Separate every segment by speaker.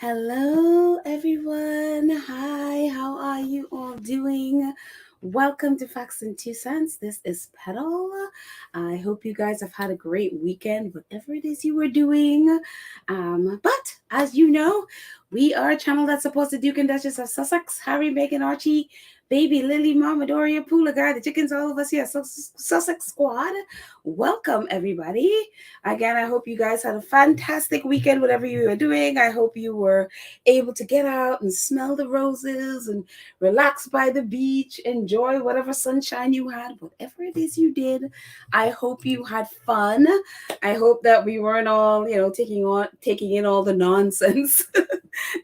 Speaker 1: Hello, everyone. Hi, how are you all doing? Welcome to Facts and Two Cents. This is Petal. I hope you guys have had a great weekend, whatever it is you were doing. But as you know, we are a channel that supports the Duke and Duchess of Sussex, Harry, Meghan, Archie, Baby, Lily, Mama, Doria, Poola, Guy, the chickens, all of us here, Sussex Squad. Welcome, everybody. Again, I hope you guys had a fantastic weekend, whatever you were doing. I hope you were able to get out and smell the roses and relax by the beach, enjoy whatever sunshine you had, whatever it is you did. I hope you had fun. I hope that we weren't all, taking in all the nonsense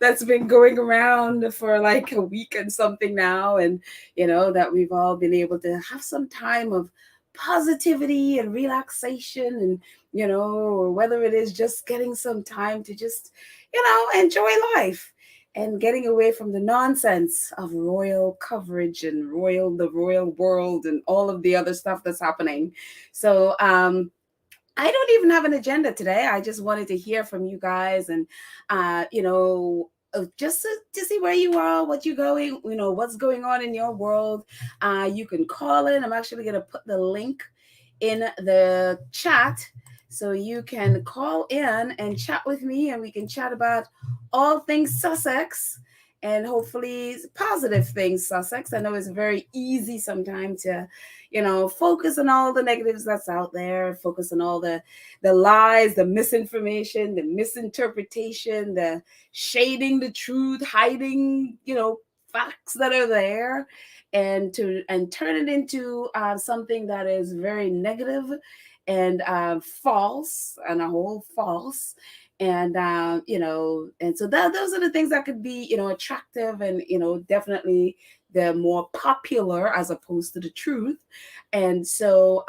Speaker 1: that's been going around for like a week and something now, and that we've all been able to have some time of positivity and relaxation, and or whether it is just getting some time to just enjoy life and getting away from the nonsense of royal coverage and the royal world and all of the other stuff that's happening. So I don't even have an agenda today. I just wanted to hear from you guys and just to see where you are, what you're going, what's going on in your world. You can call in. I'm actually going to put the link in the chat so you can call in and chat with me, and we can chat about all things Sussex and hopefully positive things Sussex. I know it's very easy sometimes to focus on all the negatives that's out there, focus on all the lies, the misinformation, the misinterpretation, the shading the truth, hiding facts that are there, and turn it into something that is very negative and false, and a whole false. And and so those are the things that could be attractive and definitely the more popular as opposed to the truth. And so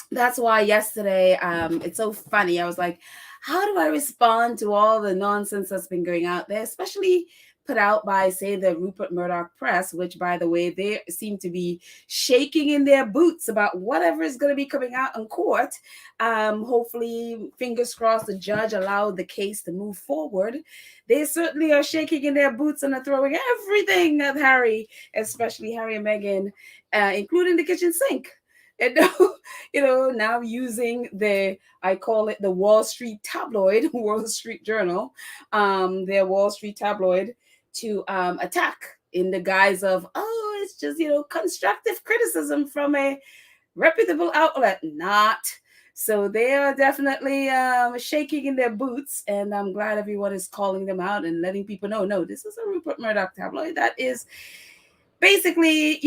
Speaker 1: that's why yesterday, it's so funny. I was like, how do I respond to all the nonsense that's been going out there, especially put out by, say, the Rupert Murdoch press, which, by the way, they seem to be shaking in their boots about whatever is going to be coming out in court. Hopefully, fingers crossed, the judge allowed the case to move forward. They certainly are shaking in their boots and are throwing everything at Harry, especially Harry and Meghan, including the kitchen sink. And now using I call it the Wall Street tabloid, Wall Street Journal, their Wall Street tabloid, to attack in the guise of, it's just, constructive criticism from a reputable outlet. Not. So they are definitely shaking in their boots, and I'm glad everyone is calling them out and letting people know, no, this is a Rupert Murdoch tabloid that is basically,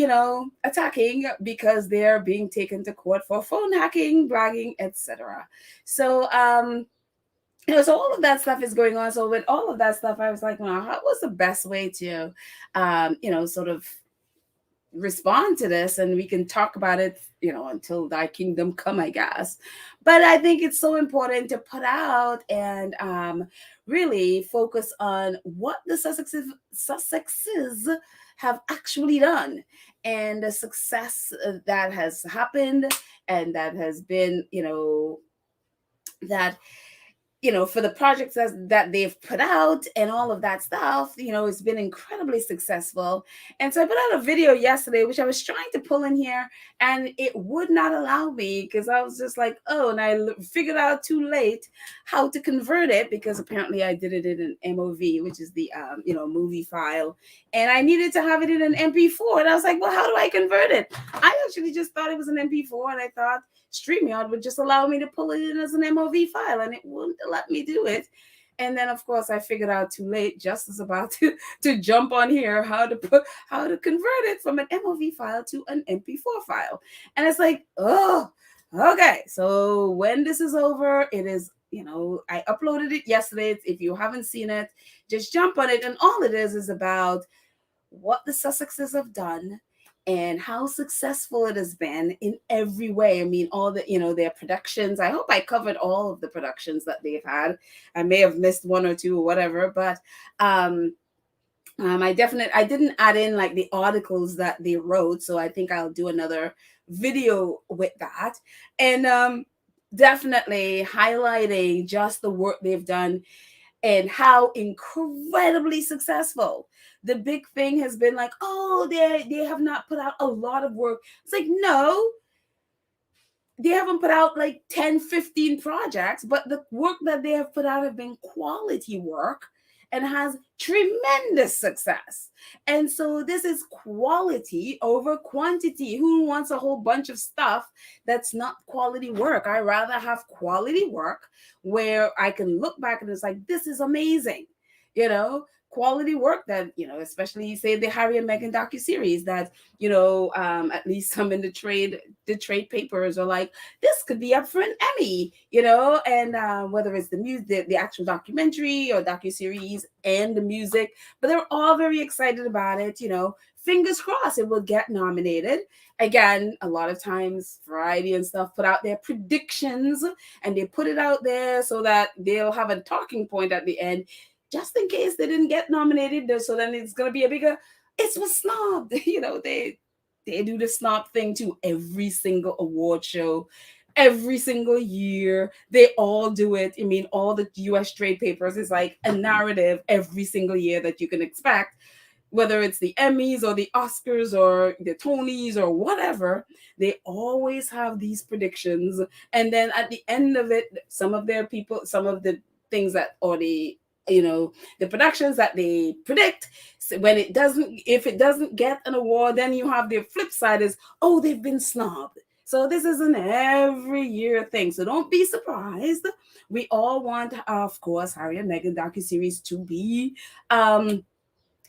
Speaker 1: attacking because they're being taken to court for phone hacking, blogging, etc. So, so all of that stuff is going on. So with all of that stuff, I was like, well, what was the best way to, sort of respond to this? And we can talk about it, until thy kingdom come, I guess. But I think it's so important to put out and really focus on what the Sussexes have actually done, and the success that has happened, and that has been, that for the projects that they've put out and all of that stuff, it's been incredibly successful. And so I put out a video yesterday, which I was trying to pull in here, and it would not allow me, because I was just like, and I figured out too late how to convert it, because apparently I did it in an MOV, which is the, movie file. And I needed to have it in an MP4. And I was like, well, how do I convert it? I actually just thought it was an MP4, and I thought StreamYard would just allow me to pull it in as an MOV file, and it wouldn't let me do it. And then of course I figured out too late, just as about to jump on here, how to convert it from an MOV file to an MP4 file. And it's like, oh, okay. So when this is over, it is, I uploaded it yesterday. If you haven't seen it, just jump on it. And all it is about what the Sussexes have done and how successful it has been in every way. I mean, all the, their productions. I hope I covered all of the productions that they've had. I may have missed one or two or whatever, but I didn't add in like the articles that they wrote, so I think I'll do another video with that. And definitely highlighting just the work they've done and how incredibly successful. The big thing has been like, oh, they have not put out a lot of work. It's like, no, they haven't put out like 10, 15 projects, but the work that they have put out have been quality work and has tremendous success. And so this is quality over quantity. Who wants a whole bunch of stuff that's not quality work? I rather have quality work where I can look back and it's like, this is amazing. Quality work that, especially say the Harry and Meghan docuseries that, at least some in the trade papers are like, this could be up for an Emmy, and whether it's the music, the actual documentary or docuseries and the music, but they're all very excited about it, fingers crossed it will get nominated. Again, a lot of times Variety and stuff put out their predictions and they put it out there so that they'll have a talking point at the end, just in case they didn't get nominated. So then it's going to be a bigger, it was snobbed. They do the snob thing to every single award show, every single year. They all do it. I mean, all the US trade papers is like a narrative every single year that you can expect, whether it's the Emmys or the Oscars or the Tonys or whatever. They always have these predictions. And then at the end of it, some of their people, some of the things that, or the productions that they predict, when if it doesn't get an award, then you have the flip side is, oh, they've been snubbed. So this is an every year thing. So don't be surprised. We all want, of course, Harry and Meghan docuseries to be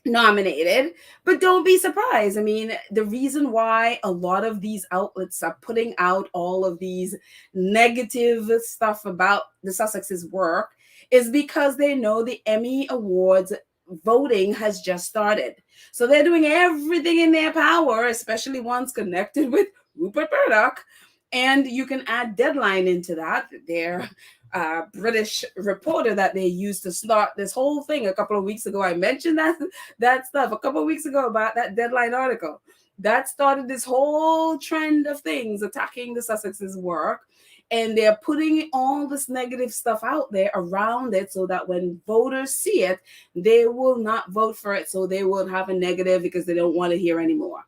Speaker 1: nominated, but don't be surprised. I mean, the reason why a lot of these outlets are putting out all of these negative stuff about the Sussexes' work is because they know the Emmy Awards voting has just started. So they're doing everything in their power, especially ones connected with Rupert Murdoch. And you can add Deadline into that. Their British reporter that they used to start this whole thing a couple of weeks ago. I mentioned that stuff a couple of weeks ago about that Deadline article. That started this whole trend of things attacking the Sussexes' work. And they're putting all this negative stuff out there around it so that when voters see it, they will not vote for it. So they will have a negative because they don't want to hear anymore.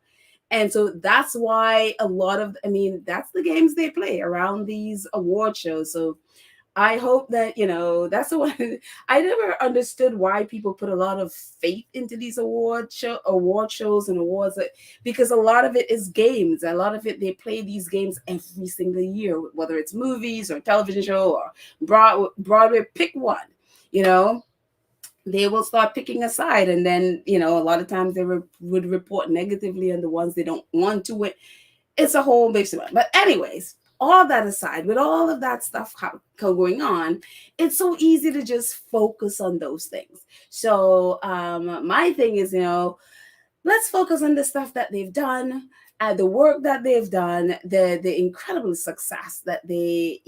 Speaker 1: And so that's why that's the games they play around these award shows. So I hope that, that's the one. I never understood why people put a lot of faith into these award shows and awards, because a lot of it is games. A lot of it, they play these games every single year, whether it's movies or television show or Broadway, pick one, they will start picking a side. And then, a lot of times they would report negatively on the ones they don't want to win. It's a whole big story. But anyways, all that aside, with all of that stuff going on, it's so easy to just focus on those things. So my thing is, let's focus on the stuff that they've done, the work that they've done, the incredible success that they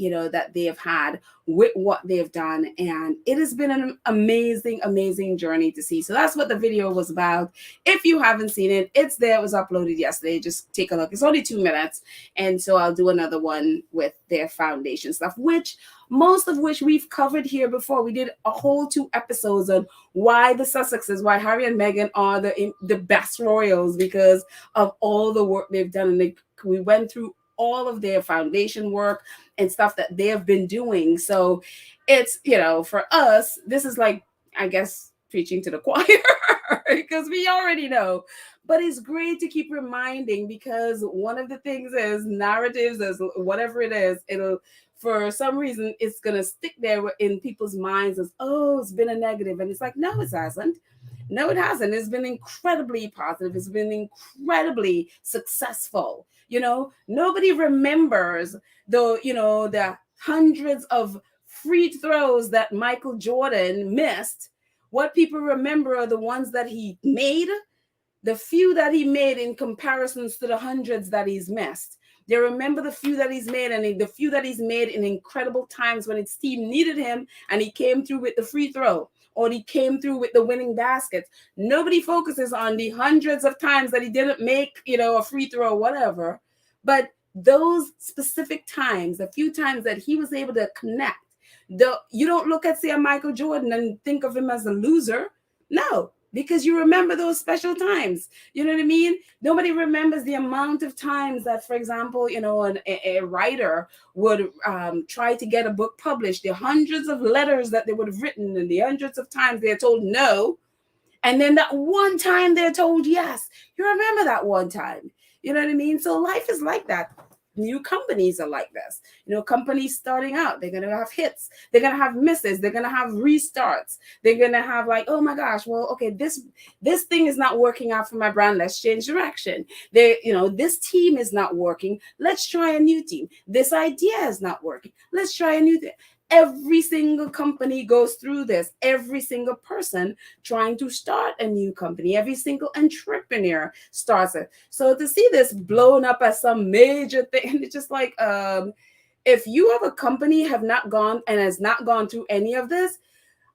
Speaker 1: have had with what they've done. And it has been an amazing journey to see. So that's what the video was about. If you haven't seen it, it's there. It was uploaded yesterday. Just take a look. It's only 2 minutes. And so I'll do another one with their foundation stuff, most of which we've covered here before. We did a whole 2 episodes on why the Sussexes, why Harry and Meghan are the best royals, because of all the work they've done. And we went through all of their foundation work and stuff that they have been doing. So it's, for us, this is like, I guess, preaching to the choir because we already know. But it's great to keep reminding, because one of the things is narratives, as whatever it is, for some reason it's gonna stick there in people's minds as, oh, it's been a negative, and it's like, no, it hasn't. No, it hasn't. It's been incredibly positive. It's been incredibly successful. Nobody remembers the hundreds of free throws that Michael Jordan missed. What people remember are the ones that he made, the few that he made in comparisons to the hundreds that he's missed. They remember the few that he's made, and the few that he's made in incredible times when his team needed him and he came through with the free throw, or he came through with the winning baskets. Nobody focuses on the hundreds of times that he didn't make, a free throw or whatever. But those specific times, a few times that he was able to connect, you don't look at, say, a Michael Jordan and think of him as a loser. No, because you remember those special times. You know what I mean? Nobody remembers the amount of times that, for example, a writer would try to get a book published, the hundreds of letters that they would have written, and the hundreds of times they're told no. And then that one time they're told yes. You remember that one time. You know what I mean? So life is like that. New companies are like this. Companies starting out, they're going to have hits, they're going to have misses, they're going to have restarts, they're going to have like, oh my gosh, well, okay, this thing is not working out for my brand, let's change direction. This team is not working, let's try a new team. This idea is not working, let's try a new thing. Every single company goes through this. Every single person trying to start a new company, every single entrepreneur starts it. So to see this blown up as some major thing, it's just like, if you have a company has not gone through any of this,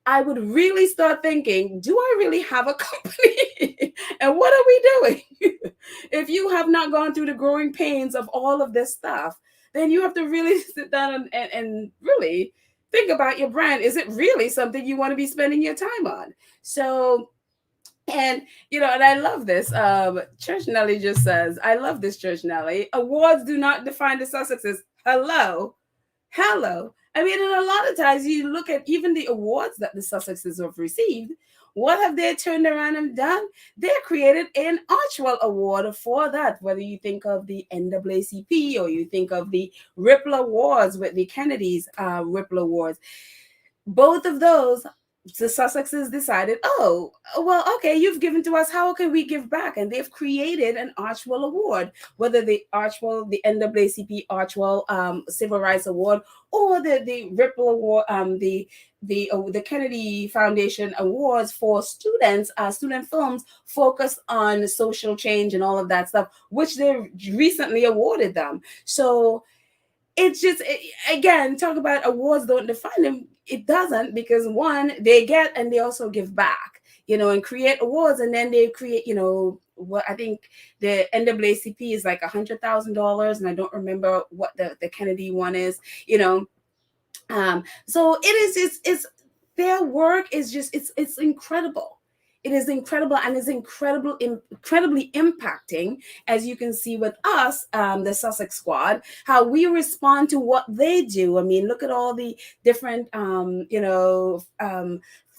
Speaker 1: I would really start thinking, do I really have a company? And what are we doing? If you have not gone through the growing pains of all of this stuff, then you have to really sit down and really think about your brand. Is it really something you want to be spending your time on? So, and I love this. Church Nelly just says, I love this, Church Nelly. Awards do not define the Sussexes. Hello. I mean, and a lot of times you look at even the awards that the Sussexes have received. What have they turned around and done? They created an Archwell Award for that. Whether you think of the NAACP or you think of the Ripple Awards with the Kennedys Ripple Awards, both of those, the Sussexes decided, oh, well, okay, you've given to us, how can we give back? And they've created an Archwell Award, whether the Archwell, the NAACP Archwell Civil Rights Award, or the Ripple Award, the Kennedy Foundation Awards for students, student films focused on social change and all of that stuff, which they recently awarded them. So it's just, again, talk about awards don't define them. It doesn't, because one, they get and they also give back, and create awards, and then they create, what I think the NAACP is like $100,000, and I don't remember what the Kennedy one is, so it is, it's their work is just, it's incredible. It is incredible, and is incredibly impacting, as you can see with us, the Sussex Squad, how we respond to what they do. I mean, look at all the different,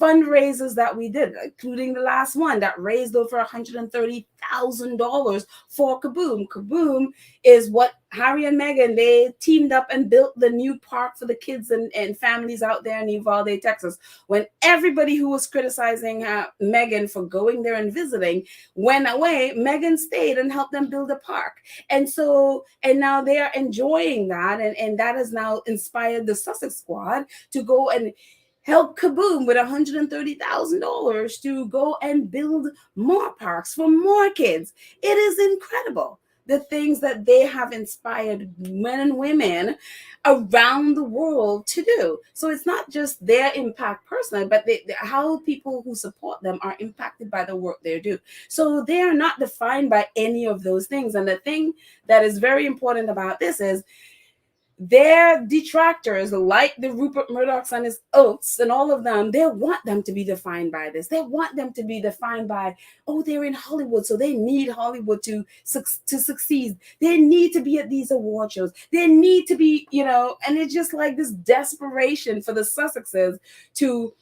Speaker 1: fundraisers that we did, including the last one that raised over $130,000 for Kaboom. Kaboom is what Harry and Meghan, they teamed up and built the new park for the kids and families out there in Uvalde, Texas. When everybody who was criticizing Meghan for going there and visiting went away, Meghan stayed and helped them build a park. And now they are enjoying that. And that has now inspired the Sussex Squad to go and help Kaboom with $130,000 to go and build more parks for more kids. It is incredible, the things that they have inspired men and women around the world to do. So it's not just their impact personally, but how people who support them are impacted by the work they do. So they are not defined by any of those things. And the thing that is very important about this is, their detractors, like the Rupert Murdochs and his oaths and all of them, they want them to be defined by this. They want them to be defined by, oh, they're in Hollywood, so they need Hollywood to succeed. They need to be at these award shows. They need to be, and it's just like this desperation for the Sussexes to,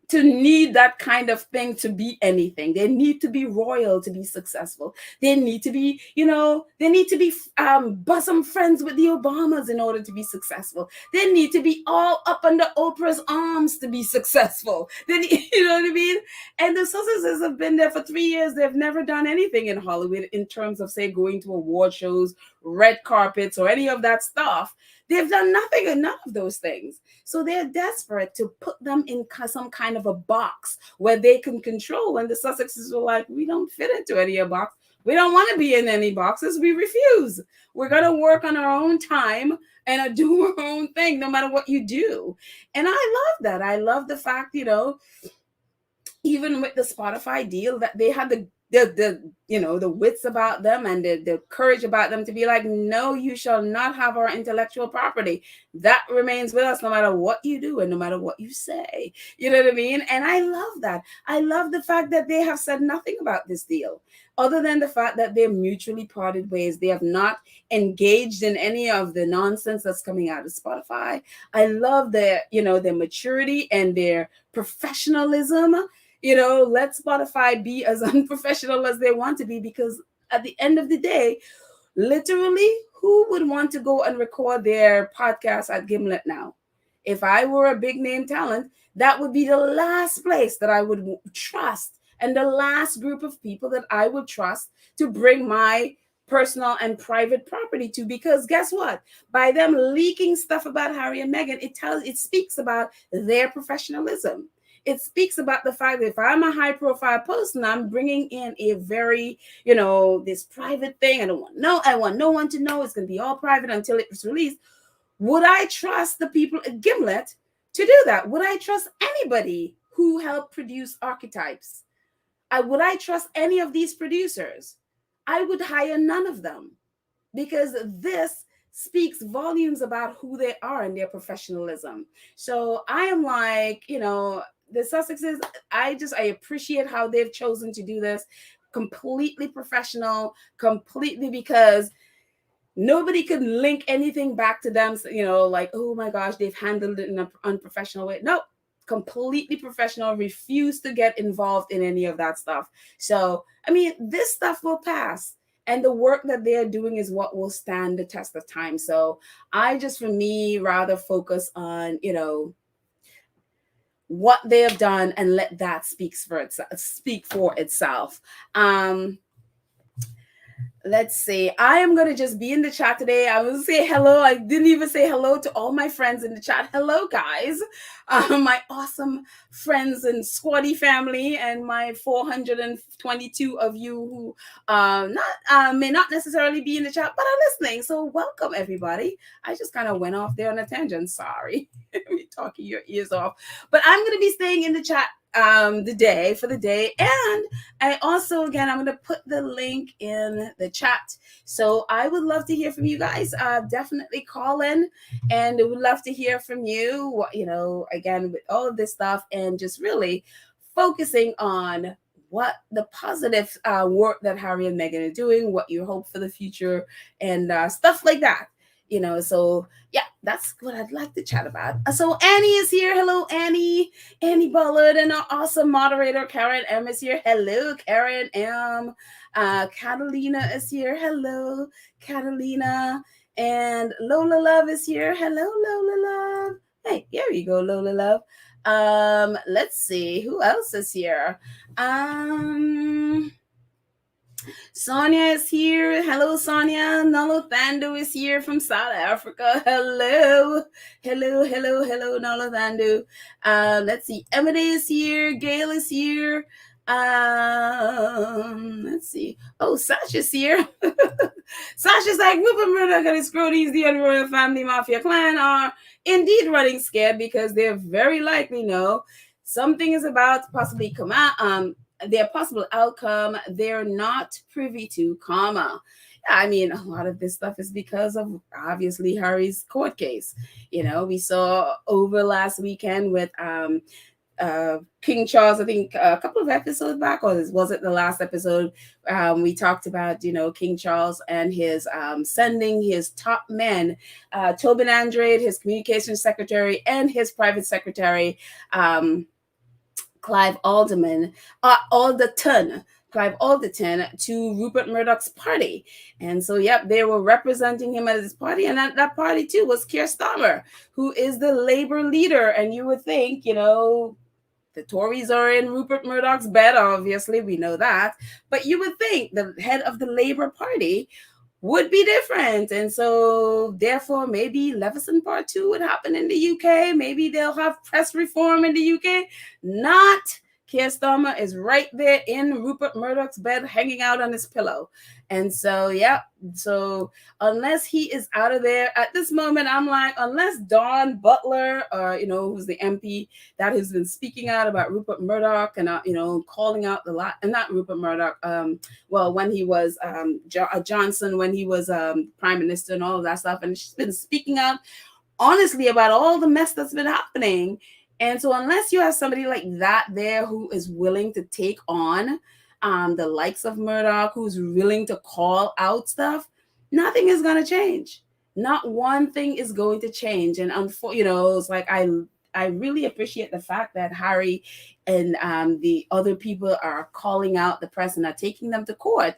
Speaker 1: to need that kind of thing to be anything. They need to be royal to be successful. They need to be, they need to be bosom friends with the Obamas in order to be successful. They need to be all up under Oprah's arms to be successful. They need, you know what I mean? And the Sussexes have been there for 3 years. They've never done anything in Hollywood in terms of, say, going to award shows, red carpets, or any of that stuff. They've done nothing and none of those things. So they're desperate to put them in some kind of a box where they can control. And the Sussexes were like, we don't fit into any box. We don't want to be in any boxes. We refuse. We're going to work on our own time and do our own thing, no matter what you do. And I love that. I love the fact, even with the Spotify deal, that they had the wits about them and the courage about them to be like, no, you shall not have our intellectual property. That remains with us no matter what you do and no matter what you say. You know what I mean? And I love that. I love the fact that they have said nothing about this deal other than the fact that they're mutually parted ways. They have not engaged in any of the nonsense that's coming out of Spotify. I love their maturity and their professionalism. Let Spotify be as unprofessional as they want to be, because at the end of the day, literally, who would want to go and record their podcast at Gimlet now? If I were a big name talent, that would be the last place that I would trust, and the last group of people that I would trust to bring my personal and private property to, because guess what? By them leaking stuff about Harry and Meghan, it speaks about their professionalism. It speaks about the fact that if I'm a high profile person, I'm bringing in a very, this private thing. I want no one to know. It's going to be all private until it's released. Would I trust the people at Gimlet to do that? Would I trust anybody who helped produce Archetypes? Would I trust any of these producers? I would hire none of them, because this speaks volumes about who they are and their professionalism. So I am like, the Sussexes, I appreciate how they've chosen to do this. Completely professional, completely, because nobody could link anything back to them, like, oh my gosh, they've handled it in an unprofessional way. Nope. Completely professional, refuse to get involved in any of that stuff. So, this stuff will pass. And the work that they're doing is what will stand the test of time. So I just, for me, rather focus on, what they have done and let that speak for itself. Let's see. I am going to just be in the chat today. I will say hello. I didn't even say hello to all my friends in the chat. Hello, guys. My awesome friends and squaddy family, and my 422 of you who may not necessarily be in the chat, but are listening. So welcome, everybody. I just kind of went off there on a tangent. Sorry. Me talking your ears off. But I'm going to be staying in the chat the day, and I also, again, I'm going to put the link in the chat. So I would love to hear from you guys. Definitely call in, and would love to hear from you, again, with all of this stuff, and just really focusing on what the positive work that Harry and Meghan are doing, what you hope for the future, and stuff like that. So yeah, that's what I'd like to chat about. So Annie is here. Hello, Annie Bullard, and our awesome moderator Karen M is here. Hello, Karen M. Catalina is here. Hello, Catalina. And Lola Love is here. Hello, Lola Love. Hey, here you go, Lola Love. Let's see who else is here. Sonia is here. Hello, Sonia. Nolothando is here from South Africa. Hello, Nolothando. Let's see. Emily is here. Gail is here. Let's see. Oh, Sasha's here. Sasha's like, Rupert Murdoch and his cronies, the Royal Family Mafia clan, are indeed running scared because they're very likely know something is about to possibly come out. Their possible outcome they're not privy to, comma. A lot of this stuff is because of obviously Harry's court case. We saw over last weekend with King Charles, I think a couple of episodes back, or was it the last episode? We talked about, King Charles and his sending his top men, Tobin Andrade, his communications secretary, and his private secretary, Clive Alderman, Alderton, Clive Alderton to Rupert Murdoch's party. And so, yep, they were representing him at his party. And at that party, too, was Keir Starmer, who is the Labour leader. And you would think, the Tories are in Rupert Murdoch's bed, obviously, we know that. But you would think the head of the Labour Party would be different. And so, therefore, maybe Leveson Part 2 would happen in the UK. Maybe they'll have press reform in the UK. Not. Keir Starmer is right there in Rupert Murdoch's bed, hanging out on his pillow. And so, yeah. So unless he is out of there at this moment, I'm like, unless Dawn Butler, who's the MP that has been speaking out about Rupert Murdoch and calling out the lot, and not Rupert Murdoch. When he was Johnson, when he was prime minister and all of that stuff, and she's been speaking out honestly about all the mess that's been happening. And so unless you have somebody like that there who is willing to take on the likes of Murdoch, who's willing to call out stuff, nothing is going to change. Not one thing is going to change. And it's like I really appreciate the fact that Harry and the other people are calling out the press and are taking them to court.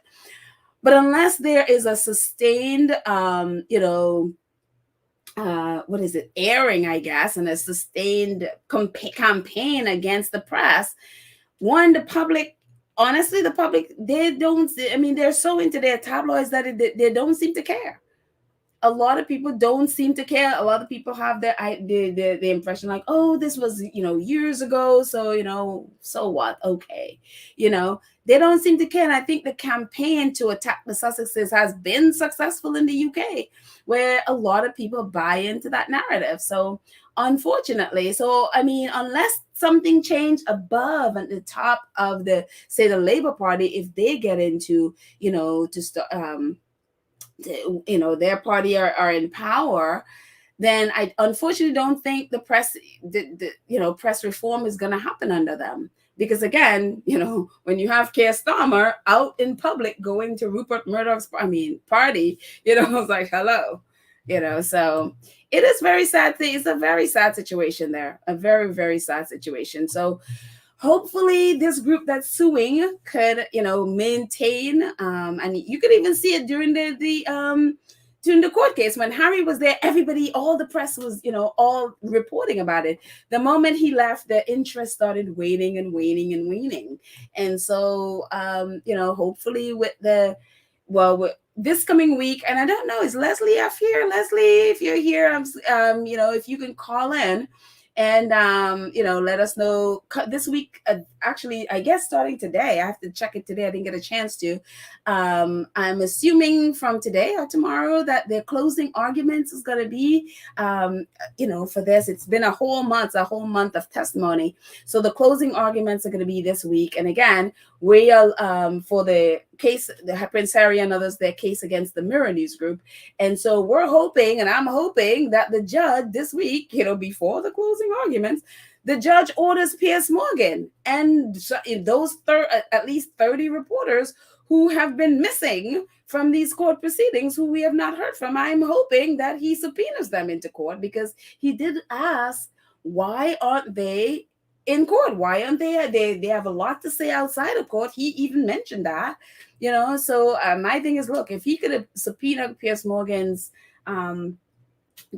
Speaker 1: But unless there is a sustained, airing, I guess, and a sustained campaign against the press, the public, honestly, they don't, they're so into their tabloids that they don't seem to care. A lot of people don't seem to care. A lot of people have the impression like, oh, this was, years ago. So, so what? Okay. They don't seem to care. And I think the campaign to attack the Sussexes has been successful in the UK, where a lot of people buy into that narrative. So unfortunately, unless something changed above at the top of the Labour Party, if they get into, their party are in power, then I unfortunately don't think the press, press reform is going to happen under them. Because again, when you have Keir Starmer out in public going to Rupert Murdoch's party, it's like, hello, so it is very sad. It's a very sad situation there, a very, very sad situation. So hopefully this group that's suing could, maintain, and you could even see it during during the court case when Harry was there. Everybody, all the press was, all reporting about it. The moment he left, the interest started waning and waning and waning. And so, hopefully with this coming week, and I don't know, is Leslie F here? Leslie, if you're here, if you can call in and, let us know this week. Actually, I guess starting today, I have to check it today. I didn't get a chance to. I'm assuming from today or tomorrow that their closing arguments is going to be, for this. It's been a whole month of testimony. So the closing arguments are going to be this week. And again, we are for the case, the Prince Harry and others, their case against the Mirror News Group. And so we're hoping, and I'm hoping that the judge this week, before the closing arguments, the judge orders Piers Morgan and those at least 30 reporters who have been missing from these court proceedings, who we have not heard from. I'm hoping that he subpoenas them into court, because he did ask, why aren't they in court? Why aren't they have a lot to say outside of court. He even mentioned that, so my thing is, look, if he could have subpoenaed Piers Morgan's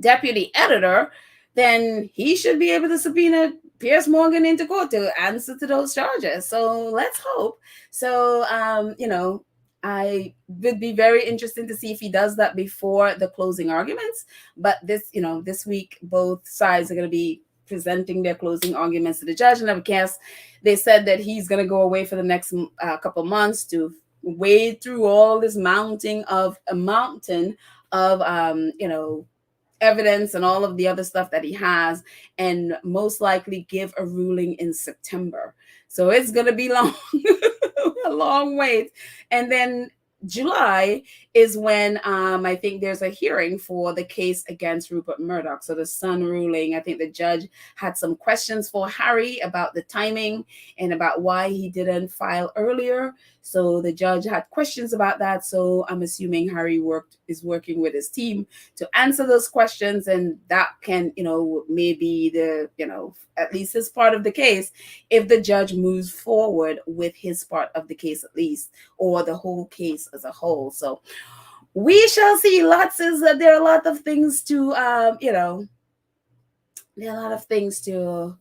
Speaker 1: deputy editor, then he should be able to subpoena Piers Morgan into court to answer to those charges. So let's hope. So, I would be very interested to see if he does that before the closing arguments. But this week, both sides are going to be presenting their closing arguments to the judge. And of course, they said that he's going to go away for the next couple months to wade through all this mountain of evidence and all of the other stuff that he has, and most likely give a ruling in September. So it's going to be long, a long wait. And then July is when I think there's a hearing for the case against Rupert Murdoch. So the Sun ruling, I think the judge had some questions for Harry about the timing and about why he didn't file earlier. So the judge had questions about that. So I'm assuming Harry is working with his team to answer those questions, and that can, maybe at least his part of the case, if the judge moves forward with his part of the case at least, or the whole case as a whole. So we shall see. There are a lot of things to there are a lot of things to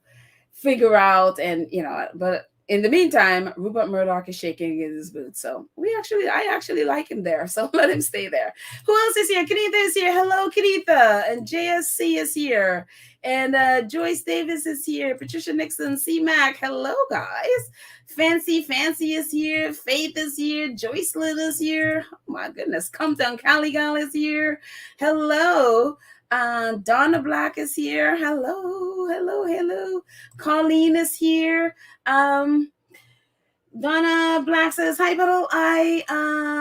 Speaker 1: figure out, and but in the meantime, Rupert Murdoch is shaking in his boots. So I actually like him there. So let him stay there. Who else is here? Kenitha is here. Hello, Kenitha. And JSC is here. And Joyce Davis is here. Patricia Nixon, C-Mac. Hello, guys. Fancy is here. Faith is here. Joycelyn is here. Oh my goodness. Come Down Caligal is here. Hello. Donna Black is here. Hello. Colleen is here. Donna Black says, "Hi, Bubble.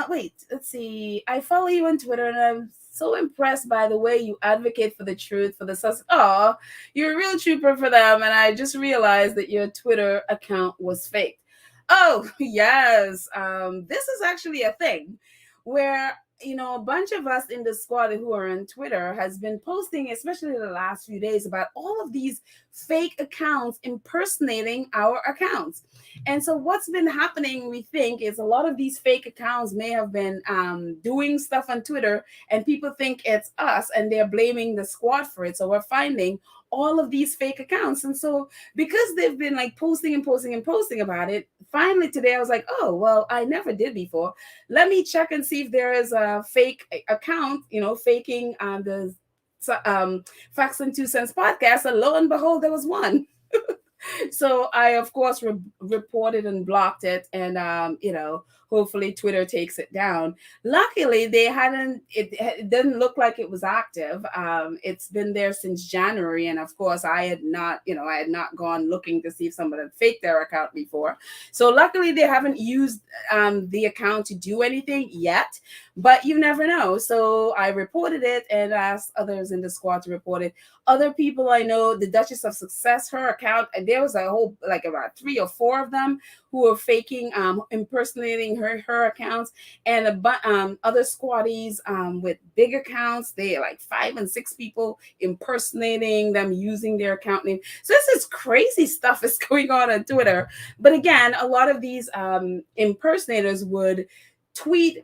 Speaker 1: Wait, let's see. I follow you on Twitter, and I'm so impressed by the way you advocate for the truth for the Sussex. Oh, you're a real trooper for them, and I just realized that your Twitter account was fake." Oh, yes. This is actually a thing where a bunch of us in the squad who are on Twitter has been posting, especially the last few days, about all of these fake accounts impersonating our accounts. And so what's been happening, we think, is a lot of these fake accounts may have been doing stuff on Twitter, and people think it's us, and they're blaming the squad for it. So we're finding all of these fake accounts. And so because they've been like posting about it, finally today I was like, oh, well, I never did before. Let me check and see if there is a fake account, faking the Facts and 2 Cents podcast. And lo and behold, there was one. So I, of course, reported and blocked it, and hopefully Twitter takes it down. Luckily, they hadn't. It didn't look like it was active. It's been there since January, and of course, I had not gone looking to see if someone had faked their account before. So luckily, they haven't used the account to do anything yet. But you never know. So I reported it and asked others in the squad to report it. Other people I know, the Duchess of Success, her account, and there was a whole, like about 3 or 4 of them who were faking, impersonating her accounts, and other squaddies with big accounts. They like 5 and 6 people impersonating them using their account name. So this is crazy stuff is going on Twitter. But again, a lot of these impersonators would tweet,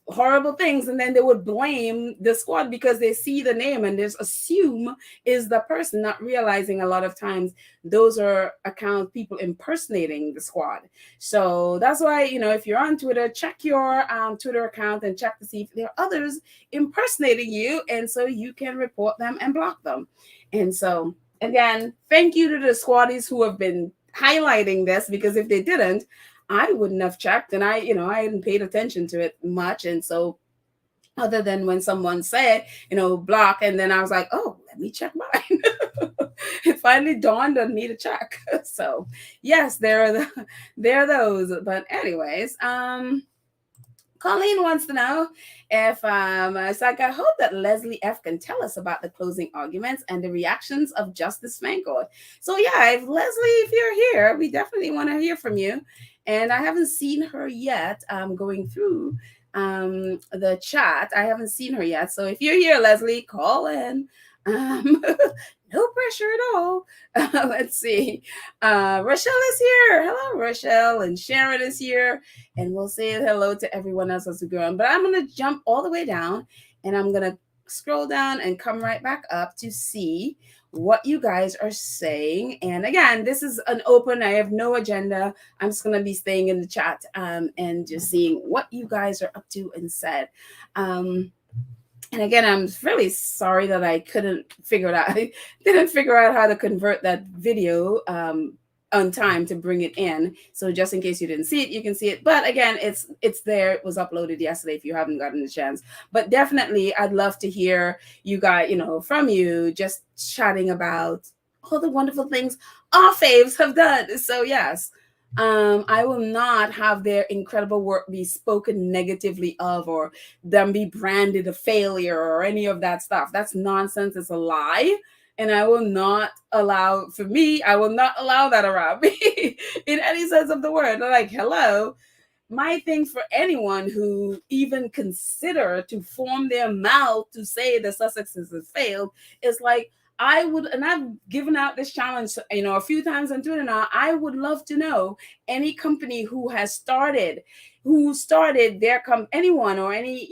Speaker 1: horrible things, and then they would blame the squad because they see the name and just assume is the person, not realizing a lot of times those are people impersonating the squad. So that's why, if you're on Twitter, check your Twitter account and check to see if there are others impersonating you, and so you can report them and block them. And so again, thank you to the squaddies who have been highlighting this, because if they didn't, I wouldn't have checked, and I hadn't paid attention to it much. And so other than when someone said, block, and then I was like, oh, let me check mine. It finally dawned on me to check. So yes, there are those. But anyways, Colleen wants to know if it's like, I hope that Leslie F can tell us about the closing arguments and the reactions of Justice Fancourt. So yeah, if Leslie, if you're here, we definitely want to hear from you. And I haven't seen her yet. Going through the chat, I haven't seen her yet. So if you're here, Leslie, call in. No pressure at all. Let's see. Rochelle is here. Hello, Rochelle. And Sharon is here. And we'll say hello to everyone else as we go on. But I'm going to jump all the way down, and I'm going to scroll down and come right back up to see what you guys are saying. And again, this is an open, I have no agenda. I'm just going to be staying in the chat and just seeing what you guys are up to and said. And again, I'm really sorry that I couldn't figure it out. I didn't figure out how to convert that video on time to bring it in. So just in case you didn't see it, you can see it. But again, it's there. It was uploaded yesterday if you haven't gotten the chance. But definitely, I'd love to hear you guys, from you, just chatting about all the wonderful things our faves have done. So yes, I will not have their incredible work be spoken negatively of, or them be branded a failure or any of that stuff. That's nonsense. It's a lie. And I will not allow, for me, I will not allow that around me in any sense of the word. Like, hello, my thing for anyone who even consider to form their mouth to say the Sussexes has failed is like, I would, and I've given out this challenge, a few times on Twitter now. I would love to know any company who started their anyone or any,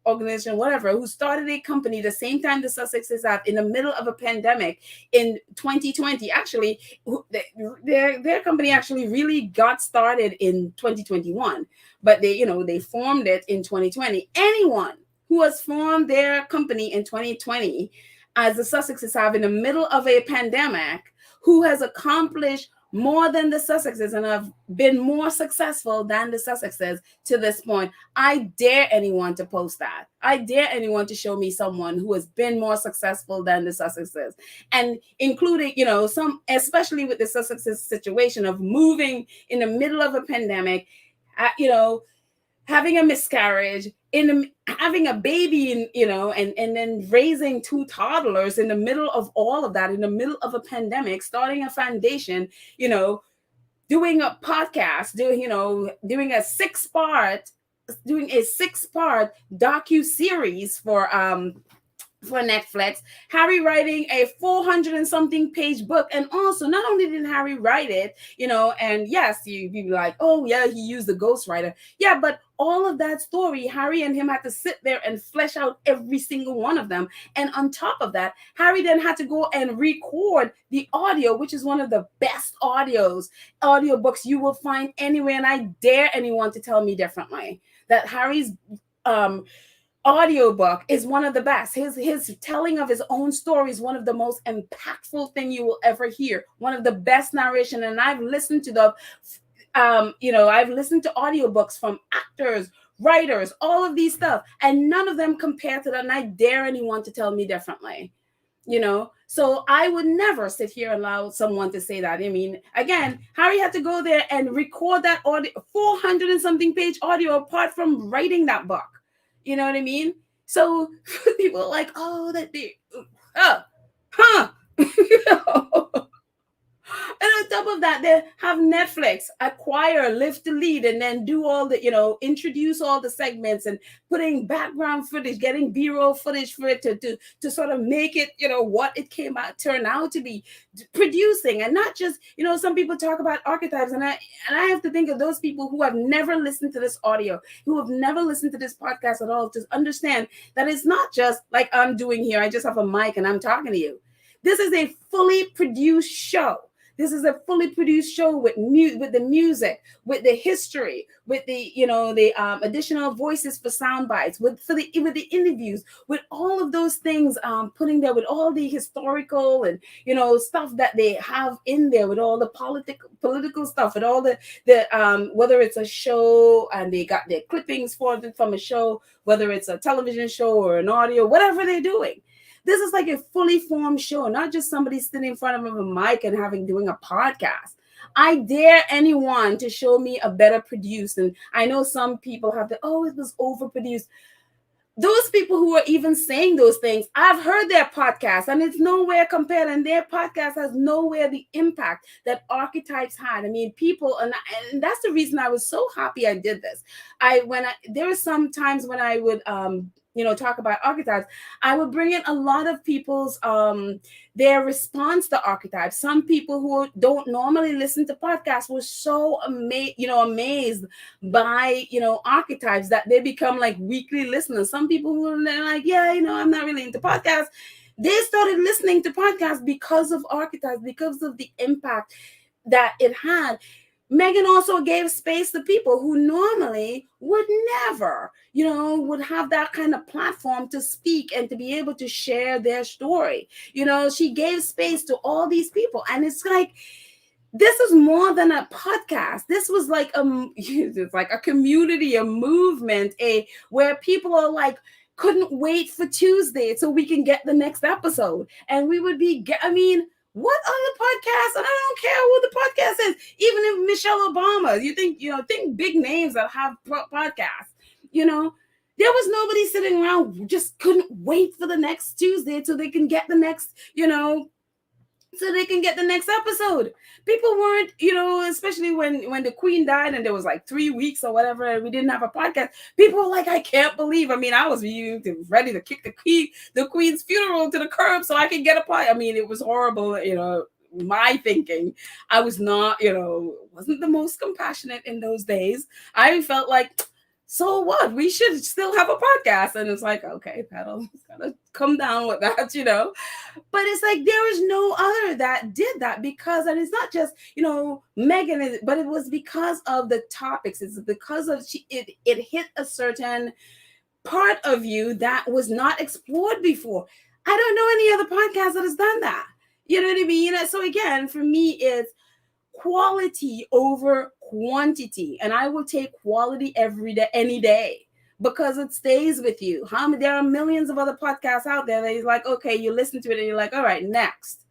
Speaker 1: organization, whatever, who started a company the same time the Sussexes have in the middle of a pandemic in 2020. Actually, their company actually really got started in 2021, but they formed it in 2020. Anyone who has formed their company in 2020, as the Sussexes have in the middle of a pandemic, who has accomplished more than the Sussexes and have been more successful than the Sussexes to this point. I dare anyone to post that. I dare anyone to show me someone who has been more successful than the Sussexes. And including, some, especially with the Sussexes situation of moving in the middle of a pandemic, having a miscarriage, having a baby, and then raising two toddlers in the middle of all of that, in the middle of a pandemic, starting a foundation, doing a podcast, doing a six-part docu-series for Netflix, Harry writing a 400 and something page book. And also, not only did Harry write it, and yes, you'd be like, oh yeah, he used the ghostwriter. Yeah, but all of that story, Harry and him had to sit there and flesh out every single one of them. And on top of that, Harry then had to go and record the audio, which is one of the best audiobooks you will find anywhere. And I dare anyone to tell me differently. That Harry's audiobook is one of the best. His telling of his own story is one of the most impactful thing you will ever hear. One of the best narration. And I've listened to I've listened to audiobooks from actors, writers, all of these stuff, and none of them compare to that. And I dare anyone to tell me differently. So I would never sit here and allow someone to say that. I mean, again, Harry had to go there and record that audio, 400 and something page audio, apart from writing that book. You know what I mean? So people are like, oh, that they, huh. And on top of that, they have Netflix acquire Live to Lead, and then do all the, introduce all the segments and putting background footage, getting B-roll footage for it to sort of make it, what it turn out to be, producing. And not just, some people talk about archetypes, and I have to think of those people who have never listened to this audio, who have never listened to this podcast at all, to understand that it's not just like I'm doing here. I just have a mic and I'm talking to you. This is a fully produced show. This is a fully produced show with the music, with the history, with the additional voices for sound bites, with the interviews, with all of those things, putting there, with all the historical and stuff that they have in there, with all the political stuff, with all the whether it's a show and they got their clippings from a show, whether it's a television show or an audio, whatever they're doing. This is like a fully formed show, not just somebody sitting in front of a mic and doing a podcast. I dare anyone to show me a better produced. And I know some people have it was overproduced. Those people who are even saying those things, I've heard their podcast, and it's nowhere compared. And their podcast has nowhere the impact that Archetypes had. I mean, people, and that's the reason I was so happy I did this. There were some times when I would talk about archetypes, I would bring in a lot of people's their response to archetypes. Some people who don't normally listen to podcasts were so amazed by archetypes that they become like weekly listeners. Some people who are like, I'm not really into podcasts. They started listening to podcasts because of archetypes, because of the impact that it had. Meghan also gave space to people who normally would never, would have that kind of platform to speak and to be able to share their story. She gave space to all these people. And it's like, this is more than a podcast. This was like it's like a community, a movement, where people are like, couldn't wait for Tuesday so we can get the next episode. And we would be, What other podcast? And I don't care who the podcast is. Even if Michelle Obama, think big names that have podcasts, you know, there was nobody sitting around just couldn't wait for the next Tuesday so they can get the next, so they can get the next episode. People weren't, especially when the Queen died and there was like 3 weeks or whatever, and we didn't have a podcast. People were like, I can't believe. I mean, I was ready to kick the Queen's funeral to the curb so I could get a podcast. I mean, it was horrible, my thinking. I was not, wasn't the most compassionate in those days. I felt like, so what? We should still have a podcast. And it's like, okay, Petal, gotta come down with that, But it's like there is no other that did that because, and it's not just, Meghan, but it was because of the topics. It's because of it hit a certain part of you that was not explored before. I don't know any other podcast that has done that. You know what I mean? So again, for me, it's quality over quantity, and I will take quality every day, any day, because it stays with you. There are millions of other podcasts out there that is like, okay, you listen to it and you're like, all right, next,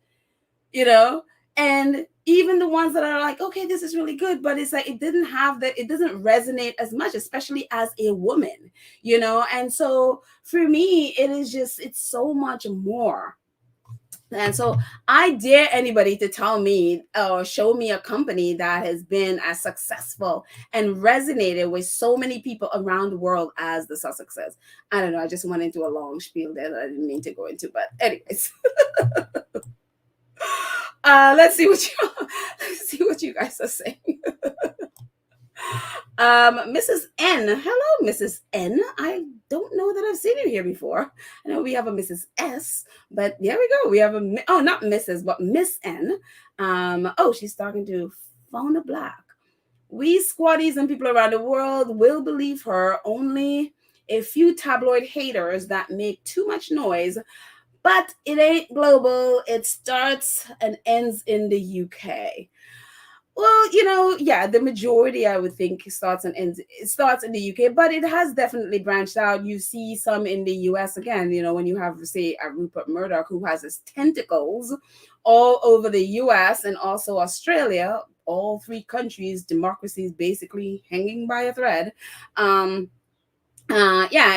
Speaker 1: and even the ones that are like, okay, this is really good, but it's like it doesn't resonate as much, especially as a woman, and so for me, it's so much more. And so I dare anybody to tell me or show me a company that has been as successful and resonated with so many people around the world as the Sussexes. I don't know. I just went into a long spiel there that I didn't mean to go into. But anyways, let's see what you guys are saying. Mrs. N. Hello, Mrs. N. I don't know that I've seen you here before. I know we have a Mrs. S, but there we go. We have not Mrs., but Miss N. She's talking to Fauna Black. We squatties and people around the world will believe her. Only a few tabloid haters that make too much noise, but it ain't global. It starts and ends in the UK. Well, the majority, I would think, starts and ends. It starts in the UK, but it has definitely branched out. You see some in the US again, when you have, say, a Rupert Murdoch who has his tentacles all over the US and also Australia, all three countries, democracies basically hanging by a thread.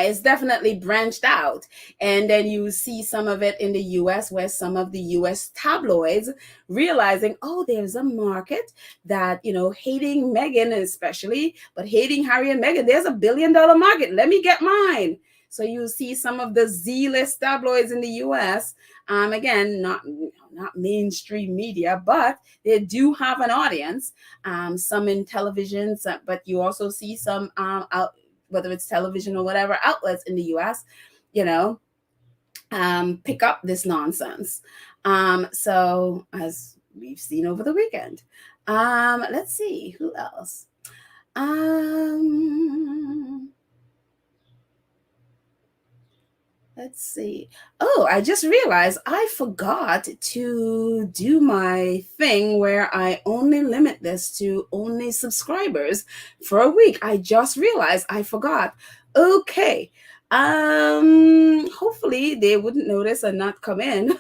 Speaker 1: It's definitely branched out. And then you see some of it in the US, where some of the US tabloids realizing, oh, there's a market that, hating Meghan especially, but hating Harry and Meghan, there's $1 billion market. Let me get mine. So you see some of the Z-list tabloids in the US, again, not mainstream media, but they do have an audience, some in television, but you also see some out, whether it's television or whatever outlets in the US, pick up this nonsense. So as we've seen over the weekend, let's see who else. Let's see. Oh, I just realized I forgot to do my thing where I only limit this to only subscribers for a week. I just realized I forgot. Okay. Hopefully they wouldn't notice and not come in.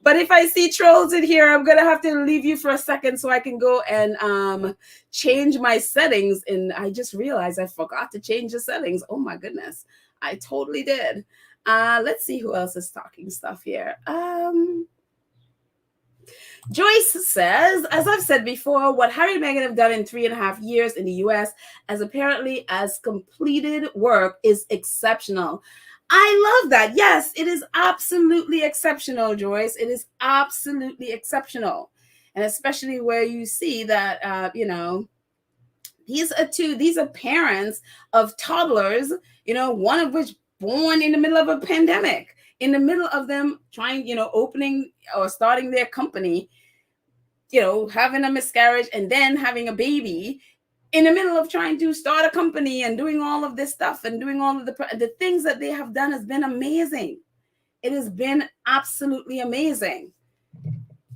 Speaker 1: But if I see trolls in here, I'm gonna have to leave you for a second so I can go and change my settings. And I just realized I forgot to change the settings. Oh my goodness. I totally did. Let's see who else is talking stuff here. Joyce says, as I've said before, what Harry and Meghan have done in 3.5 years in the US as completed work is exceptional. I love that. Yes, it is absolutely exceptional, Joyce. It is absolutely exceptional. And especially where you see that, these are parents of toddlers, one of which born in the middle of a pandemic, in the middle of them trying, opening or starting their company, having a miscarriage and then having a baby, in the middle of trying to start a company and doing all of this stuff and doing all of the things that they have done has been amazing. It has been absolutely amazing.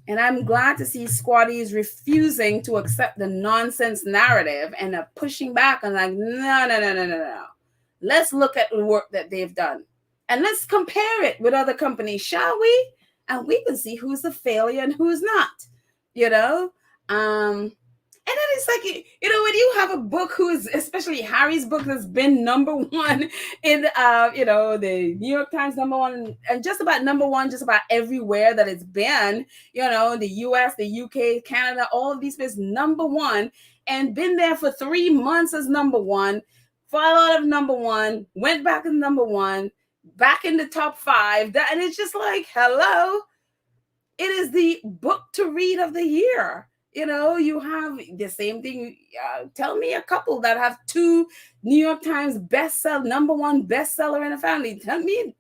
Speaker 1: And I'm glad to see squatties refusing to accept the nonsense narrative and are pushing back and like, no. Let's look at the work that they've done. And let's compare it with other companies, shall we? and we can see who's a failure and who's not, you know. And then it's like, when you have a book who is, especially Harry's book, that's been number one in, the New York Times number one, and just about number one, just about everywhere that it's been, the US, the UK, Canada, all of these places, number one, and been there for 3 months as number one, fell out of number one, went back to number one, back in the top five. And it's just like, hello, it is the book to read of the year. You have the same thing. Tell me a couple that have two New York Times bestseller, number one bestseller in a family. Tell me,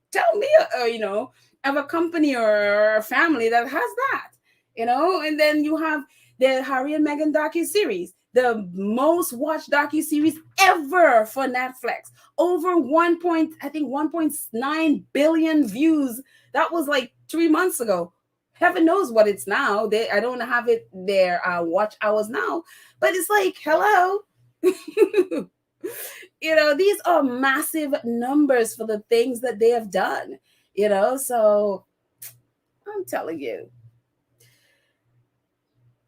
Speaker 1: of a company or a family that has that. And then you have the Harry and Meghan docu-series, the most watched docu-series ever for Netflix. Over 1.9 billion views. That was like 3 months ago. Heaven knows what it's now. I don't have it there watch hours now, but it's like, hello. These are massive numbers for the things that they have done, so I'm telling you.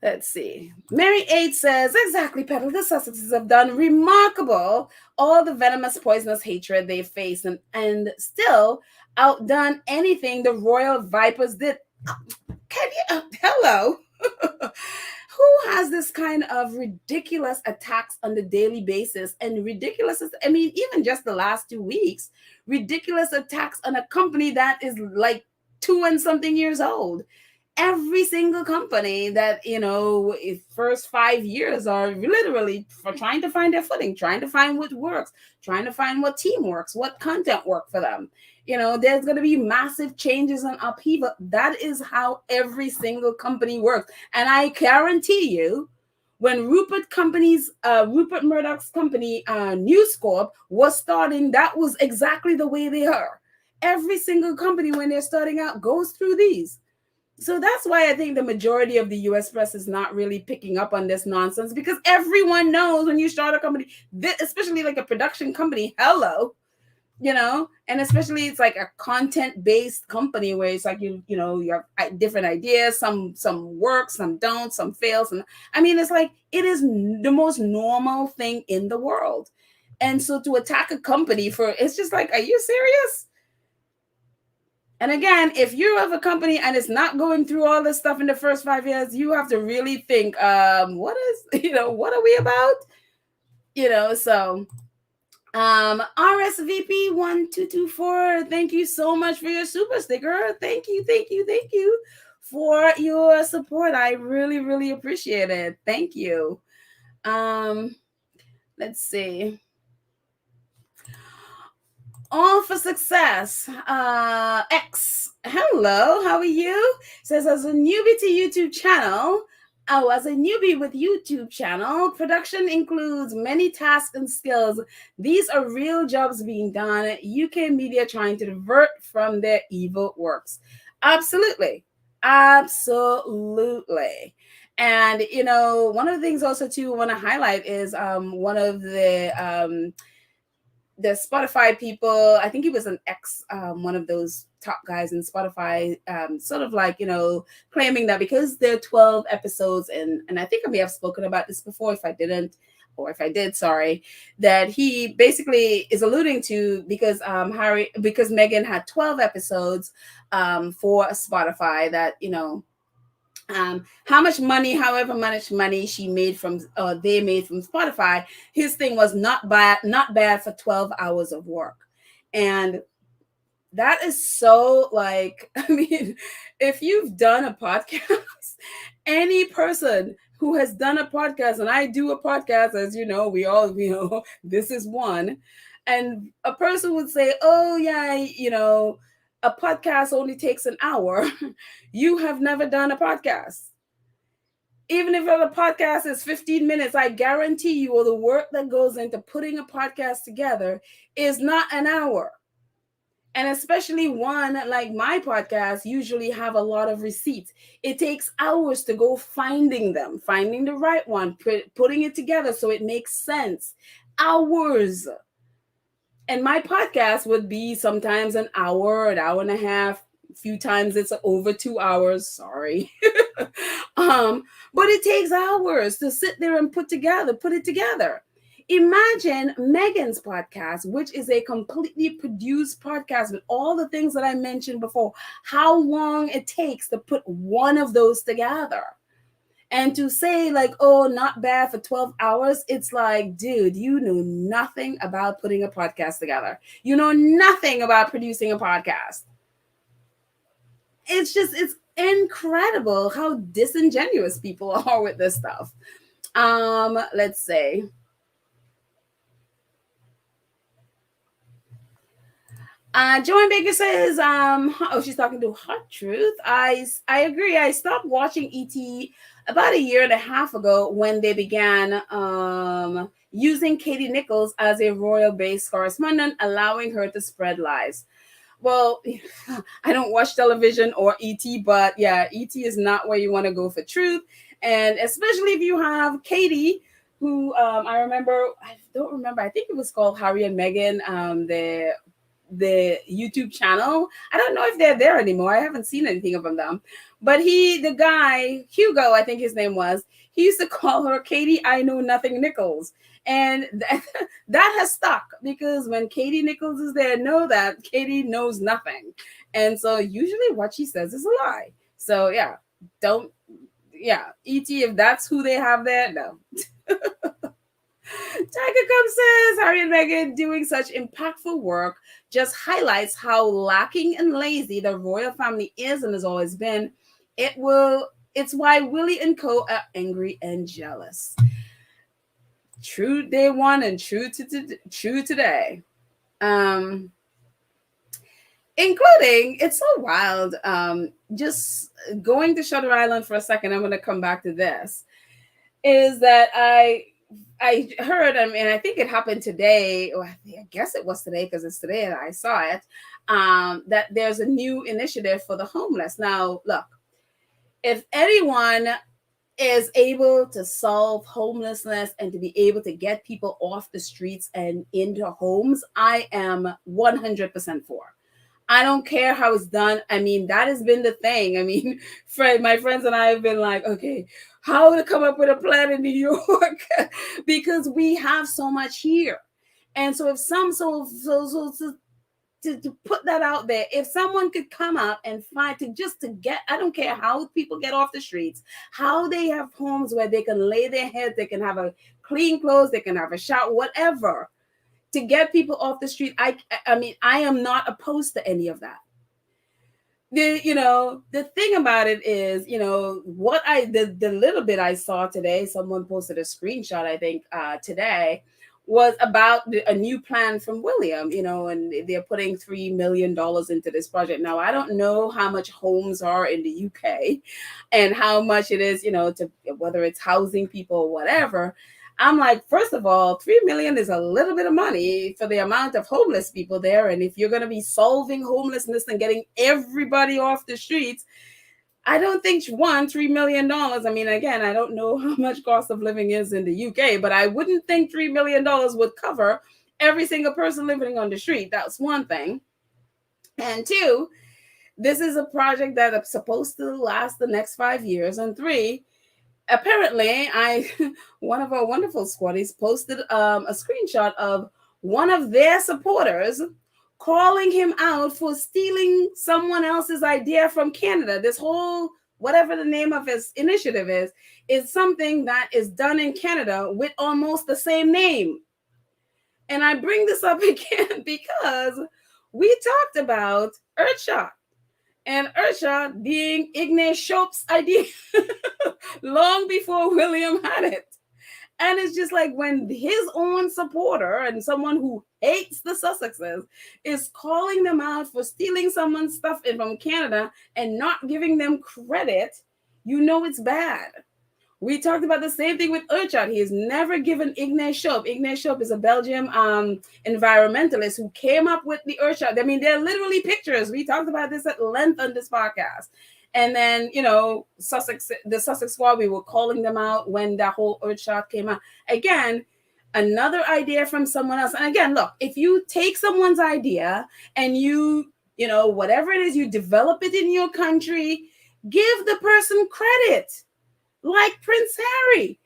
Speaker 1: Let's see. Mary 8 says, exactly, Petal. The Sussexes have done remarkable. All the venomous, poisonous hatred they face and still outdone anything the royal vipers did. Can you? Hello. Who has this kind of ridiculous attacks on the daily basis? And ridiculous, even just the last 2 weeks, ridiculous attacks on a company that is like 2 and something years old. Every single company that, first 5 years are literally for trying to find their footing, trying to find what works, trying to find what team works, what content work for them. There's going to be massive changes and upheaval. That is how every single company works. And I guarantee you, when Rupert Murdoch's company, News Corp, was starting, that was exactly the way they are. Every single company, when they're starting out, goes through these. So that's why I think the majority of the US press is not really picking up on this nonsense, because everyone knows when you start a company, especially like a production company, hello, and especially it's like a content-based company where it's like, you have different ideas, some work, some don't, some fails. And it's like, it is the most normal thing in the world. And so to attack a company it's just like, are you serious? And again, if you have a company and it's not going through all this stuff in the first 5 years, you have to really think, what are we about? So RSVP 1224, thank you so much for your super sticker. Thank you for your support. I really, really appreciate it. Thank you. Let's see. All for Success. X. Hello, how are you? Says, as a newbie to YouTube channel, as a newbie with YouTube channel, production includes many tasks and skills. These are real jobs being done. UK media trying to divert from their evil works. Absolutely. Absolutely. And, one of the things also too I want to highlight is one of the Spotify people, I think he was an one of those top guys in Spotify, sort of like, claiming that because there are 12 episodes, and I think I may have spoken about this before. If I didn't, or if I did, sorry, that he basically is alluding to because Meghan had 12 episodes for Spotify, that, however much money she made from they made from Spotify, his thing was not bad for 12 hours of work. And that is so, like, if you've done a podcast, any person who has done a podcast, and I do a podcast, as you know, we all, this is one, and a person would say, oh yeah, a podcast only takes an hour. You have never done a podcast. Even if a podcast is 15 minutes, I guarantee you all the work that goes into putting a podcast together is not an hour. And especially one like my podcast usually have a lot of receipts. It takes hours to go finding the right one, putting it together so it makes sense. Hours. And my podcast would be sometimes an hour and a half, few times it's over 2 hours. Sorry. um, but it takes hours to sit there and put it together. Imagine Megan's podcast, which is a completely produced podcast with all the things that I mentioned before, how long it takes to put one of those together. And to say, like, oh, not bad for 12 hours, it's like, dude, you know nothing about putting a podcast together. You know nothing about producing a podcast. It's incredible how disingenuous people are with this stuff. Let's say. Joanne Baker says, oh, she's talking to Hot Truth. I agree. I stopped watching ET about a year and a half ago when they began using Katie Nichols as a royal-based correspondent, allowing her to spread lies. Well, I don't watch television or ET, but yeah, ET is not where you want to go for truth. And especially if you have Katie, who I don't remember, I think it was called Harry and Meghan, the YouTube channel. I don't know if they're there anymore. I haven't seen anything of them. But the guy, Hugo, I think his name was, he used to call her Katie I Know Nothing Nichols. And that has stuck because when Katie Nichols is there, know that Katie knows nothing. And so usually what she says is a lie. So yeah, ET, if that's who they have there, no. Tiger Cub says Harry and Meghan doing such impactful work just highlights how lacking and lazy the royal family is and has always been. It's why Willie and Co are angry and jealous. True day one and true today. Including, it's so wild. Just going to Shutter Island for a second, I'm going to come back to this, is that I heard, and I think it happened today, or I guess it was today because it's today that I saw it, that there's a new initiative for the homeless. Now, look, if anyone is able to solve homelessness and to be able to get people off the streets and into homes, I am 100% for. I don't care how it's done. I mean, that has been the thing. I mean, my friends and I have been like, okay, how to come up with a plan in New York because we have so much here. And so if to put that out there, if someone could come up and find to get, I don't care how people get off the streets, how they have homes where they can lay their heads, they can have a clean clothes, they can have a shower, whatever, to get people off the street. I mean, I am not opposed to any of that. The thing about it is, the little bit I saw today, someone posted a screenshot, I think, today, was about a new plan from William, and they're putting $3 million into this project. Now, I don't know how much homes are in the UK and how much it is, to whether it's housing people or whatever. I'm like, first of all, 3 million is a little bit of money for the amount of homeless people there. And if you're going to be solving homelessness and getting everybody off the streets, I don't think $3 million. I mean, again, I don't know how much cost of living is in the UK, but I wouldn't think $3 million would cover every single person living on the street. That's one thing. And two, this is a project that is supposed to last the next 5 years. And three, apparently, one of our wonderful squaddies posted a screenshot of one of their supporters calling him out for stealing someone else's idea from Canada. This whole, whatever the name of his initiative is something that is done in Canada with almost the same name. And I bring this up again because we talked about Earthshot. And Earthshot being Ignace Shope's idea long before William had it. And it's just like when his own supporter and someone who hates the Sussexes is calling them out for stealing someone's stuff from Canada and not giving them credit, it's bad. We talked about the same thing with Earthshot. He has never given Ignace Shope. Ignace Shope is a Belgian environmentalist who came up with the Earthshot. I mean, they're literally pictures. We talked about this at length on this podcast. And then, the Sussex squad, we were calling them out when that whole Earthshot came out. Again, another idea from someone else. And again, look, if you take someone's idea and you whatever it is, you develop it in your country, give the person credit, like Prince Harry.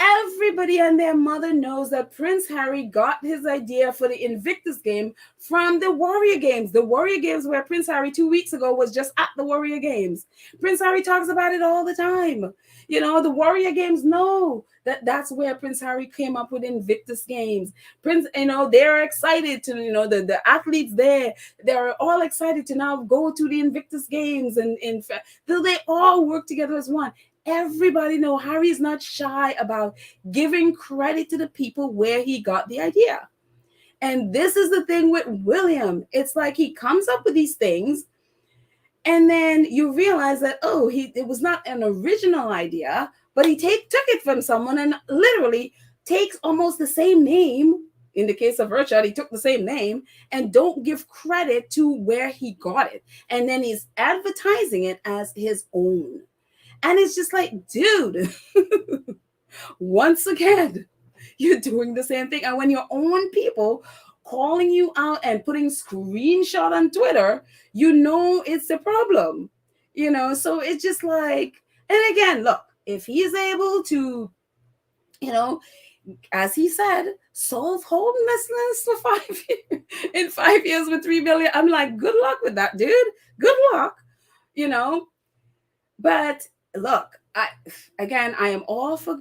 Speaker 1: Everybody and their mother knows that Prince Harry got his idea for the Invictus game from the Warrior Games. The Warrior Games, where Prince Harry 2 weeks ago was just at the Warrior Games. Prince Harry talks about it all the time. The Warrior Games know that that's where Prince Harry came up with Invictus Games. They're excited to, the athletes there, they're all excited to now go to the Invictus Games. And they all work together as one. Everybody know Harry's not shy about giving credit to the people where he got the idea. And this is the thing with William. It's like he comes up with these things, and then you realize that, it was not an original idea, but he took it from someone and literally takes almost the same name. In the case of Richard, he took the same name and don't give credit to where he got it. And then he's advertising it as his own. And it's just like, dude, once again, you're doing the same thing. And when your own people calling you out and putting screenshot on Twitter, it's a problem. So it's just like, and again, look, if he's able to, as he said, solve homelessness for 5 years, in 5 years with 3 billion, I'm like, good luck with that, dude. Good luck, But look, I am all for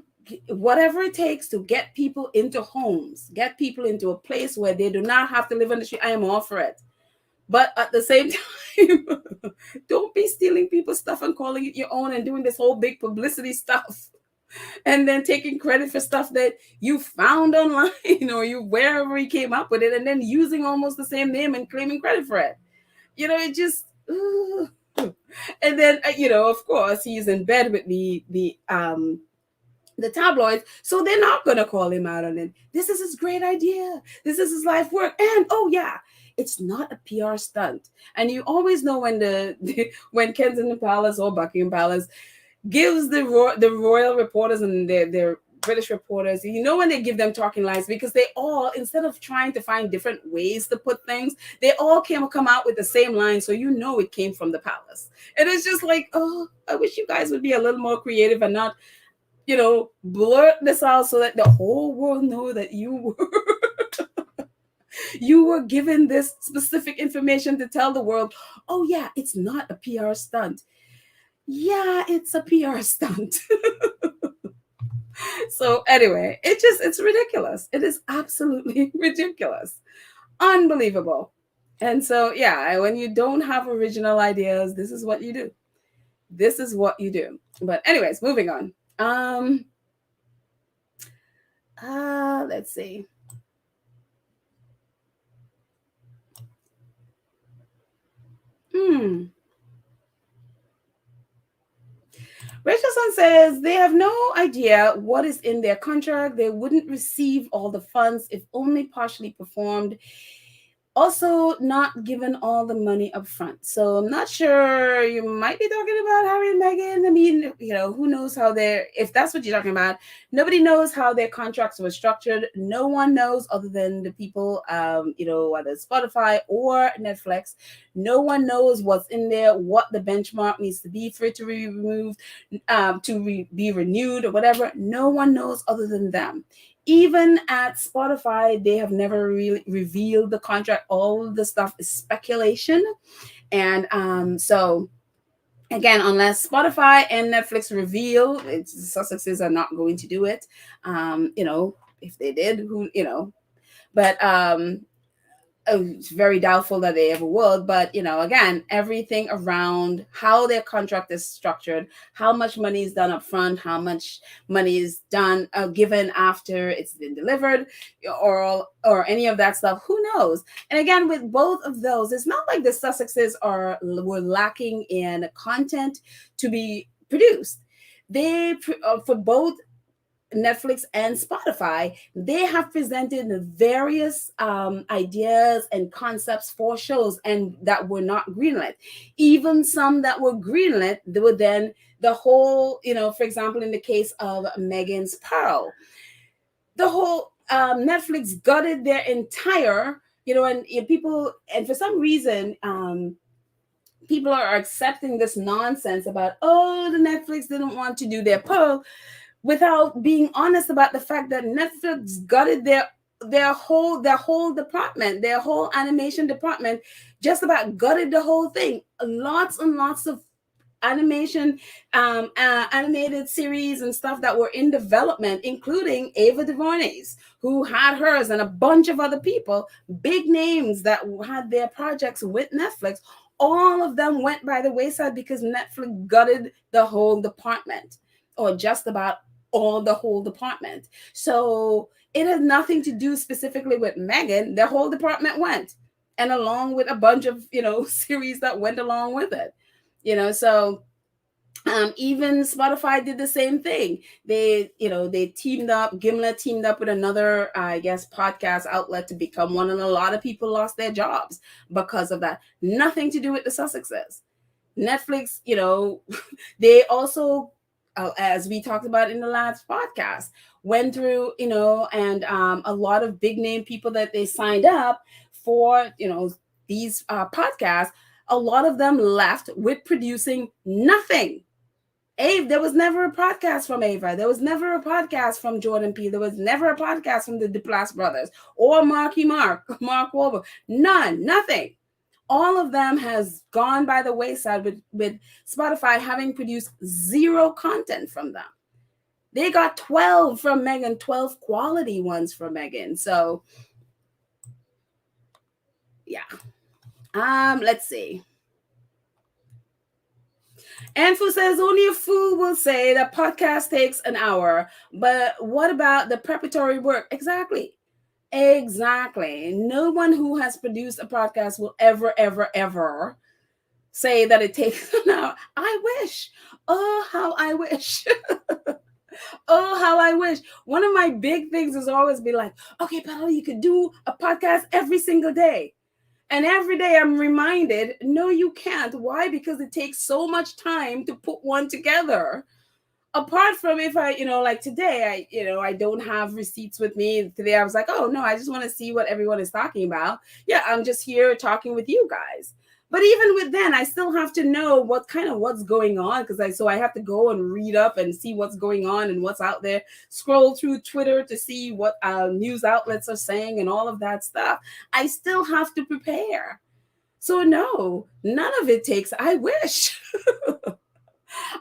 Speaker 1: whatever it takes to get people into homes, get people into a place where they do not have to live on the street. I am all for it. But at the same time, don't be stealing people's stuff and calling it your own and doing this whole big publicity stuff. And then taking credit for stuff that you found online or wherever you came up with it, and then using almost the same name and claiming credit for it. It just... And then of course he's in bed with the tabloids, so they're not gonna call him out on it. This is his great idea, this is his life work, and it's not a PR stunt. And you always know when when Kensington Palace or Buckingham Palace gives the royal reporters and their British reporters, when they give them talking lines, because they all, instead of trying to find different ways to put things, they all come out with the same line, so it came from the palace. And it's just like, I wish you guys would be a little more creative and not, blurt this out so that the whole world know that you were given this specific information to tell the world, it's not a PR stunt. Yeah, it's a PR stunt. So anyway, it's ridiculous. It is absolutely ridiculous. Unbelievable. And so, when you don't have original ideas, this is what you do. This is what you do. But anyways, moving on. Let's see. Richardson says they have no idea what is in their contract. They wouldn't receive all the funds if only partially performed. Also, not given all the money up front. So I'm not sure. You might be talking about Harry and Meghan. I mean, who knows how if that's what you're talking about. Nobody knows how their contracts were structured. No one knows other than the people, whether it's Spotify or Netflix. No one knows what's in there, what the benchmark needs to be for it to be removed, be renewed or whatever. No one knows other than them. Even at Spotify, they have never really revealed the contract. All the stuff is speculation. And so, again, unless Spotify and Netflix reveal, Sussexes are not going to do it. If they did, but it's very doubtful that they ever would. But again, everything around how their contract is structured, how much money is done up front, how much money is done given after it's been delivered, or any of that stuff, who knows. And again, with both of those, it's not like the Sussexes were lacking in content to be produced. They for both Netflix and Spotify, they have presented various ideas and concepts for shows, and that were not greenlit. Even some that were greenlit, they were then the whole, for example, in the case of Meghan's Pearl, the whole Netflix gutted their entire and people, and for some reason, people are accepting this nonsense about, oh, the Netflix didn't want to do their poll, without being honest about the fact that Netflix gutted their whole department, their whole animation department, just about gutted the whole thing. Lots and lots of animated series and stuff that were in development, including Ava DuVernay's, who had hers, and a bunch of other people, big names that had their projects with Netflix. All of them went by the wayside because Netflix gutted the whole department, or just about all the whole department. So it had nothing to do specifically with Meghan. The whole department went, and along with a bunch of series that went along with it. So even Spotify did the same thing. They teamed up. Gimlet teamed up with another, I guess, podcast outlet to become one, and a lot of people lost their jobs because of that. Nothing to do with the Sussexes. Netflix, they also, as we talked about in the last podcast, went through, and a lot of big name people that they signed up for, these podcasts. A lot of them left with producing nothing. There was never a podcast from Ava. There was never a podcast from Jordan P. There was never a podcast from the Duplass brothers or Mark Wahlberg. Nothing. All of them has gone by the wayside with Spotify having produced zero content from them. They got 12 from Meghan, 12 quality ones from Meghan. So, yeah. Let's see. Anfu says, only a fool will say that podcast takes an hour. But what about the preparatory work? Exactly. No one who has produced a podcast will ever say that it takes an hour. I wish. Oh, how I wish. Oh, how I wish. One of my big things is always be like, okay, Paolo, you could do a podcast every single day. And every day I'm reminded, no, you can't. Why? Because it takes so much time to put one together. Apart from if I, like today, I don't have receipts with me. Today I was like, oh no, I just want to see what everyone is talking about. Yeah, I'm just here talking with you guys. But even with then, I still have to know what's going on, because I have to go and read up and see what's going on and what's out there. Scroll through Twitter to see what news outlets are saying and all of that stuff. I still have to prepare. So no, none of it takes. I wish.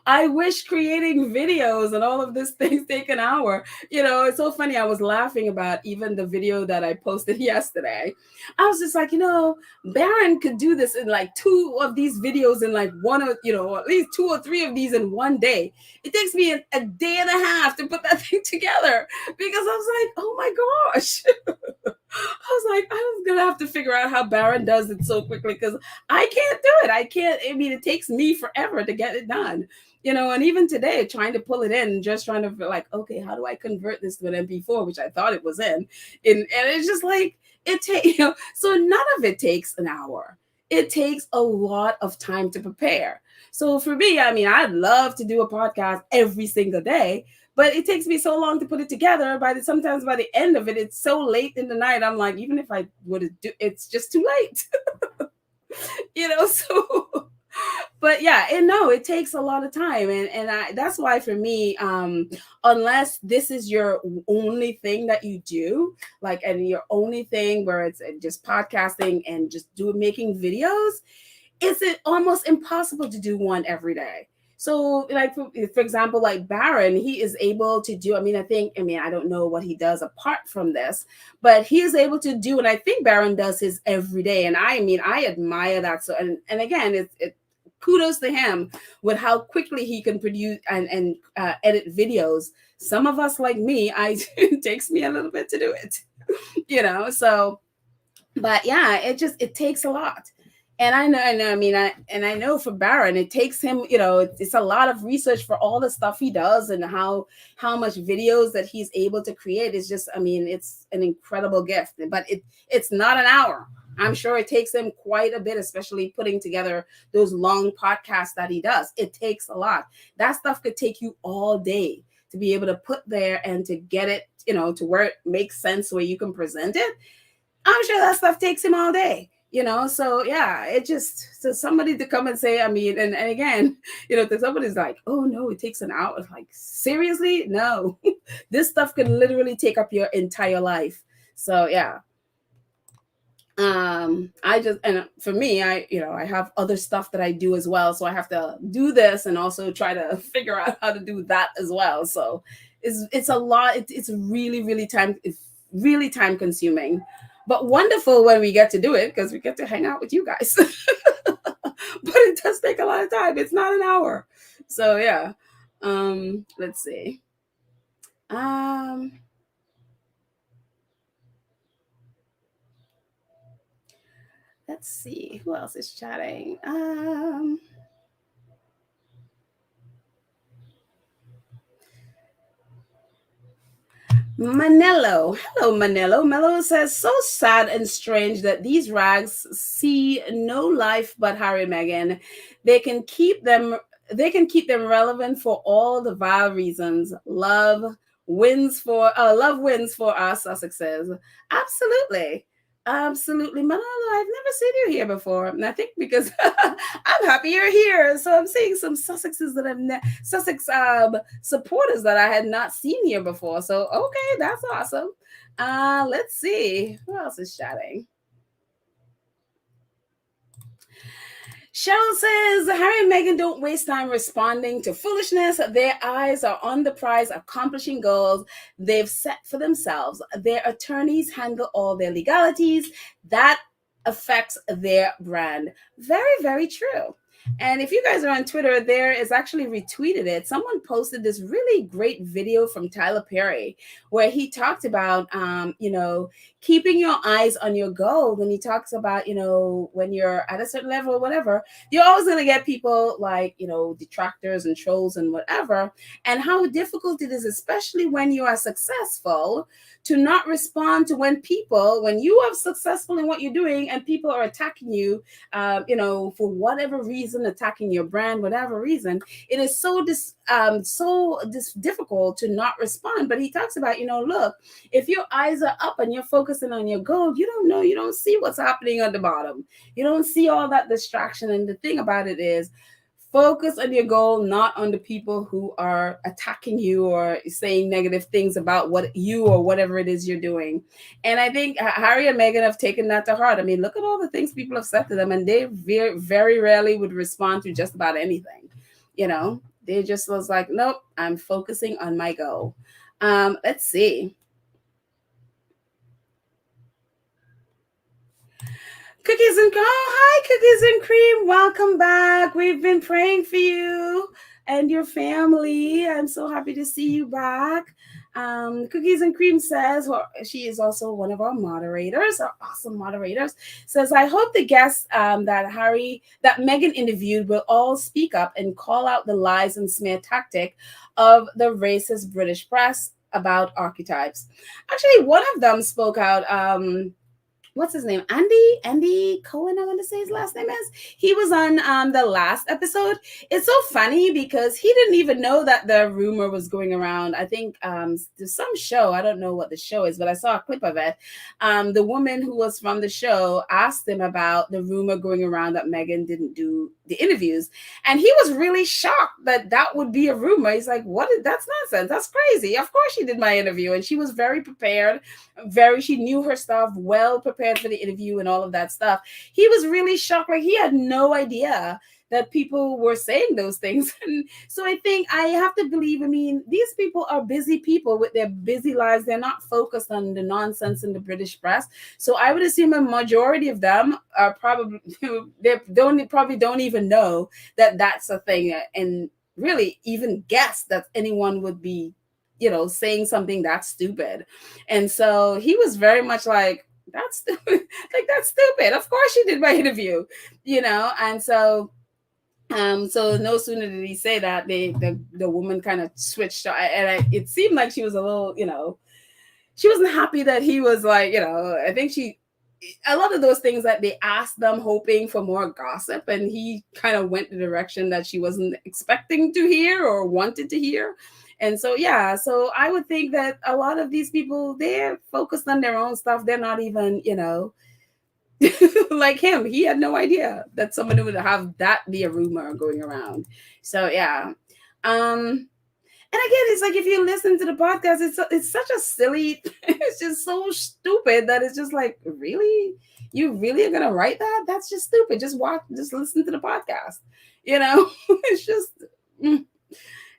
Speaker 1: I wish creating videos and all of these things take an hour. It's so funny. I was laughing about even the video that I posted yesterday. I was just like, Baron could do this in like 2 of these videos in like one of, at least 2 or 3 of these in one day. It takes me a day and a half to put that thing together, because I was like, oh my gosh. I was like, I was going to have to figure out how Baron does it so quickly, because I can't do it. It takes me forever to get it done. And even today, trying to pull it in, just trying to feel like, okay, how do I convert this to an MP4, which I thought it was in. And it's just like, it takes, so none of it takes an hour. It takes a lot of time to prepare. So for me, I'd love to do a podcast every single day, but it takes me so long to put it together. Sometimes by the end of it, it's so late in the night. I'm like, even if I would do, it's just too late. So, but yeah, it takes a lot of time. And that's why for me, unless this is your only thing that you do, and your only thing where it's just podcasting and just making videos, it's almost impossible to do one every day. So for example, like Baron, he is able to do, I don't know what he does apart from this, but he is able to do, and I think Baron does his every day. And I admire that. So, and again, it kudos to him with how quickly he can produce and edit videos. Some of us like me, it takes me a little bit to do it, so, but yeah, it takes a lot. And I know for Baron, it takes him, it's a lot of research for all the stuff he does, and how much videos that he's able to create is just, it's an incredible gift. But it's not an hour. I'm sure it takes him quite a bit, especially putting together those long podcasts that he does. It takes a lot. That stuff could take you all day to be able to put there and to get it, to where it makes sense, where you can present it. I'm sure that stuff takes him all day. So yeah, it just, so somebody to come and say, I mean, and again, to somebody's like, oh no, it takes an hour. It's like, seriously? No. This stuff can literally take up your entire life. So yeah. I just, and for me, I have other stuff that I do as well, so I have to do this and also try to figure out how to do that as well. So it's a lot. It's really time consuming, but wonderful when we get to do it, because we get to hang out with you guys. But it does take a lot of time. It's not an hour. So yeah. Let's see. um let's see who else is chatting. Manello. Hello, Manello. Mello says, so sad and strange that these rags see no life but Harry and Meghan. They can keep them they can keep them relevant for all the vile reasons. Love wins for us Sussexes. Absolutely. Absolutely. Manolo, I've never seen you here before. And I think because I'm happy you're here. So I'm seeing some Sussexes that Sussex supporters that I had not seen here before. So okay, that's awesome. Let's see. Who else is chatting? Cheryl says Harry and Meghan don't waste time responding to foolishness. Their eyes are on the prize, accomplishing goals they've set for themselves. Their attorneys handle all their legalities. That affects their brand. Very, very true. And if you guys are on Twitter, there is actually retweeted it. Someone posted this really great video from Tyler Perry where he talked about, keeping your eyes on your goal. When he talks about, when you're at a certain level or whatever, you're always going to get people like, detractors and trolls and whatever, and how difficult it is, especially when you are successful, to not respond to when you are successful in what you're doing and people are attacking you, for whatever reason, attacking your brand, whatever reason. It is so difficult to not respond. But he talks about, look, if your eyes are up and you're focusing on your goal, you don't see what's happening at the bottom. You don't see all that distraction. And the thing about it is, focus on your goal, not on the people who are attacking you or saying negative things about what you or whatever it is you're doing. And I think Harry and Meghan have taken that to heart. I mean, look at all the things people have said to them, and they very, very rarely would respond to just about anything. They just was like, nope, I'm focusing on my goal. Let's see. Cookies and hi, Cookies and Cream. Welcome back. We've been praying for you and your family. I'm so happy to see you back. Cookies and Cream says, well, she is also one of our moderators, our awesome moderators. Says, I hope the guests that Meghan interviewed will all speak up and call out the lies and smear tactic of the racist British press about archetypes. Actually, one of them spoke out. What's his name? Andy Cohen, I want to say his last name is. He was on the last episode. It's so funny because he didn't even know that the rumor was going around. I think there's some show. I don't know what the show is, but I saw a clip of it. The woman who was from the show asked him about the rumor going around that Meghan didn't do the interviews. And he was really shocked that would be a rumor. He's like, that's nonsense. That's crazy. Of course she did my interview. And she was very prepared. She knew her stuff, well prepared for the interview and all of that stuff. He was really shocked. Like, he had no idea that people were saying those things. And so I think I have to believe, I mean, these people are busy people with their busy lives. They're not focused on the nonsense in the British press. So I would assume a majority of them are probably, probably don't even know that that's a thing, and really even guess that anyone would be, saying something that's stupid. And so he was very much like, that's stupid. Like, that's stupid. Of course she did my interview, and so so no sooner did he say that, the woman kind of switched, and it seemed like she was a little, she wasn't happy that he was like, I think a lot of those things that they asked them hoping for more gossip, and he kind of went the direction that she wasn't expecting to hear or wanted to hear. And so, yeah, so I would think that a lot of these people, they're focused on their own stuff. They're not even, like him. He had no idea that someone would have that be a rumor going around. So, yeah. And again, it's like if you listen to the podcast, it's such a silly, it's just so stupid that it's just like, really? You really are gonna write that? That's just stupid. Just listen to the podcast. It's just mm.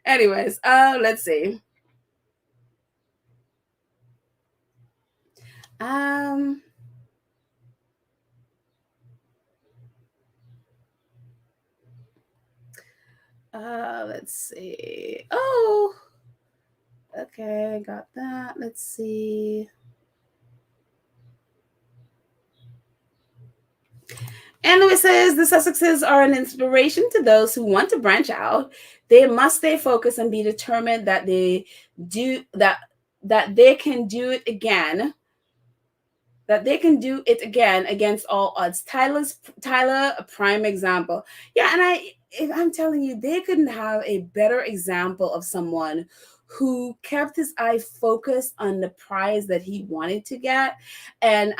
Speaker 1: Anyways, let's see. Um let's see. Oh, okay, got that. Let's see. And it says the Sussexes are an inspiration to those who want to branch out. They must stay focused and be determined that do that they can do it again. That they can do it again against all odds. Tyler, a prime example. Yeah, and I'm telling you, they couldn't have a better example of someone who kept his eye focused on the prize that he wanted to get and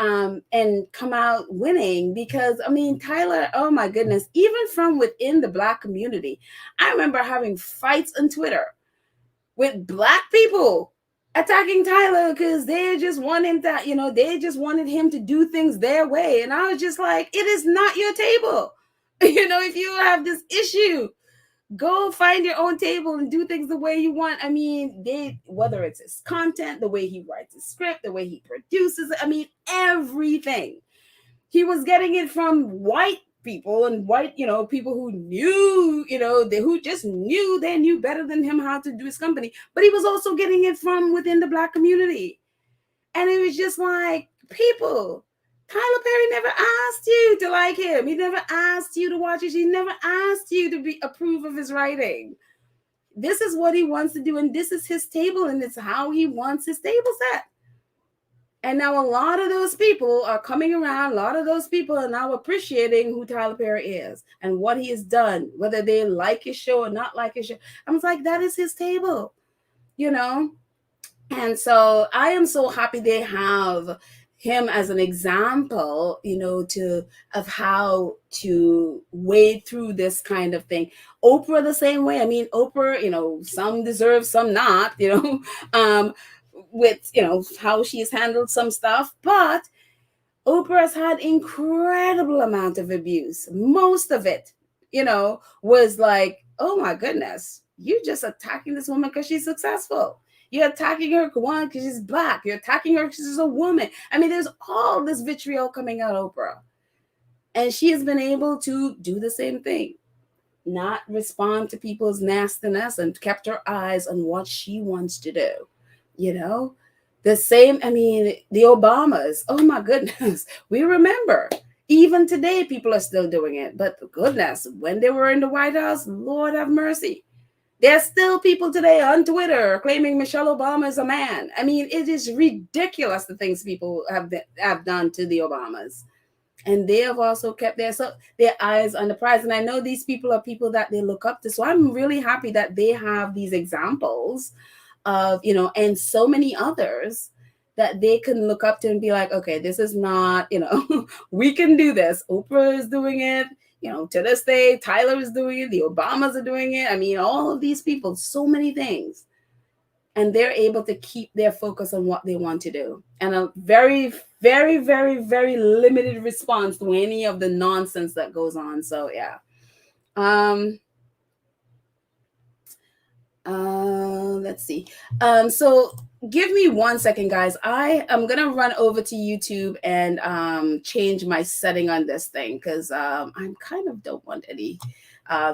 Speaker 1: come out winning. Because I mean, Tyler, oh my goodness, even from within the Black community, I remember having fights on Twitter with Black people attacking Tyler because they just wanted they just wanted him to do things their way. And I was just like, it is not your table. If you have this issue, go find your own table and do things the way you want. I mean, whether it's his content, the way he writes his script, the way he produces it, I mean, everything. He was getting it from white people and white, people who knew, who just knew they knew better than him how to do his company. But he was also getting it from within the Black community. And it was just like, people, Tyler Perry never asked you to like him. He never asked you to watch it. He never asked you to approve of his writing. This is what he wants to do. And this is his table. And it's how he wants his table set. And now a lot of those people are coming around. A lot of those people are now appreciating who Tyler Perry is and what he has done, whether they like his show or not like his show. I was like, that is his table, And so I am so happy they have him as an example, of how to wade through this kind of thing. Oprah the same way. I mean, Oprah, some deserve, some not, with how she's handled some stuff, but Oprah has had incredible amount of abuse. Most of it, was like, oh my goodness, you just attacking this woman because she's successful. You're attacking her because she's Black. You're attacking her because she's a woman. I mean, there's all this vitriol coming out of Oprah, and she has been able to do the same thing. Not respond to people's nastiness and kept her eyes on what she wants to do. The same, I mean, the Obamas, oh my goodness, we remember, even today, people are still doing it, but goodness, when they were in the White House, Lord have mercy. There's still people today on Twitter claiming Michelle Obama is a man. I mean, it is ridiculous the things people have done to the Obamas. And they have also kept their eyes on the prize. And I know these people are people that they look up to. So I'm really happy that they have these examples of, and so many others that they can look up to and be like, okay, this is not, we can do this. Oprah is doing it. To this day, Tyler is doing it. The Obamas are doing it. I mean, all of these people, so many things. And they're able to keep their focus on what they want to do. And a very, very, very, very limited response to any of the nonsense that goes on. So, yeah. Let's see. So give me 1 second, guys. I am gonna run over to YouTube and change my setting on this thing because I kind of don't want any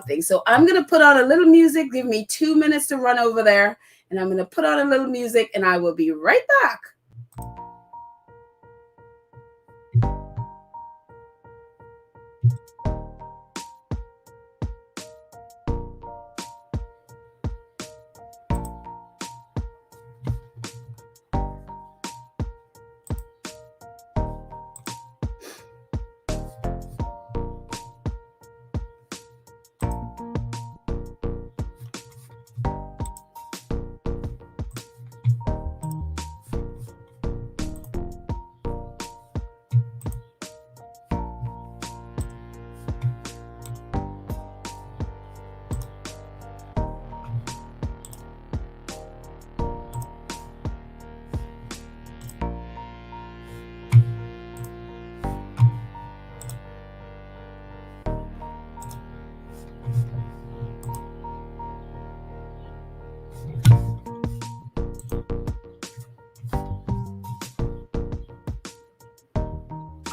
Speaker 1: things. So I'm gonna put on a little music. Give me 2 minutes to run over there, and I'm gonna put on a little music, and I will be right back.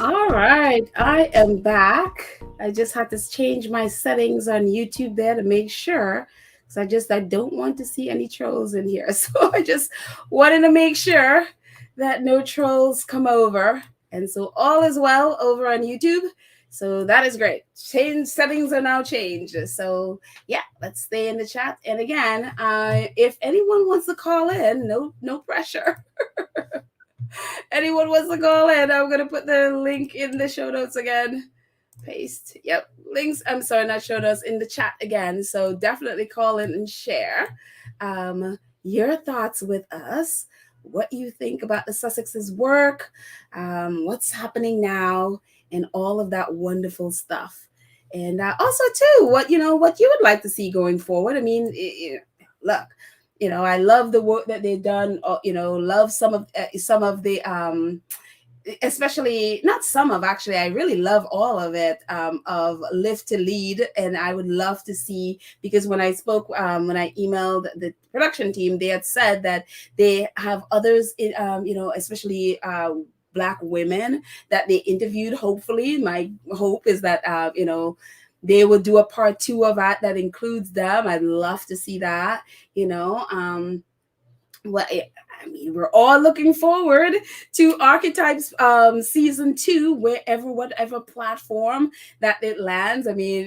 Speaker 1: All right, I am back. I just had to change my settings on YouTube there to make sure, because I don't want to see any trolls in here. So I just wanted to make sure that no trolls come over, and so all is well over on YouTube. So that is great. Change settings are now changed. So yeah, let's stay in the chat. And again, if anyone wants to call in, no pressure. Anyone wants to call in, I'm gonna put the link in the show notes again. Paste. Yep. Links. I'm sorry, not show notes, in the chat again. So definitely call in and share your thoughts with us. What you think about the Sussexes' work, what's happening now, and all of that wonderful stuff. And also too, what you would like to see going forward. I mean, look, I love the work that they've done. Love some of the especially, not some of, actually I really love all of it, of Live to Lead. And I would love to see, because when I spoke, when I emailed the production team, they had said that they have others in, especially Black women that they interviewed. Hopefully, my hope is that they will do a part two of that includes them. I'd love to see that. Well, I mean, we're all looking forward to Archetypes season 2, whatever platform that it lands. I mean,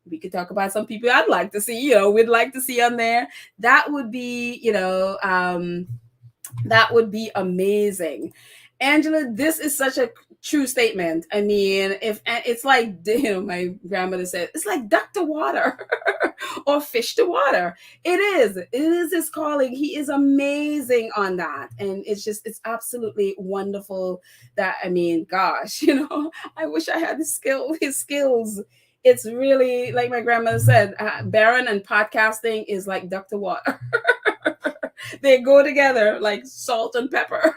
Speaker 1: we could talk about some people I'd like to see, we'd like to see on there. That would be, that would be amazing. Angela, this is such a true statement. I mean, if it's like, my grandmother said, it's like duck to water or fish to water. It is his calling. He is amazing on that. And it's absolutely wonderful that, I mean, gosh, I wish I had his skills. It's really, like my grandmother said, Baron and podcasting is like duck to water. They go together like salt and pepper.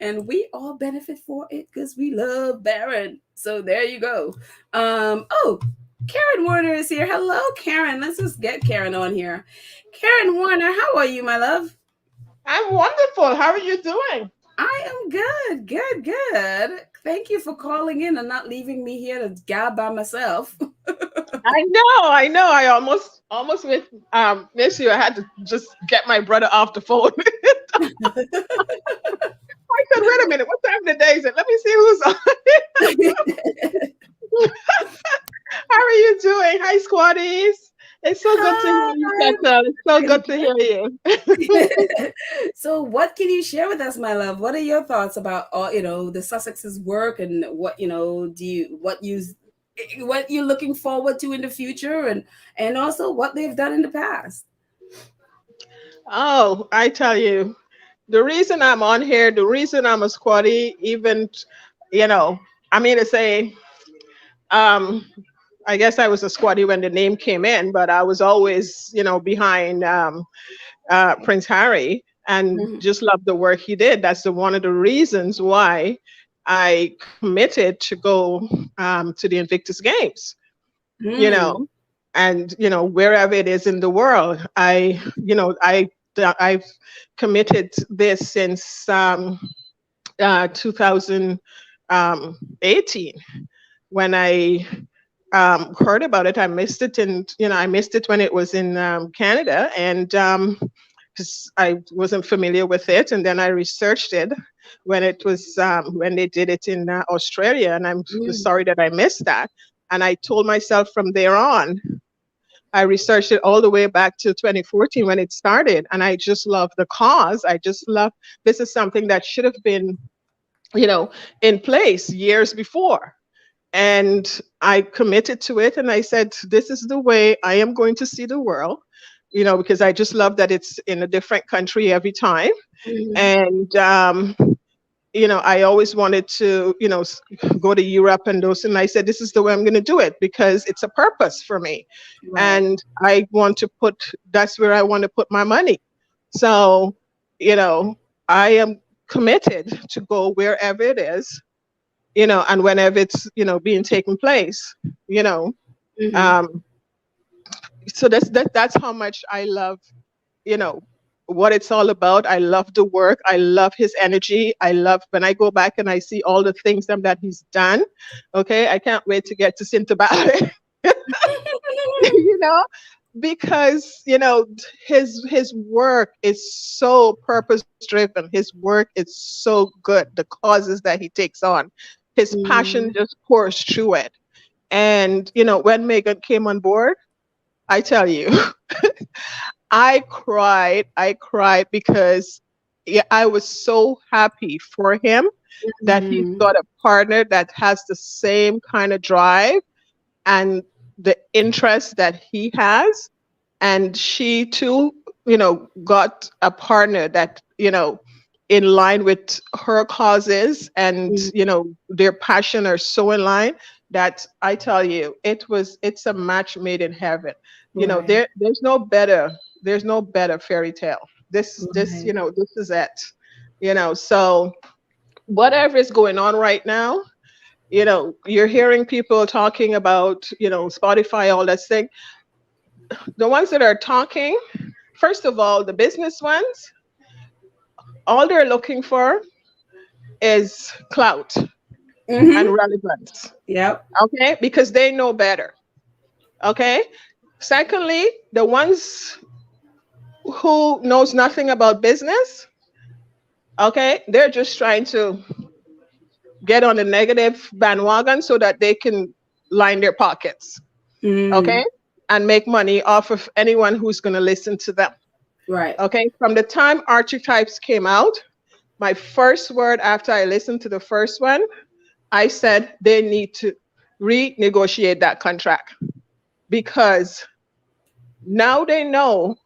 Speaker 1: And we all benefit for it because we love Baron. So there you go. Oh, Karen Warner is here. Hello, Karen. Let's just get Karen on here. Karen Warner, how are you, my love?
Speaker 2: I'm wonderful. How are you doing?
Speaker 1: I am good, good, good. Thank you for calling in and not leaving me here to gab by myself.
Speaker 2: I know. I almost miss you. I had to just get my brother off the phone. I said, wait a minute, what time of the day is it? Let me see who's on. How are you doing? Hi, squaddies. It's so good to hear you, Tessa. It's so good to hear you.
Speaker 1: So, what can you share with us, my love? What are your thoughts about all the Sussexes' work, and what what you're looking forward to in the future, and also what they've done in the past?
Speaker 2: Oh, I tell you, the reason I'm on here, the reason I'm a squaddie, even, you know, I mean to say, um, I guess I was a squaddie when the name came in, but I was always, behind Prince Harry, and
Speaker 1: Mm-hmm.
Speaker 2: just loved the work he did. That's one of the reasons why I committed to go to the Invictus Games, you
Speaker 1: Mm.
Speaker 2: know, and wherever it is in the world, I've committed this since 2018, when I heard about it. I missed it, and I missed it when it was in Canada, and because I wasn't familiar with it, and then I researched it when they did it in Australia, and I'm just
Speaker 1: Mm.
Speaker 2: sorry that I missed that. And I told myself from there on, I researched it all the way back to 2014 when it started, and I just love the cause. I just love, this is something that should have been, in place years before. And I committed to it, and I said, this is the way I am going to see the world, because I just love that it's in a different country every time.
Speaker 1: Mm-hmm.
Speaker 2: And I always wanted to, go to Europe and those. And I said, this is the way I'm going to do it, because it's a purpose for me.
Speaker 1: Right.
Speaker 2: And that's where I want to put my money. So, you know, I am committed to go wherever it is, and whenever it's, being taken place, you know.
Speaker 1: Mm-hmm.
Speaker 2: Um, so that's how much I love, you know, what it's all about. I love the work. I love his energy. I love when I go back and I see all the things that he's done. Okay, I can't wait to get to Cinta Ballet. you know, because his work is so purpose driven. His work is so good. The causes that he takes on, his passion
Speaker 1: Mm-hmm.
Speaker 2: just pours through it. And when Megan came on board, I tell you, I cried. I cried because, yeah, I was so happy for him that he's
Speaker 1: Mm-hmm.
Speaker 2: got a partner that has the same kind of drive and the interest that he has. And she too, got a partner that, in line with her causes, and, their passion are so in line that I tell you, it's a match made in heaven.
Speaker 1: Right.
Speaker 2: There's no better fairy tale. This,
Speaker 1: Right.
Speaker 2: this is it. So whatever is going on right now, you're hearing people talking about, Spotify, all that thing. The ones that are talking, first of all, the business ones, all they're looking for is clout and
Speaker 1: Mm-hmm.
Speaker 2: relevance.
Speaker 1: Yep.
Speaker 2: Okay? Because they know better. Okay? Secondly, the ones who knows nothing about business, okay, they're just trying to get on the negative bandwagon so that they can line their pockets.
Speaker 1: Mm.
Speaker 2: Okay? And make money off of anyone who's going to listen to them.
Speaker 1: Right.
Speaker 2: Okay? From the time Archetypes came out, my first word after I listened to the first one, I said they need to renegotiate that contract, because now they know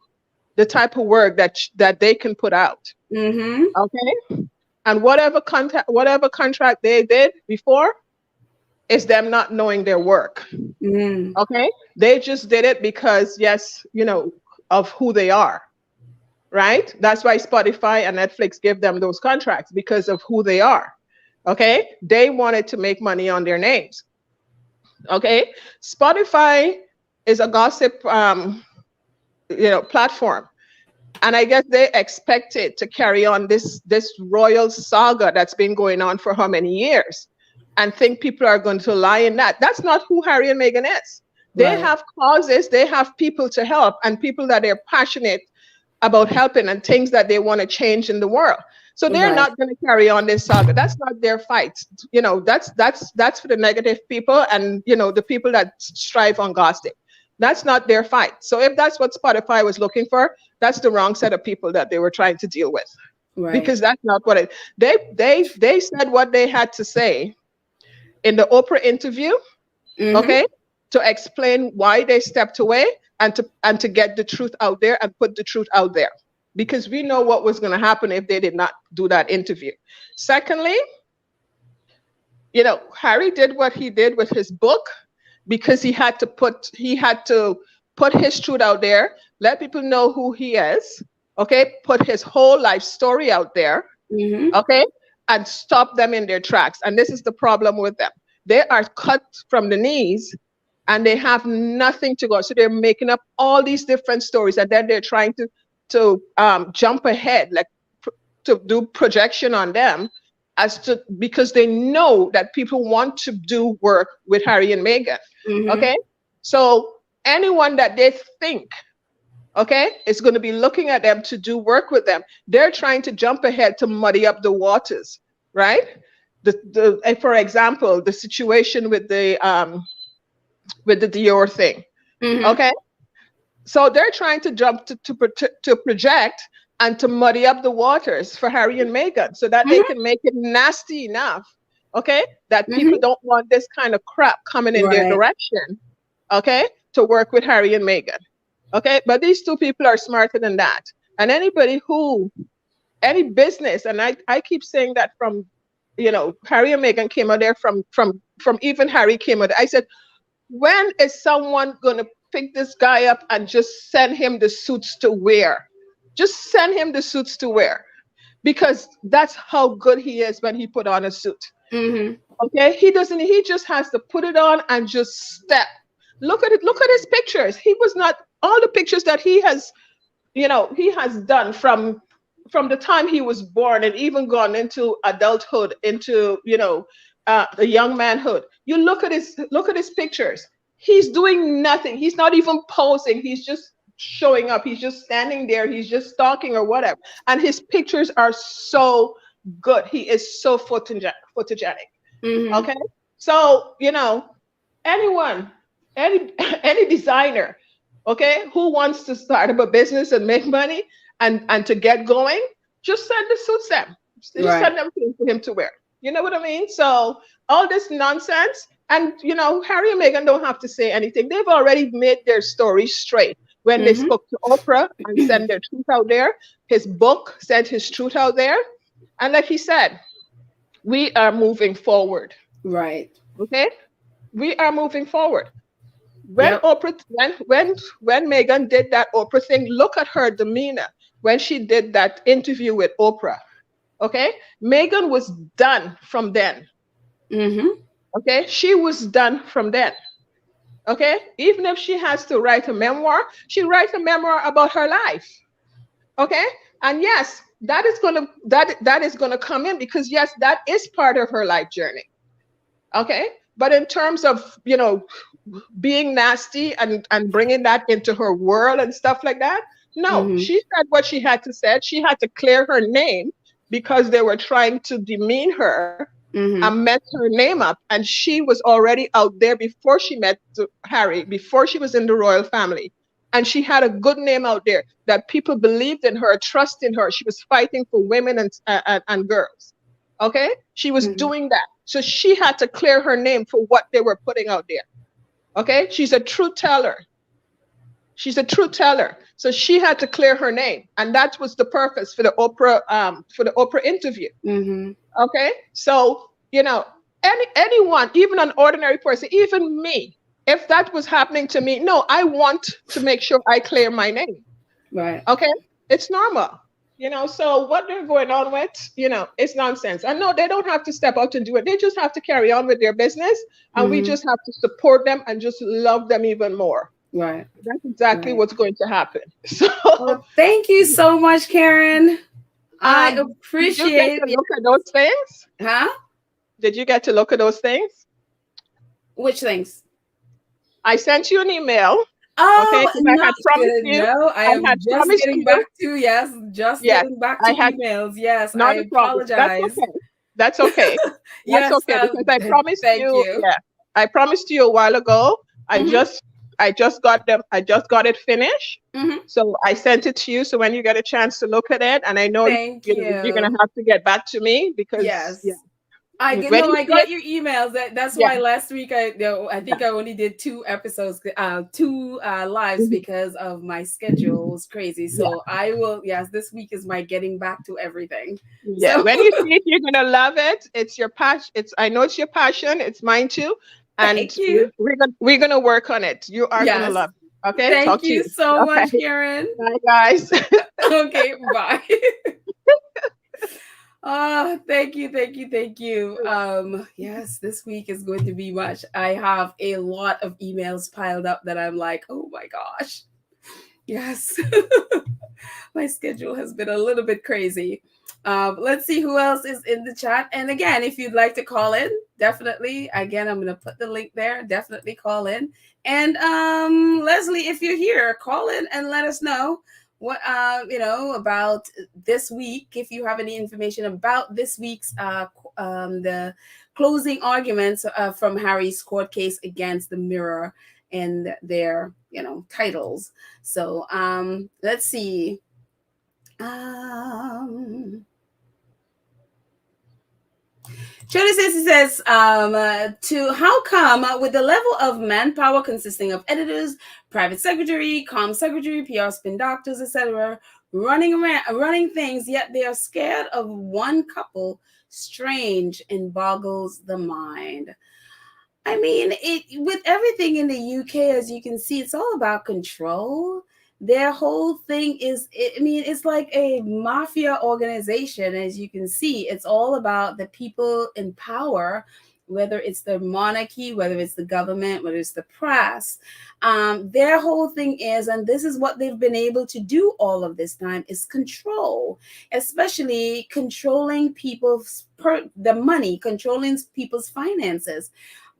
Speaker 2: the type of work that they can put out.
Speaker 1: Mm-hmm.
Speaker 2: Okay? And whatever contract they did before is them not knowing their work.
Speaker 1: Mm.
Speaker 2: Okay? They just did it because, yes, of who they are. Right? That's why Spotify and Netflix give them those contracts, because of who they are. Okay? They wanted to make money on their names. Okay? Spotify is a gossip platform. And I guess they expect it to carry on this royal saga that's been going on for how many years, and think people are going to lie in that. That's not who Harry and Meghan is. They
Speaker 1: Right.
Speaker 2: have causes, they have people to help, and people that they're passionate about helping, and things that they want to change in the world. So they're
Speaker 1: Right.
Speaker 2: not going to carry on this saga. That's not their fight. That's for the negative people, and the people that strive on gossip. That's not their fight. So if that's what Spotify was looking for, that's the wrong set of people that they were trying to deal with,
Speaker 1: Right.
Speaker 2: because that's not what it. They said what they had to say in the Oprah interview,
Speaker 1: Mm-hmm.
Speaker 2: okay, to explain why they stepped away, and to get the truth out there and put the truth out there, because we know what was going to happen if they did not do that interview. Secondly, Harry did what he did with his book because he had to put his truth out there, let people know who he is, okay, put his whole life story out there,
Speaker 1: Mm-hmm.
Speaker 2: okay, and stop them in their tracks. And this is the problem with them. They are cut from the knees, and they have nothing to go. So they're making up all these different stories, and then they're trying to jump ahead, like to do projection on them, because they know that people want to do work with Harry and Meghan.
Speaker 1: Mm-hmm.
Speaker 2: Okay, so anyone that they think, okay, is going to be looking at them to do work with them, they're trying to jump ahead to muddy up the waters, right? For example, the situation with the Dior thing.
Speaker 1: Mm-hmm.
Speaker 2: Okay, so they're trying to jump to project and to muddy up the waters for Harry and Meghan, so that they
Speaker 1: Mm-hmm.
Speaker 2: can make it nasty enough, okay, that people
Speaker 1: Mm-hmm.
Speaker 2: don't want this kind of crap coming in their
Speaker 1: Right.
Speaker 2: direction, okay, to work with Harry and Meghan. Okay, but these two people are smarter than that. And any business, and I keep saying that from, Harry and Meghan came out there, from even Harry came out there. I said, when is someone gonna pick this guy up and just send him the suits to wear? Just send him the suits to wear, because that's how good he is when he put on a suit.
Speaker 1: Mm-hmm.
Speaker 2: Okay, he just has to put it on and just step. Look at it. Look at his pictures. He was not all the pictures that he has he has done from the time he was born and even gone into adulthood, into the young manhood. You look at his pictures. He's doing nothing. He's not even posing. He's just showing up. He's just standing there. He's just talking or whatever. And his pictures are so good. He is so photogenic.
Speaker 1: Mm-hmm.
Speaker 2: Okay. So, anyone, any any designer, okay, who wants to start up a business and make money and to get going, just send the suits them. Just
Speaker 1: Right.
Speaker 2: send them for him to wear. You know what I mean? So all this nonsense, and Harry and Meghan don't have to say anything. They've already made their story straight when they
Speaker 1: Mm-hmm.
Speaker 2: spoke to Oprah and sent their truth out there. His book sent his truth out there. And like he said, we are moving forward.
Speaker 1: Right.
Speaker 2: Okay? We are moving forward. When
Speaker 1: Yep.
Speaker 2: Oprah, when Megan did that Oprah thing, look at her demeanor when she did that interview with Oprah. Okay, Megan was done from then.
Speaker 1: Mm-hmm.
Speaker 2: Okay, she was done from then. Okay, even if she has to write a memoir, she writes a memoir about her life. Okay, and yes, that is gonna come in because yes, that is part of her life journey. Okay, but in terms of being nasty and bringing that into her world and stuff like that. No,
Speaker 1: Mm-hmm.
Speaker 2: she said what she had to say. She had to clear her name because they were trying to demean her and
Speaker 1: Mm-hmm.
Speaker 2: mess her name up. And she was already out there before she met Harry, before she was in the royal family. And she had a good name out there that people believed in her, trust in her. She was fighting for women and girls. Okay? She was
Speaker 1: Mm-hmm.
Speaker 2: doing that. So she had to clear her name for what they were putting out there. Okay, she's a truth teller. She's a truth teller. So she had to clear her name, and that was the purpose for the Oprah interview.
Speaker 1: Mm-hmm.
Speaker 2: Okay, so anyone, even an ordinary person, even me, if that was happening to me, no, I want to make sure I clear my name.
Speaker 1: Right.
Speaker 2: Okay, it's normal. So what they're going on with, it's nonsense. And no, they don't have to step out and do it. They just have to carry on with their business, and we
Speaker 1: Mm-hmm.
Speaker 2: just have to support them and just love them even more.
Speaker 1: Right.
Speaker 2: That's exactly
Speaker 1: Right.
Speaker 2: what's going to happen. So,
Speaker 1: Well, thank you so much, Karen. I
Speaker 2: did you get
Speaker 1: appreciate
Speaker 2: to
Speaker 1: it.
Speaker 2: look at those things?
Speaker 1: Huh?
Speaker 2: Did you get to look at those things?
Speaker 1: Which things?
Speaker 2: I sent you an email, okay?
Speaker 1: Oh,
Speaker 2: Because I
Speaker 1: not
Speaker 2: had promised
Speaker 1: good.
Speaker 2: you.
Speaker 1: No, I
Speaker 2: I
Speaker 1: am
Speaker 2: had
Speaker 1: just
Speaker 2: promised
Speaker 1: getting
Speaker 2: you.
Speaker 1: back to, yes, just
Speaker 2: Yes,
Speaker 1: getting back
Speaker 2: I
Speaker 1: to
Speaker 2: had.
Speaker 1: emails. Yes, I
Speaker 2: Not a problem. That's
Speaker 1: apologize.
Speaker 2: okay. That's okay. That's
Speaker 1: Yes,
Speaker 2: okay because I promised
Speaker 1: thank
Speaker 2: you.
Speaker 1: you.
Speaker 2: Yeah, I promised you a while ago. I
Speaker 1: Mm-hmm.
Speaker 2: just, I just got them. I just got it finished.
Speaker 1: Mm-hmm.
Speaker 2: So I sent it to you. So when you get a chance to look at it, and I know
Speaker 1: Thank
Speaker 2: you're gonna
Speaker 1: you.
Speaker 2: have to get back to me because yeah,
Speaker 1: Yes. I get
Speaker 2: when
Speaker 1: no,
Speaker 2: you
Speaker 1: I
Speaker 2: see it,
Speaker 1: got your emails. That's
Speaker 2: yeah,
Speaker 1: why last week I
Speaker 2: yeah,
Speaker 1: think I only did two episodes, two lives
Speaker 2: mhm,
Speaker 1: because of my schedule was crazy.
Speaker 2: yeah,
Speaker 1: So I will. Yes, this week is my getting back to everything.
Speaker 2: yeah.
Speaker 1: So
Speaker 2: When you see it, you're gonna love it. It's your passion. I know it's your passion. It's mine too, and
Speaker 1: thank you.
Speaker 2: we're gonna work on it. You are gonna
Speaker 1: Yes,
Speaker 2: love it. Okay,
Speaker 1: thank
Speaker 2: talk to
Speaker 1: you
Speaker 2: you.
Speaker 1: so much,
Speaker 2: Okay,
Speaker 1: Karen.
Speaker 2: bye guys.
Speaker 1: Okay, bye. Thank you, thank you, thank you. Yes, this week is going to be much. I have a lot of emails piled up that I'm like, oh my gosh. Yes. My schedule has been a little bit crazy. Let's see who else is in the chat. And again, if you'd like to call in, definitely. Again, I'm going to put the link there. Definitely call in. And Leslie, if you're here, call in and let us know what about this week. If you have any information about this week's the closing arguments from Harry's court case against the Mirror and their titles. So let's see. Um, Jody says, to how come with the level of manpower consisting of editors, private secretary, comm secretary, PR spin doctors, etc., running around, running things, yet they are scared of one couple. Strange and boggles the mind. I mean, it with everything in the UK, as you can see, it's all about control. Their whole thing is, I mean, it's like a mafia organization, as you can see. It's all about the people in power whether it's the monarchy, whether it's the government, whether it's the press, their whole thing is, and this is what they've been able to do all of this time, is control, especially controlling the money, controlling people's finances.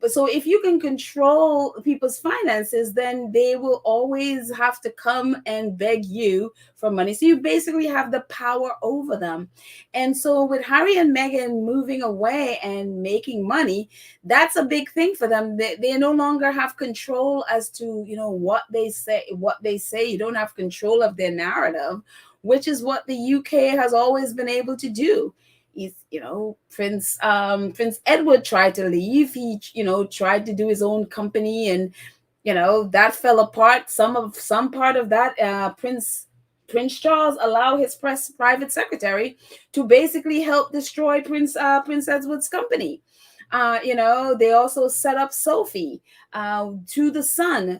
Speaker 1: But so if you can control people's finances, then they will always have to come and beg you for money. So you basically have the power over them. And so with Harry and Meghan moving away and making money, that's a big thing for them. They no longer have control as to, what they say, You don't have control of their narrative, which is what the UK has always been able to do. He's, Prince Edward tried to leave. He, tried to do his own company, and that fell apart. Some part of that, Prince Charles allowed his private secretary to basically help destroy Prince Edward's company. They also set up Sophie, to the Sun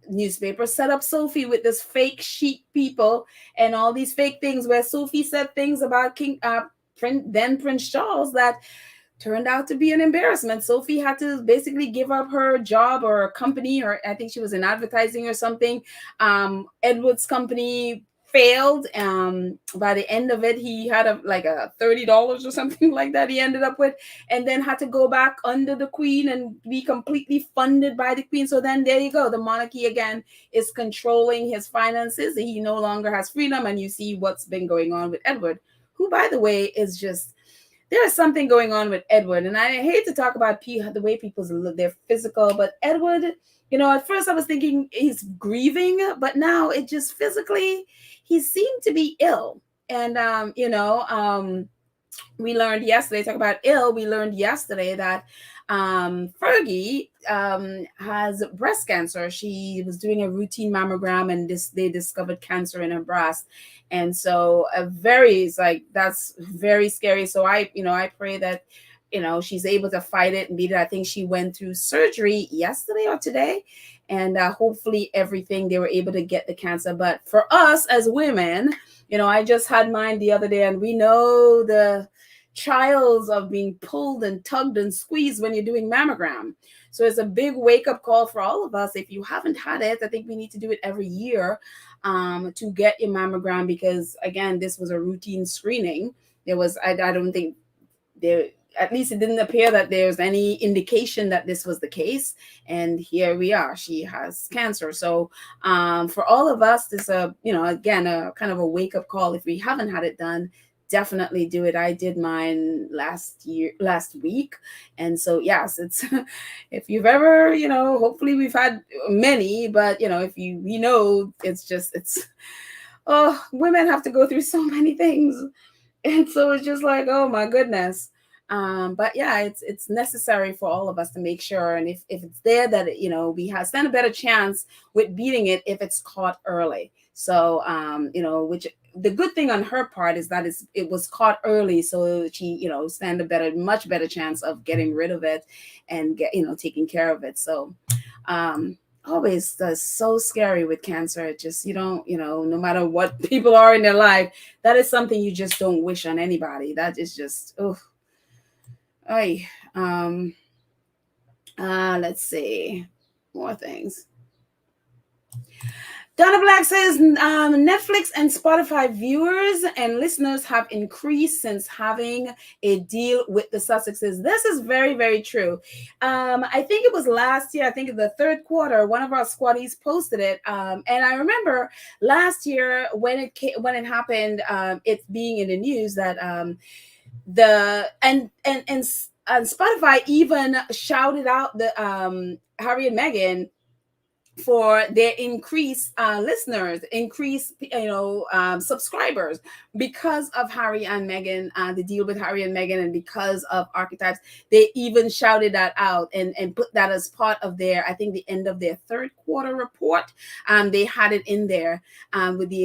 Speaker 1: newspaper, set up Sophie with this fake chic people and all these fake things, where Sophie said things about Prince Charles that turned out to be an embarrassment. Sophie had to basically give up her job or a company, or I think she was in advertising or something. Edward's company failed. By the end of it, he had like a $30 or something like that he ended up with, and then had to go back under the Queen and be completely funded by the Queen. So then there you go. The monarchy again is controlling his finances. He no longer has freedom, and you see what's been going on with Edward, who, by the way, is just, there is something going on with Edward. And I hate to talk about the way people look, they're physical, but Edward, at first I was thinking he's grieving, but now it just physically, he seemed to be ill. And, we learned yesterday, talk about ill, we learned yesterday that Fergie has breast cancer. She was doing a routine mammogram, and they discovered cancer in her breast. And so that's very scary. So I pray that she's able to fight it and beat it. I think she went through surgery yesterday or today, and hopefully everything, they were able to get the cancer. But for us as women, I just had mine the other day, and we know the trials of being pulled and tugged and squeezed when you're doing mammogram. So it's a big wake-up call for all of us. If you haven't had it, I think we need to do it every year, to get your mammogram, because again, this was a routine screening. I don't think there, at least it didn't appear that there's any indication that this was the case. And here we are, she has cancer. So for all of us, this again, a kind of a wake-up call. If we haven't had it done, definitely do it. I did mine last week. And so yes, it's if you've ever, hopefully we've had many, but if it's oh, women have to go through so many things. And so it's just like, oh my goodness. But yeah, it's necessary for all of us to make sure, and if it's there, that we stand a better chance with beating it if it's caught early. So which the good thing on her part is that it was caught early, so she stand a much better chance of getting rid of it and taking care of it. So always that's so scary with cancer. It just, no matter what people are in their life, that is something you just don't wish on anybody. That is just, oh. Let's see more things. Donna Black says Netflix and Spotify viewers and listeners have increased since having a deal with the Sussexes. This is very, very true. I think it was last year, I think in the third quarter, one of our squaddies posted it. And I remember last year when it happened, it being in the news that and Spotify even shouted out the Harry and Meghan for their increased listeners, increased subscribers because of Harry and Meghan, the deal with Harry and Meghan, and because of Archetypes. They even shouted that out and put that as part of their, I think, the end of their third quarter report. They had it in there with the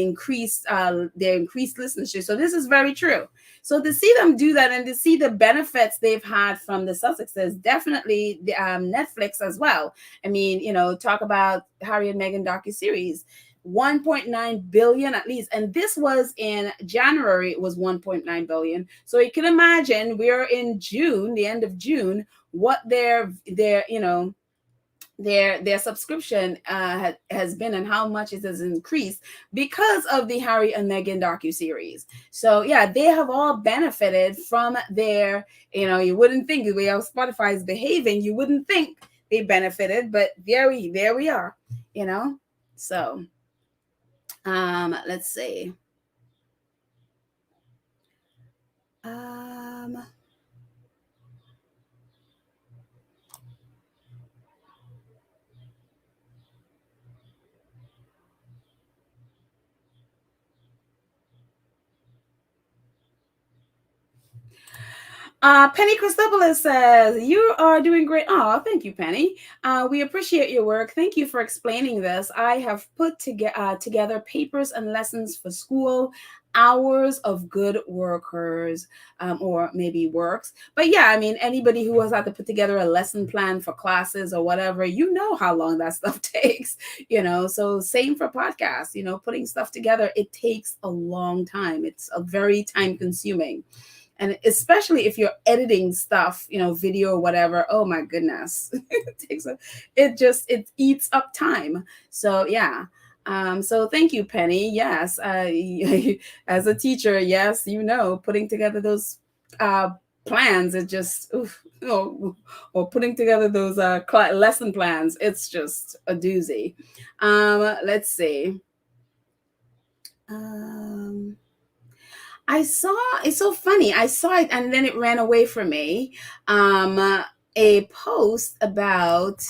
Speaker 1: their increased listenership. So this is very true. So to see them do that and to see the benefits they've had from the Sussexes, definitely the Netflix as well. I mean, talk about Harry and Meghan docuseries. 1.9 billion at least, and this was in January. It was 1.9 billion. So you can imagine we're in June, the end of June, what their their subscription has been, and how much it has increased because of the Harry and Meghan docu-series. So yeah, they have all benefited from their, you wouldn't think, the way how Spotify is behaving, you wouldn't think they benefited, but there we are, you know. So let's see. Um Penny Christopoulos says, "You are doing great." Oh, thank you, Penny. We appreciate your work. Thank you for explaining this. I have put together papers and lessons for school. Hours of good workers, or maybe works. But yeah, I mean, anybody who has had to put together a lesson plan for classes or whatever, you know how long that stuff takes, So same for podcasts, putting stuff together, it takes a long time. It's a very time consuming, and especially if you're editing stuff, video or whatever. Oh my goodness. It eats up time. So yeah. So thank you, Penny. Yes. As a teacher, yes, putting together those uh plans, it just oof, or putting together those lesson plans, it's just a doozy. Let's see. um I saw, it's so funny. I saw it and then it ran away from me. A post about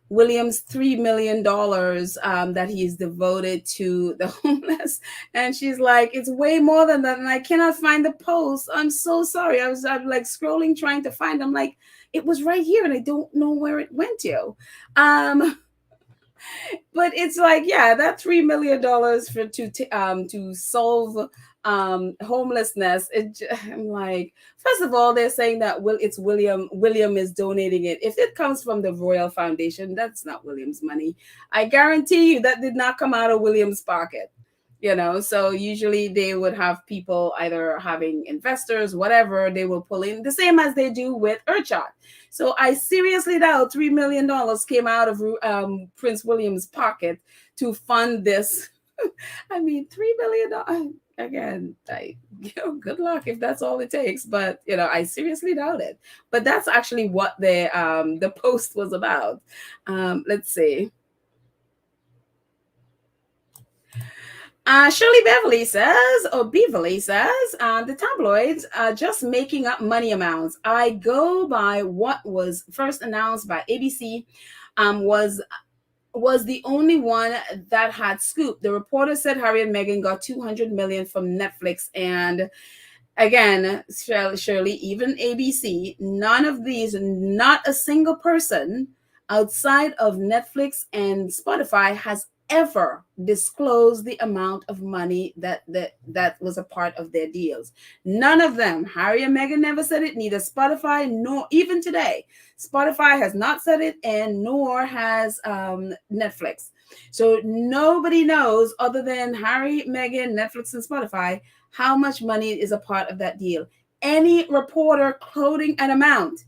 Speaker 1: William's $3 million that he's devoted to the homeless, and she's like, "It's way more than that," and I cannot find the post. I'm so sorry. I'm like scrolling trying to find. I'm like, it was right here, and I don't know where it went to. Um, but it's like, yeah, that $3 million for to solve homelessness. I'm like, first of all, they're saying that it's William is donating it. If it comes from the Royal Foundation, that's not William's money. I guarantee you that did not come out of William's pocket. So usually they would have people either having investors, whatever, they will pull in, the same as they do with Urchat. So I seriously doubt $3 million came out of Prince William's pocket to fund this. I mean, $3 million again. Good luck if that's all it takes. But I seriously doubt it. But that's actually what the post was about. Let's see. Shirley Beverly says, or Beverly says, the tabloids are just making up money amounts. I go by what was first announced by ABC, was the only one that had scoop. The reporter said Harry and Meghan got 200 million from Netflix, and again, Shirley, even ABC, none of these, not a single person outside of Netflix and Spotify has ever disclosed the amount of money that was a part of their deals. None of them. Harry and Meghan never said it, neither Spotify nor even today. Spotify has not said it, and nor has Netflix. So nobody knows other than Harry, Meghan, Netflix, and Spotify how much money is a part of that deal. Any reporter quoting an amount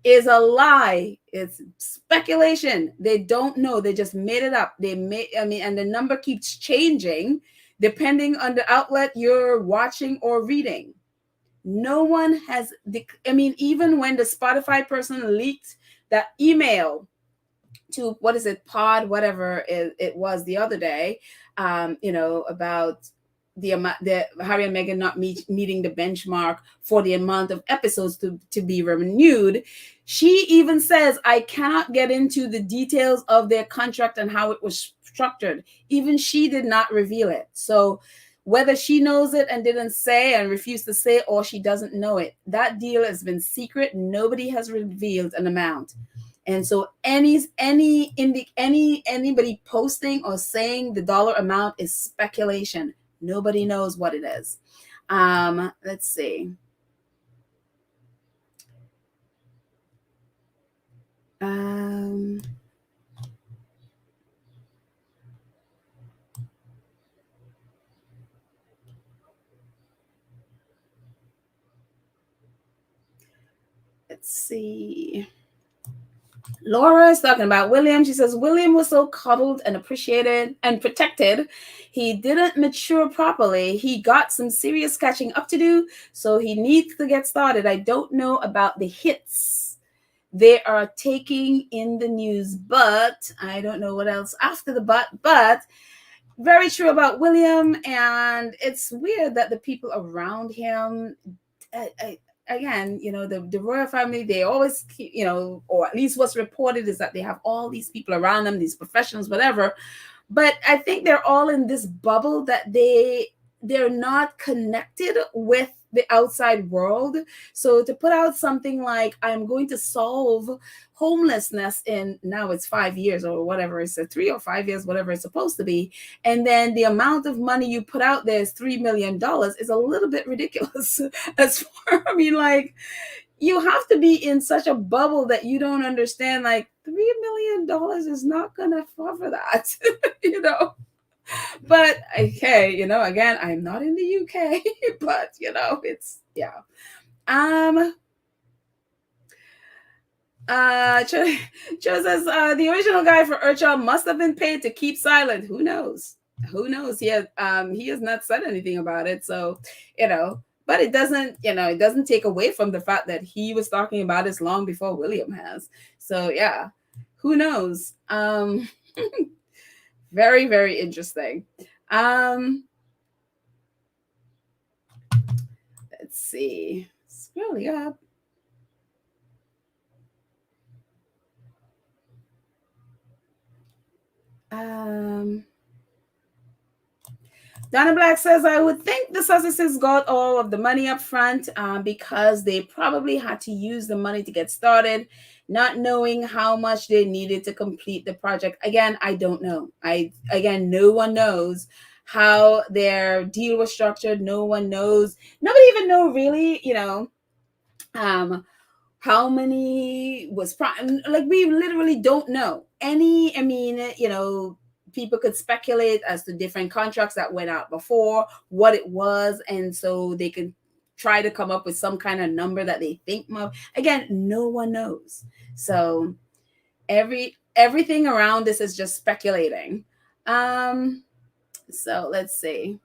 Speaker 1: is a lie. It's speculation. They don't know. They just made it up. And the number keeps changing depending on the outlet you're watching or reading. No one has, even when the Spotify person leaked that email to, what is it, pod, whatever it was the other day, about the amount that Harry and Meghan not meeting the benchmark for the amount of episodes to be renewed. She even says, I cannot get into the details of their contract and how it was structured. Even she did not reveal it. So whether she knows it and didn't say and refused to say, or she doesn't know it, that deal has been secret. Nobody has revealed an amount. And so anybody posting or saying the dollar amount is speculation. Nobody knows what it is. Let's see. Um, Let's see. Laura is talking about William. She says William was so cuddled and appreciated and protected. He didn't mature properly. He got some serious catching up to do, so he needs to get started. I don't know about the hits they are taking in the news, but I don't know what else after the but very true about William. And it's weird that the people around him, again, the royal family, they always, or at least what's reported is that they have all these people around them, these professionals, whatever. But I think they're all in this bubble that they're not connected with the outside world. So to put out something like, I'm going to solve homelessness in, now it's 5 years or whatever, it's a 3 or 5 years, whatever it's supposed to be, and then the amount of money you put out there is $3 million, is a little bit ridiculous. As far, I mean, like, you have to be in such a bubble that you don't understand, like, $3 million is not gonna cover that. you know but okay, again, I'm not in the UK. But it's, yeah. Cho says the original guy for Urcha must have been paid to keep silent. Who knows? He has not said anything about it. So, but it doesn't take away from the fact that he was talking about this long before William has. So yeah, who knows? Very, very interesting. Let's see. Scrolling up. Donna Black says, I would think the Sussexes got all of the money up front because they probably had to use the money to get started, not knowing how much they needed to complete the project. Again, I don't know. No one knows how their deal was structured. No one knows. Nobody even know really, how many was like, we literally don't know any. I mean, people could speculate as to different contracts that went out before, what it was, and so they can try to come up with some kind of number that they think. Again, no one knows. So everything around this is just speculating. So let's see.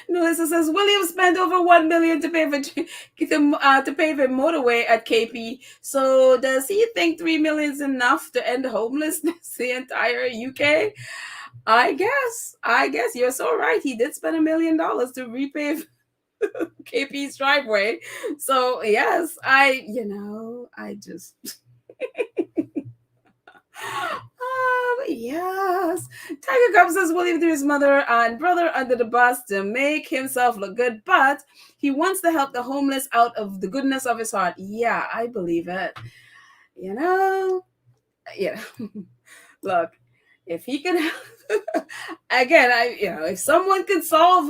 Speaker 1: Melissa says William spent over $1 million to pay for motorway at KP. So does he think $3 million is enough to end homelessness the entire UK? I guess you're so right. He did spend $1 million to repave KP's driveway. So yes, I just. Yes. Tiger Cub says William threw his mother and brother under the bus to make himself look good, but he wants to help the homeless out of the goodness of his heart. Yeah, I believe it. Yeah. Look, if he can, again, if someone can solve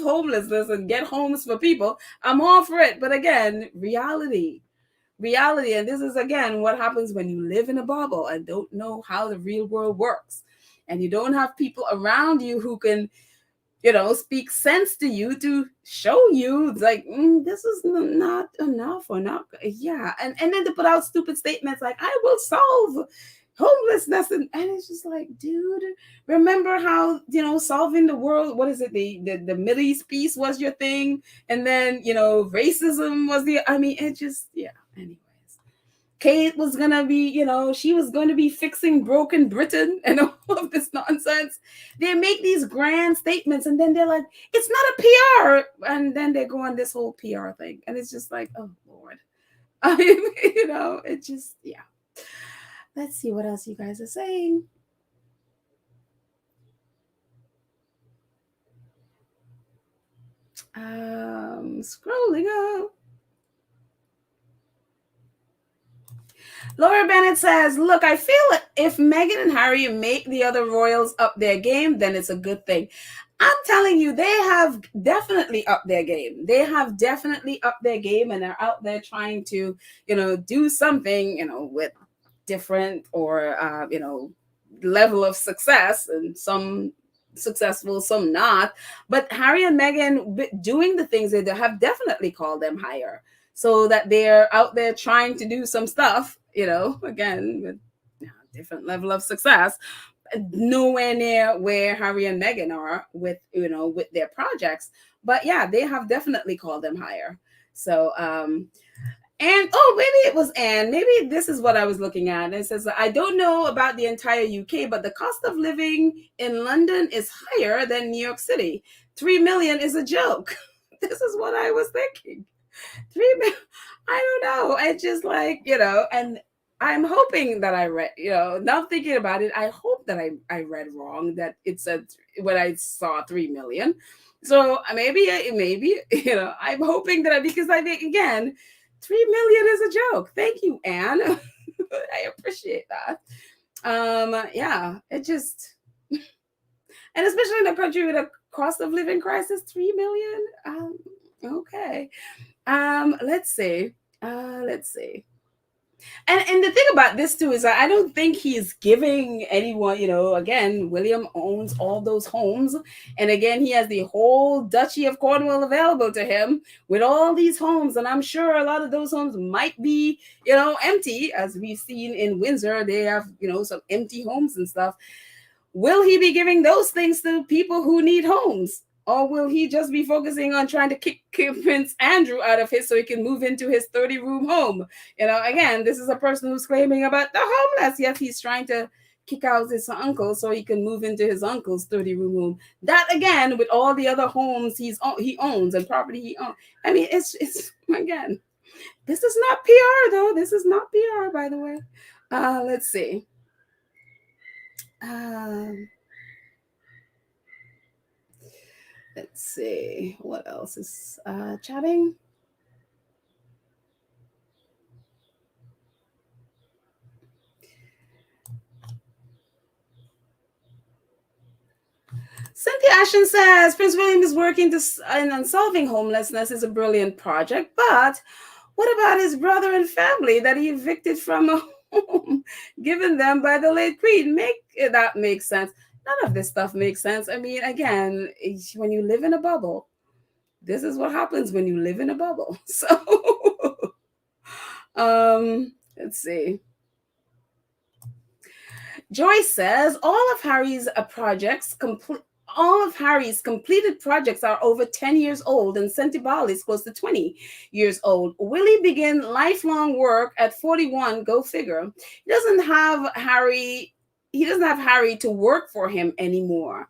Speaker 1: homelessness and get homes for people, I'm all for it. But again, reality, and this is again what happens when you live in a bubble and don't know how the real world works, and you don't have people around you who can speak sense to you to show you, like, this is not enough or not. Yeah. And then to put out stupid statements like, I will solve homelessness, and it's just like, dude, remember how solving the world, what is it, the Middle East peace was your thing, and then racism was it just, yeah. Anyways, Kate was gonna be, she was going to be fixing broken Britain and all of this nonsense. They make these grand statements and then they're like, it's not a PR, and then they go on this whole PR thing, and it's just like, oh Lord. It just, yeah. Let's see what else you guys are saying. Scrolling up. Laura Bennett says, look, I feel if Meghan and Harry make the other royals up their game, then it's a good thing. I'm telling you, they have definitely upped their game. They have definitely upped their game, and they're out there trying to, do something, with different or, level of success, and some successful, some not. But Harry and Meghan doing the things they do have definitely called them higher, so that they're out there trying to do some stuff. Again with different level of success, nowhere near where Harry and Meghan are with with their projects. But yeah, they have definitely called them higher. So and oh, maybe it was Anne. Maybe this is what I was looking at. And it says, I don't know about the entire UK, but the cost of living in London is higher than New York City. 3 million is a joke. This is what I was thinking. 3 million. I don't know. I just like, and I'm hoping that I read, now thinking about it, I hope that I read wrong, that it said when I saw 3 million. So maybe, I'm hoping that because I think, again, 3 million is a joke. Thank you, Anne. I appreciate that. Yeah, it just, and especially in a country with a cost of living crisis, 3 million. Okay. Let's see. Let's see. And the thing about this too is I don't think he's giving anyone, again, William owns all those homes. And again, he has the whole Duchy of Cornwall available to him with all these homes. And I'm sure a lot of those homes might be, empty, as we've seen in Windsor. They have, some empty homes and stuff. Will he be giving those things to people who need homes? Or will he just be focusing on trying to kick Prince Andrew out of his so he can move into his 30-room home? Again, this is a person who's claiming about the homeless, yet he's trying to kick out his uncle so he can move into his uncle's 30-room home. That, again, with all the other homes he owns and property he owns. I mean, it's again, this is not PR, though. This is not PR, by the way. Let's see. Let's see what else is chatting. Cynthia Ashton says Prince William is working on solving homelessness is a brilliant project, but what about his brother and family that he evicted from a home given them by the late Queen? That makes sense. None of this stuff makes sense. I mean, again, when you live in a bubble, this is what happens when you live in a bubble. So, let's see. Joyce says all of Harry's completed projects are over 10 years old, and Sentibal is close to 20 years old. Will he begin lifelong work at 41? Go figure. He doesn't have Harry to work for him anymore.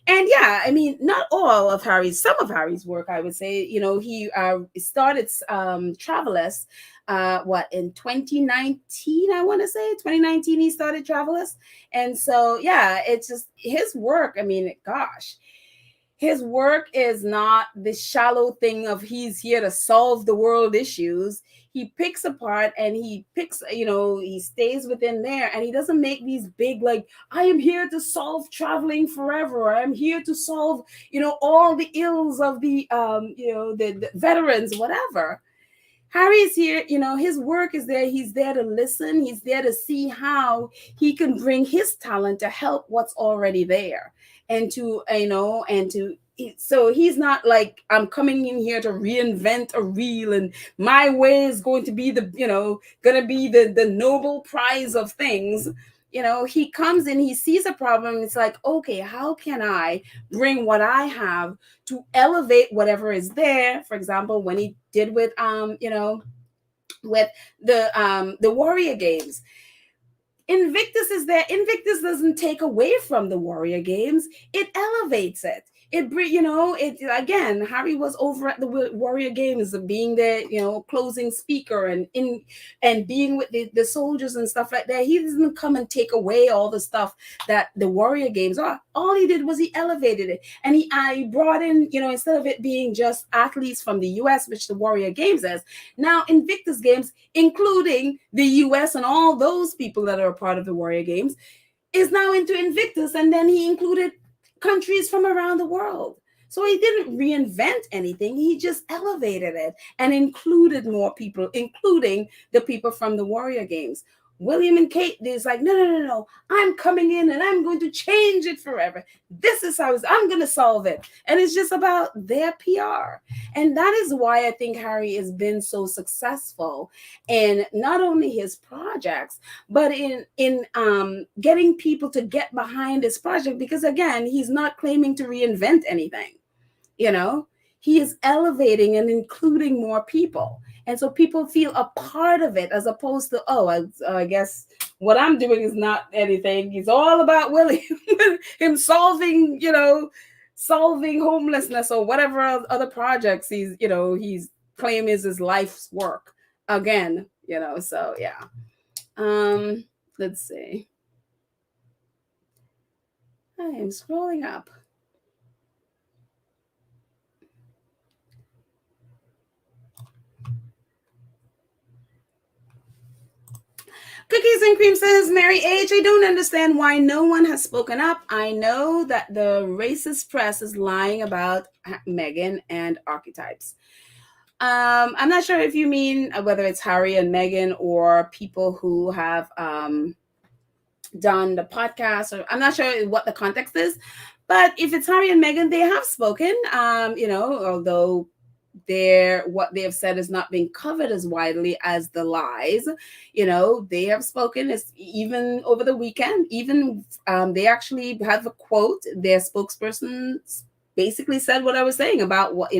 Speaker 1: And yeah, I mean, not all of some of Harry's work, I would say. He started Travelers, in 2019, I want to say 2019 he started Travelers. And so yeah, it's just his work. I mean, gosh, his work is not this shallow thing of he's here to solve the world issues. He picks apart and he stays within there, and he doesn't make these big, like, I am here to solve traveling forever. I'm here to solve, all the ills of the veterans, whatever. Harry's here, his work is there. He's there to listen. He's there to see how he can bring his talent to help what's already there. And so he's not like, I'm coming in here to reinvent a reel and my way is going to be the Nobel Prize of things. He comes in, he sees a problem, and it's like, okay, how can I bring what I have to elevate whatever is there? For example, when he did with with the Warrior Games, Invictus is there. Invictus doesn't take away from the Warrior Games, it elevates it. Again, Harry was over at the Warrior Games, being the closing speaker and being with the soldiers and stuff like that. He doesn't come and take away all the stuff that the Warrior Games are. All he did was he elevated it, and he brought in, instead of it being just athletes from the US, which the Warrior Games is, now Invictus Games, including the US and all those people that are a part of the Warrior Games, is now into Invictus, and then he included countries from around the world. So he didn't reinvent anything. He just elevated it and included more people, including the people from the Warrior Games. William and Kate, there's like, no, no, no, no. I'm coming in and I'm going to change it forever. This is how I'm going to solve it. And it's just about their PR. And that is why I think Harry has been so successful in not only his projects, but in getting people to get behind his project. Because again, he's not claiming to reinvent anything. You know, he is elevating and including more people, and so people feel a part of it, as opposed to, oh, I guess what I'm doing is not anything. It's all about William, him solving, solving homelessness or whatever other projects he's claiming is his life's work again. So yeah. Let's see. I am scrolling up. Cookies and Cream says, Mary H., I don't understand why no one has spoken up. I know that the racist press is lying about Meghan and archetypes. I'm not sure if you mean whether it's Harry and Meghan or people who have done the podcast, or I'm not sure what the context is. But if it's Harry and Meghan, they have spoken, although what they have said is not being covered as widely as the lies. They have spoken. It's even over the weekend. Even they actually have a quote. Their spokesperson basically said what I was saying about what,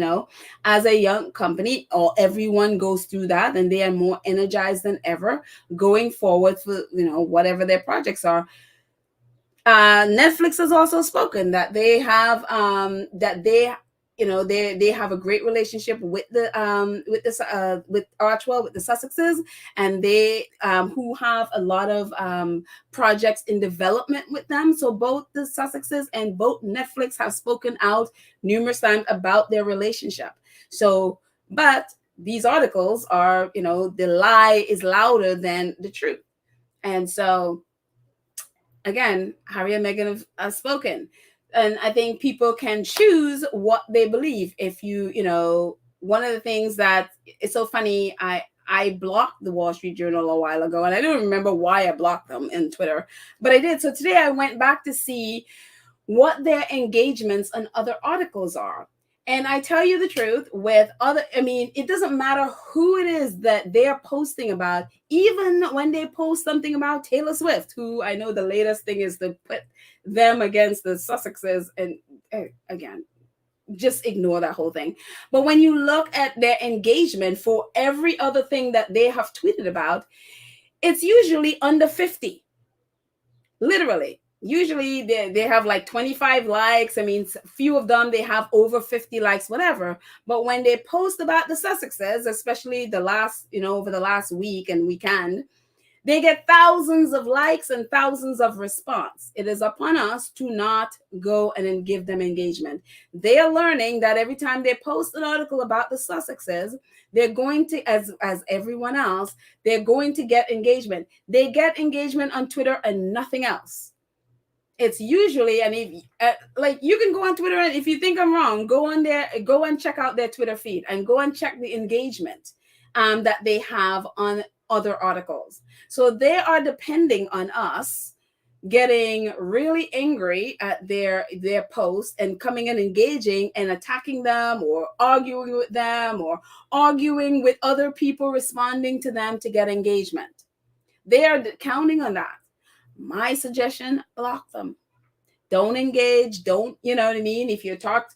Speaker 1: as a young company, or everyone goes through that, and they are more energized than ever going forward for whatever their projects are. Netflix has also spoken that they have they have a great relationship with with Archwell, with the Sussexes, and they who have a lot of projects in development with them. So both the Sussexes and both Netflix have spoken out numerous times about their relationship. So, but these articles are, the lie is louder than the truth. And so again, Harry and Meghan have spoken. And I think people can choose what they believe. If one of the things that it's so funny, I blocked the Wall Street Journal a while ago, and I don't remember why I blocked them in Twitter, but I did. So today I went back to see what their engagements on other articles are. And I tell you the truth, it doesn't matter who it is that they're posting about, even when they post something about Taylor Swift, who I know the latest thing is to put them against the Sussexes. And again, just ignore that whole thing. But when you look at their engagement for every other thing that they have tweeted about, it's usually under 50. Literally. Usually they have like 25 likes. I mean, few of them, they have over 50 likes, whatever. But when they post about the Sussexes, especially over the last week and weekend, they get thousands of likes and thousands of response. It is upon us to not go and give them engagement. They are learning that every time they post an article about the Sussexes, they're going to, as everyone else, they're going to get engagement. They get engagement on Twitter and nothing else. It's usually, and if like, you can go on Twitter, and if you think I'm wrong, go on there, go and check out their Twitter feed and go and check the engagement that they have on other articles. So they are depending on us getting really angry at their posts and coming and engaging and attacking them, or arguing with them, or arguing with other people responding to them to get engagement. They are counting on that. My suggestion, block them. Don't engage. Don't, you know what I mean? If you talk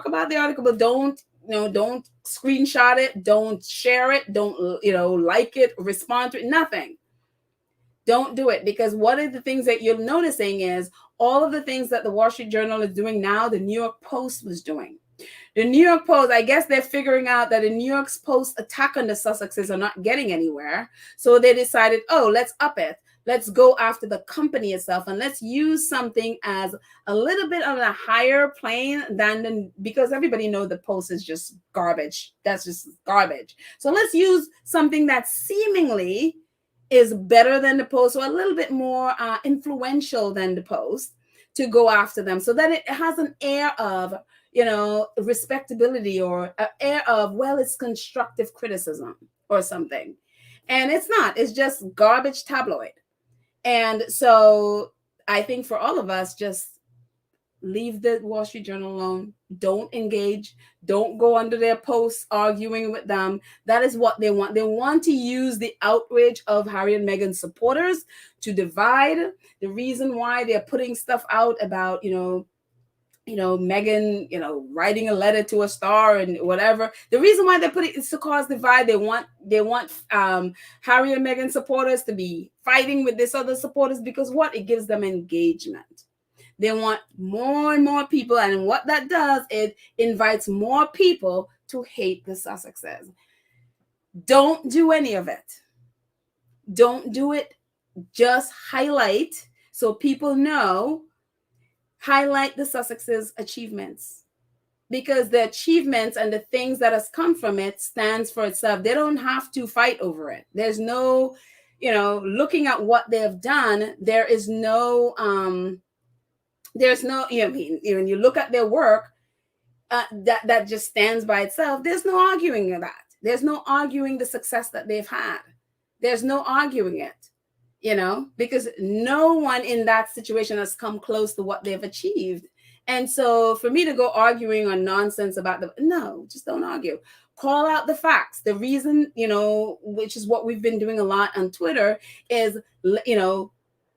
Speaker 1: about the article, but don't screenshot it. Don't share it. Don't, like it, respond to it, nothing. Don't do it, because one of the things that you're noticing is all of the things that the Wall Street Journal is doing now, the New York Post was doing. The New York Post, I guess they're figuring out that the New York Post attack on the Sussexes are not getting anywhere. So they decided, oh, let's up it. Let's go after the company itself, and let's use something as a little bit on a higher plane because everybody knows the Post is just garbage. That's just garbage. So let's use something that seemingly is better than the Post, or a little bit more influential than the Post, to go after them, so that it has an air of, respectability, or an air of, well, it's constructive criticism or something. And it's not, it's just garbage tabloid. And so I think for all of us, just leave the Wall Street Journal alone. Don't engage. Don't go under their posts arguing with them. That is what they want. They want to use the outrage of Harry and Meghan supporters to divide. The reason why they're putting stuff out about, Meghan, writing a letter to a star and whatever. The reason why they put it is to cause divide. They want Harry and Meghan supporters to be fighting with this other supporters, because what? It gives them engagement. They want more and more people, and what that does, it invites more people to hate the Sussexes. Don't do any of it. Don't do it. Just highlight, so people know. Highlight the Sussexes' achievements, because the achievements and the things that has come from it stands for itself. They don't have to fight over it. There's no, looking at what they have done, there's no, when you look at their work, that just stands by itself. There's no arguing that. There's no arguing the success that they've had. There's no arguing it. Because no one in that situation has come close to what they've achieved. And so for me to go arguing on nonsense about no, just don't argue. Call out the facts. The reason, which is what we've been doing a lot on Twitter, is,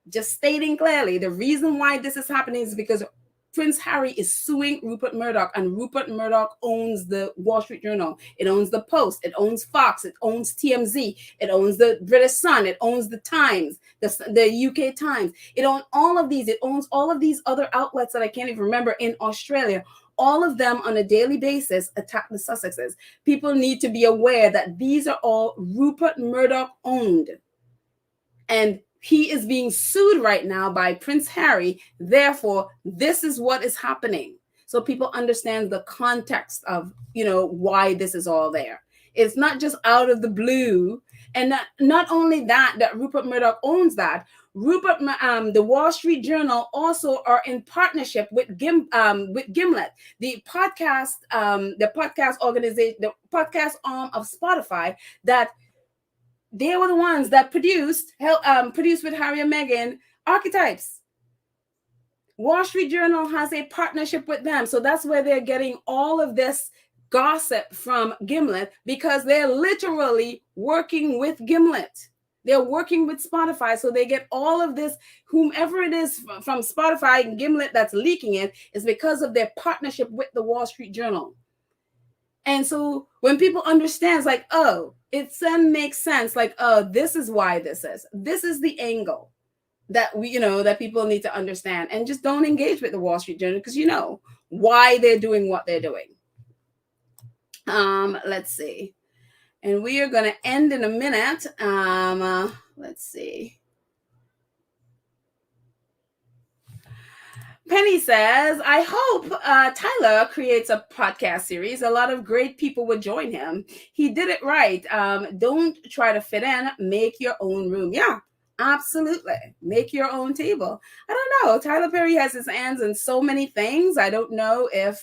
Speaker 1: just stating clearly the reason why this is happening is because Prince Harry is suing Rupert Murdoch, and Rupert Murdoch owns the Wall Street Journal. It owns the Post. It owns Fox. It owns TMZ. It owns the British Sun. It owns the Times, the UK Times. It owns all of these. It owns all of these other outlets that I can't even remember in Australia. All of them on a daily basis attack the Sussexes. People need to be aware that these are all Rupert Murdoch owned. And he is being sued right now by Prince Harry. Therefore, this is what is happening. So people understand the context of, why this is all there. It's not just out of the blue. And not only that Rupert Murdoch owns that. The Wall Street Journal also are in partnership with Gimlet, the podcast organization, the podcast arm of Spotify, that they were the ones that produced with Harry and Meghan Archetypes. Wall Street Journal has a partnership with them. So that's where they're getting all of this gossip from Gimlet, because they're literally working with Gimlet. They're working with Spotify. So they get all of this, whomever it is from Spotify and Gimlet that's leaking it, is because of their partnership with the Wall Street Journal. And so when people understand, it's like, oh, it then makes sense. Like, oh, this is why this is the angle that that people need to understand. And just don't engage with the Wall Street Journal, because why they're doing what they're doing. Let's see. And we are going to end in a minute. Let's see. Penny says, I hope Tyler creates a podcast series. A lot of great people would join him. He did it right. Don't try to fit in. Make your own room. Yeah, absolutely. Make your own table. I don't know. Tyler Perry has his hands in so many things. I don't know if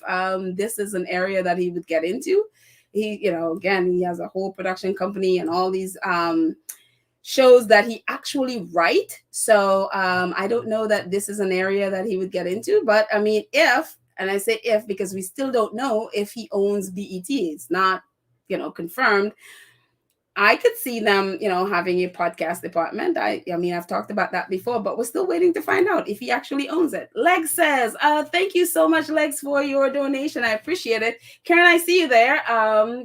Speaker 1: this is an area that he would get into. He, again, he has a whole production company and all these shows that he actually write. So I don't know that this is an area that he would get into. But I mean, and I say if because we still don't know if he owns BET. It's not, confirmed. I could see them, having a podcast department. I mean, I've talked about that before, but we're still waiting to find out if he actually owns it. Legs says, thank you so much, Legs, for your donation. I appreciate it. Karen, I see you there.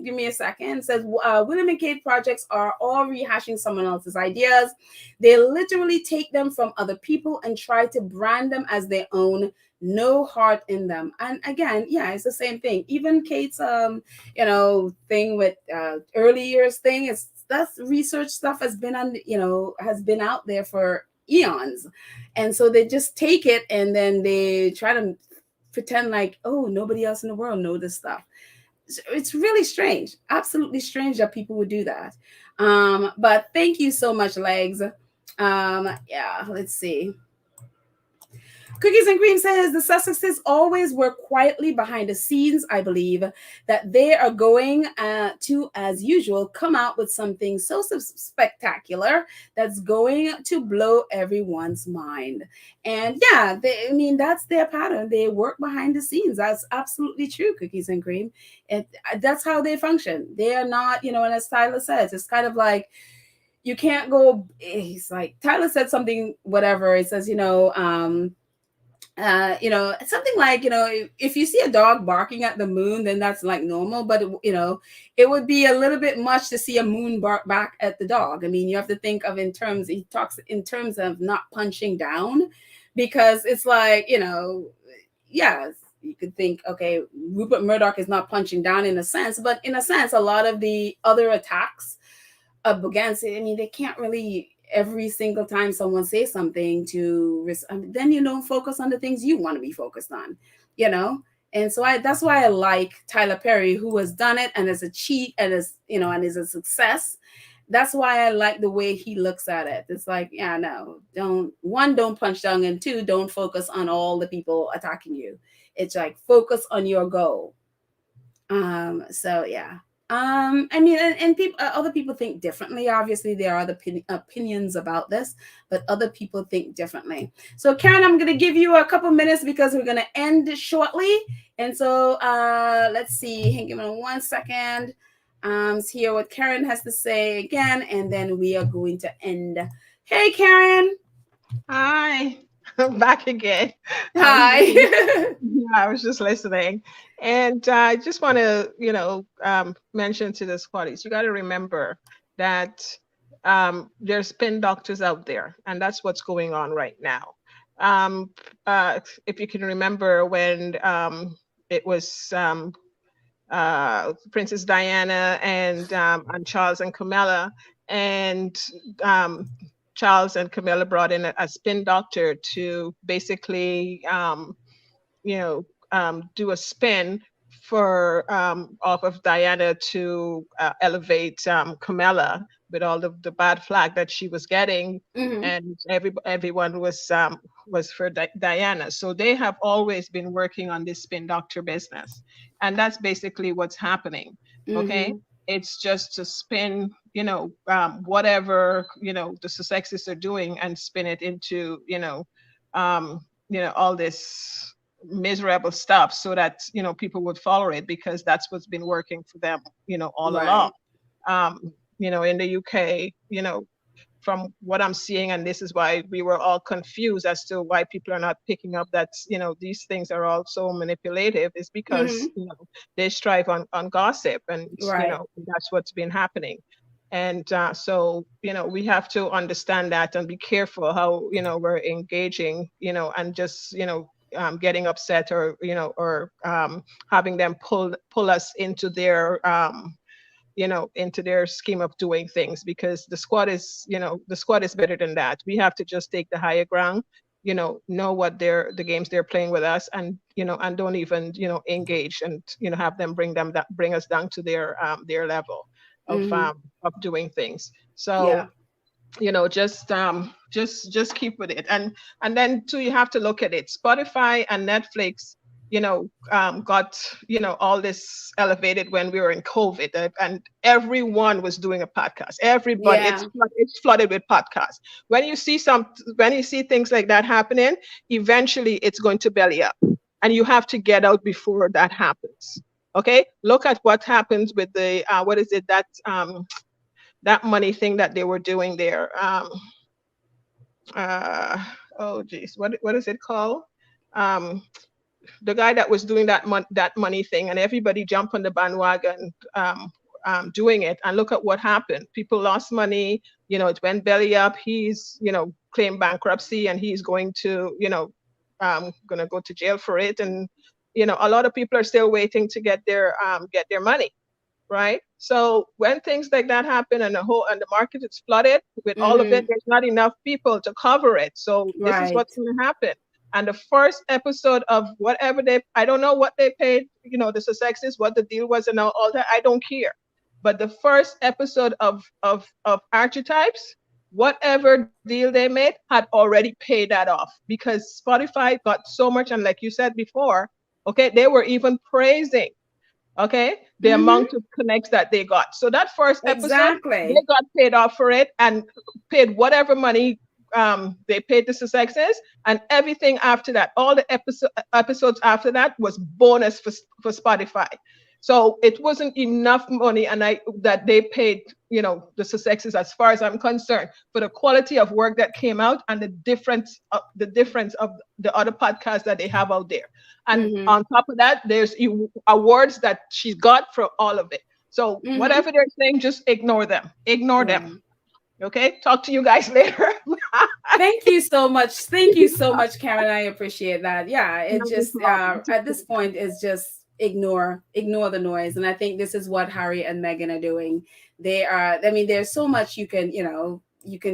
Speaker 1: Give me a second. It says, William and Kate projects are all rehashing someone else's ideas. They literally take them from other people and try to brand them as their own. No heart in them. And again, yeah, it's the same thing. Even Kate's thing with early years thing, that's research stuff has been has been out there for eons. And so they just take it and then they try to pretend like, oh, nobody else in the world knows this stuff. It's really strange, absolutely strange that people would do that. But thank you so much, Legs. Yeah, let's see. Cookies and Cream says the Sussexes always work quietly behind the scenes. I believe that they are going to, as usual, come out with something so spectacular that's going to blow everyone's mind. And yeah, I mean, that's their pattern. They work behind the scenes. That's absolutely true, Cookies and Cream. And that's how they function. They are not, and as Tyler says, it's kind of like, you can't go. He's like, Tyler said something, whatever. It says, something like, if you see a dog barking at the moon, then that's like normal. But it would be a little bit much to see a moon bark back at the dog. I mean, you have to think of in terms. He talks in terms of not punching down, because it's like, yeah, you could think, okay, Rupert Murdoch is not punching down in a sense, but in a sense, a lot of the other attacks up against it. I mean, they can't really every single time someone says something then you don't focus on the things you want to be focused on, you know. And so that's why I like Tyler Perry, who has done it and is a cheat and is a success. That's why I like the way he looks at it. It's like, yeah, no, don't punch down, and two, don't focus on all the people attacking you. It's like, focus on your goal. So yeah. I mean, and people, other people think differently. Obviously, there are other opinions about this, but other people think differently. So, Karen, I'm going to give you a couple minutes because we're going to end shortly. And so, let's see. Hang on 1 second. Hear what Karen has to say again, and then we are going to end. Hey, Karen.
Speaker 2: Hi, I'm back again. I was just,
Speaker 1: Hi.
Speaker 2: yeah, I was just listening, and I just want to, mention to the squatties, you got to remember that there's spin doctors out there, and that's what's going on right now. Um, if you can remember when it was Princess Diana and Charles and Camilla, and um, Charles and Camilla brought in a spin doctor to basically, you know, do a spin for off of Diana to elevate Camilla with all the bad flag that she was getting,
Speaker 1: Hmm.
Speaker 2: and everyone was for Diana. So they have always been working on this spin doctor business, and that's basically what's happening. Okay,
Speaker 1: Hmm.
Speaker 2: it's just to spin, whatever the Sussexes are doing, and spin it into all this miserable stuff, so that people would follow it, because that's what's been working for them all along.
Speaker 1: Right.
Speaker 2: In the UK, from what I'm seeing, and this is why we were all confused as to why people are not picking up that these things are all so manipulative, is because
Speaker 1: Hmm.
Speaker 2: they strive on gossip, and
Speaker 1: Right.
Speaker 2: that's what's been happening. And so we have to understand that and be careful how we're engaging, and just getting upset, or having them pull us into their scheme of doing things, because the squad is better than that. We have to just take the higher ground, know what the games they're playing with us, and don't even engage, and have them bring us down to their level
Speaker 1: Hmm.
Speaker 2: of doing things.
Speaker 1: Yeah.
Speaker 2: So just keep with it. And then too, you have to look at it. Spotify and Netflix got all this elevated when we were in COVID, and everyone was doing a podcast. Everybody,
Speaker 1: Yeah.
Speaker 2: it's flooded with podcasts. When you see things like that happening, eventually it's going to belly up, and you have to get out before that happens. Okay, look at what happens with the what is it, that money thing that they were doing there. Uh, oh geez, what is it called? Um, the guy that was doing that money thing, and everybody jumped on the bandwagon, doing it, and look at what happened. People lost money. It went belly up. He's claimed bankruptcy, and he's going to go to jail for it. And a lot of people are still waiting to get their money, right? So when things like that happen, and the market is flooded with all of it,
Speaker 1: Hmm.
Speaker 2: there's not enough people to cover it. So this is
Speaker 1: Right.
Speaker 2: what's going to happen. And the first episode of whatever I don't know what they paid, the Sussexes, what the deal was, and all that. I don't care. But the first episode of Archetypes, whatever deal they made had already paid that off, because Spotify got so much. And like you said before, okay, they were even praising, okay, the
Speaker 1: Mm-hmm.
Speaker 2: amount of connects that they got. So that first episode, they
Speaker 1: Exactly.
Speaker 2: got paid off for it and paid whatever money they paid the Sussexes, and everything after that, all the episodes after that was bonus for Spotify. So it wasn't enough money, and I that they paid, the Sussexes, as far as I'm concerned, for the quality of work that came out and the difference of the other podcasts that they have out there. And
Speaker 1: Mm-hmm.
Speaker 2: on top of that, there's awards that she's got for all of it. So
Speaker 1: Mm-hmm.
Speaker 2: whatever they're saying, just ignore them. Ignore them.
Speaker 1: Yeah.
Speaker 2: Okay. Talk to you guys later.
Speaker 1: Thank you so much. Thank you so much, Karen. I appreciate that. Yeah, it
Speaker 2: No
Speaker 1: just
Speaker 2: problem.
Speaker 1: at this point is just ignore the noise. And I think this is what Harry and Meghan are doing. They are, I mean, there's so much you can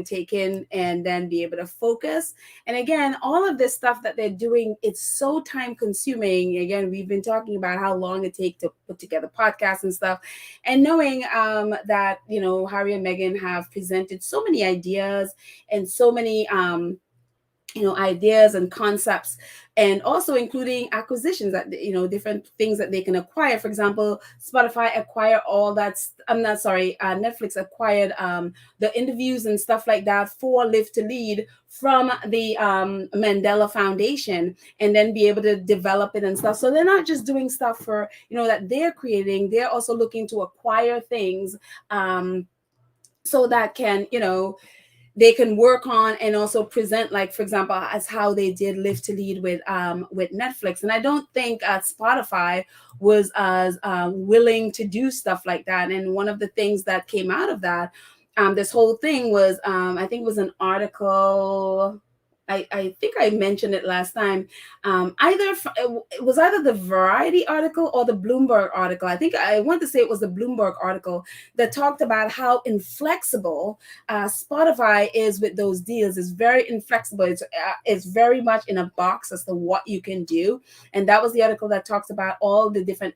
Speaker 1: take in and then be able to focus. And again, all of this stuff that they're doing, it's so time consuming. Again, we've been talking about how long it takes to put together podcasts and stuff. And knowing that, Harry and Meghan have presented so many ideas and so many ideas and concepts, and also including acquisitions, that different things that they can acquire. For example, Spotify acquire all that's I'm not sorry Netflix acquired the interviews and stuff like that for Live to Lead from the Mandela Foundation, and then be able to develop it and stuff. So they're not just doing stuff for that they're creating, they're also looking to acquire things, so that can they can work on and also present, like for example, as how they did Live to Lead with Netflix. And I don't think Spotify was as willing to do stuff like that. And one of the things that came out of that, this whole thing was, I think it was an article, I think I mentioned it last time. It was either the Variety article or the Bloomberg article. I think I want to say it was the Bloomberg article that talked about how inflexible Spotify is with those deals. Is very inflexible. It's very much in a box as to what you can do. And that was the article that talks about all the different,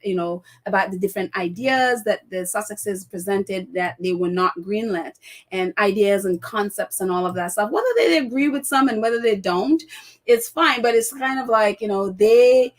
Speaker 1: about the different ideas that the Sussexes presented that they were not greenlit, and ideas and concepts and all of that stuff. Whether they agree with some and whether they don't, it's fine. But it's kind of like, they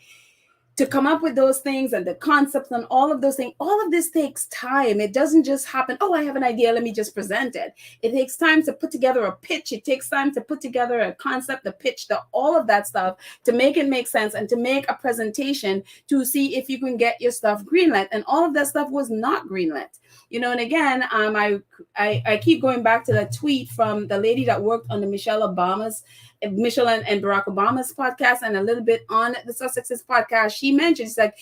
Speaker 1: to come up with those things and the concepts and all of those things, all of this takes time. It doesn't just happen, oh, I have an idea, let me just present it. It takes time to put together a pitch. It takes time to put together a concept, the pitch, all of that stuff, to make it make sense and to make a presentation to see if you can get your stuff greenlit. And all of that stuff was not greenlit. And again, I keep going back to that tweet from the lady that worked on the Michelle and Barack Obama's podcast, and a little bit on the Sussexes podcast. She mentioned, she's like,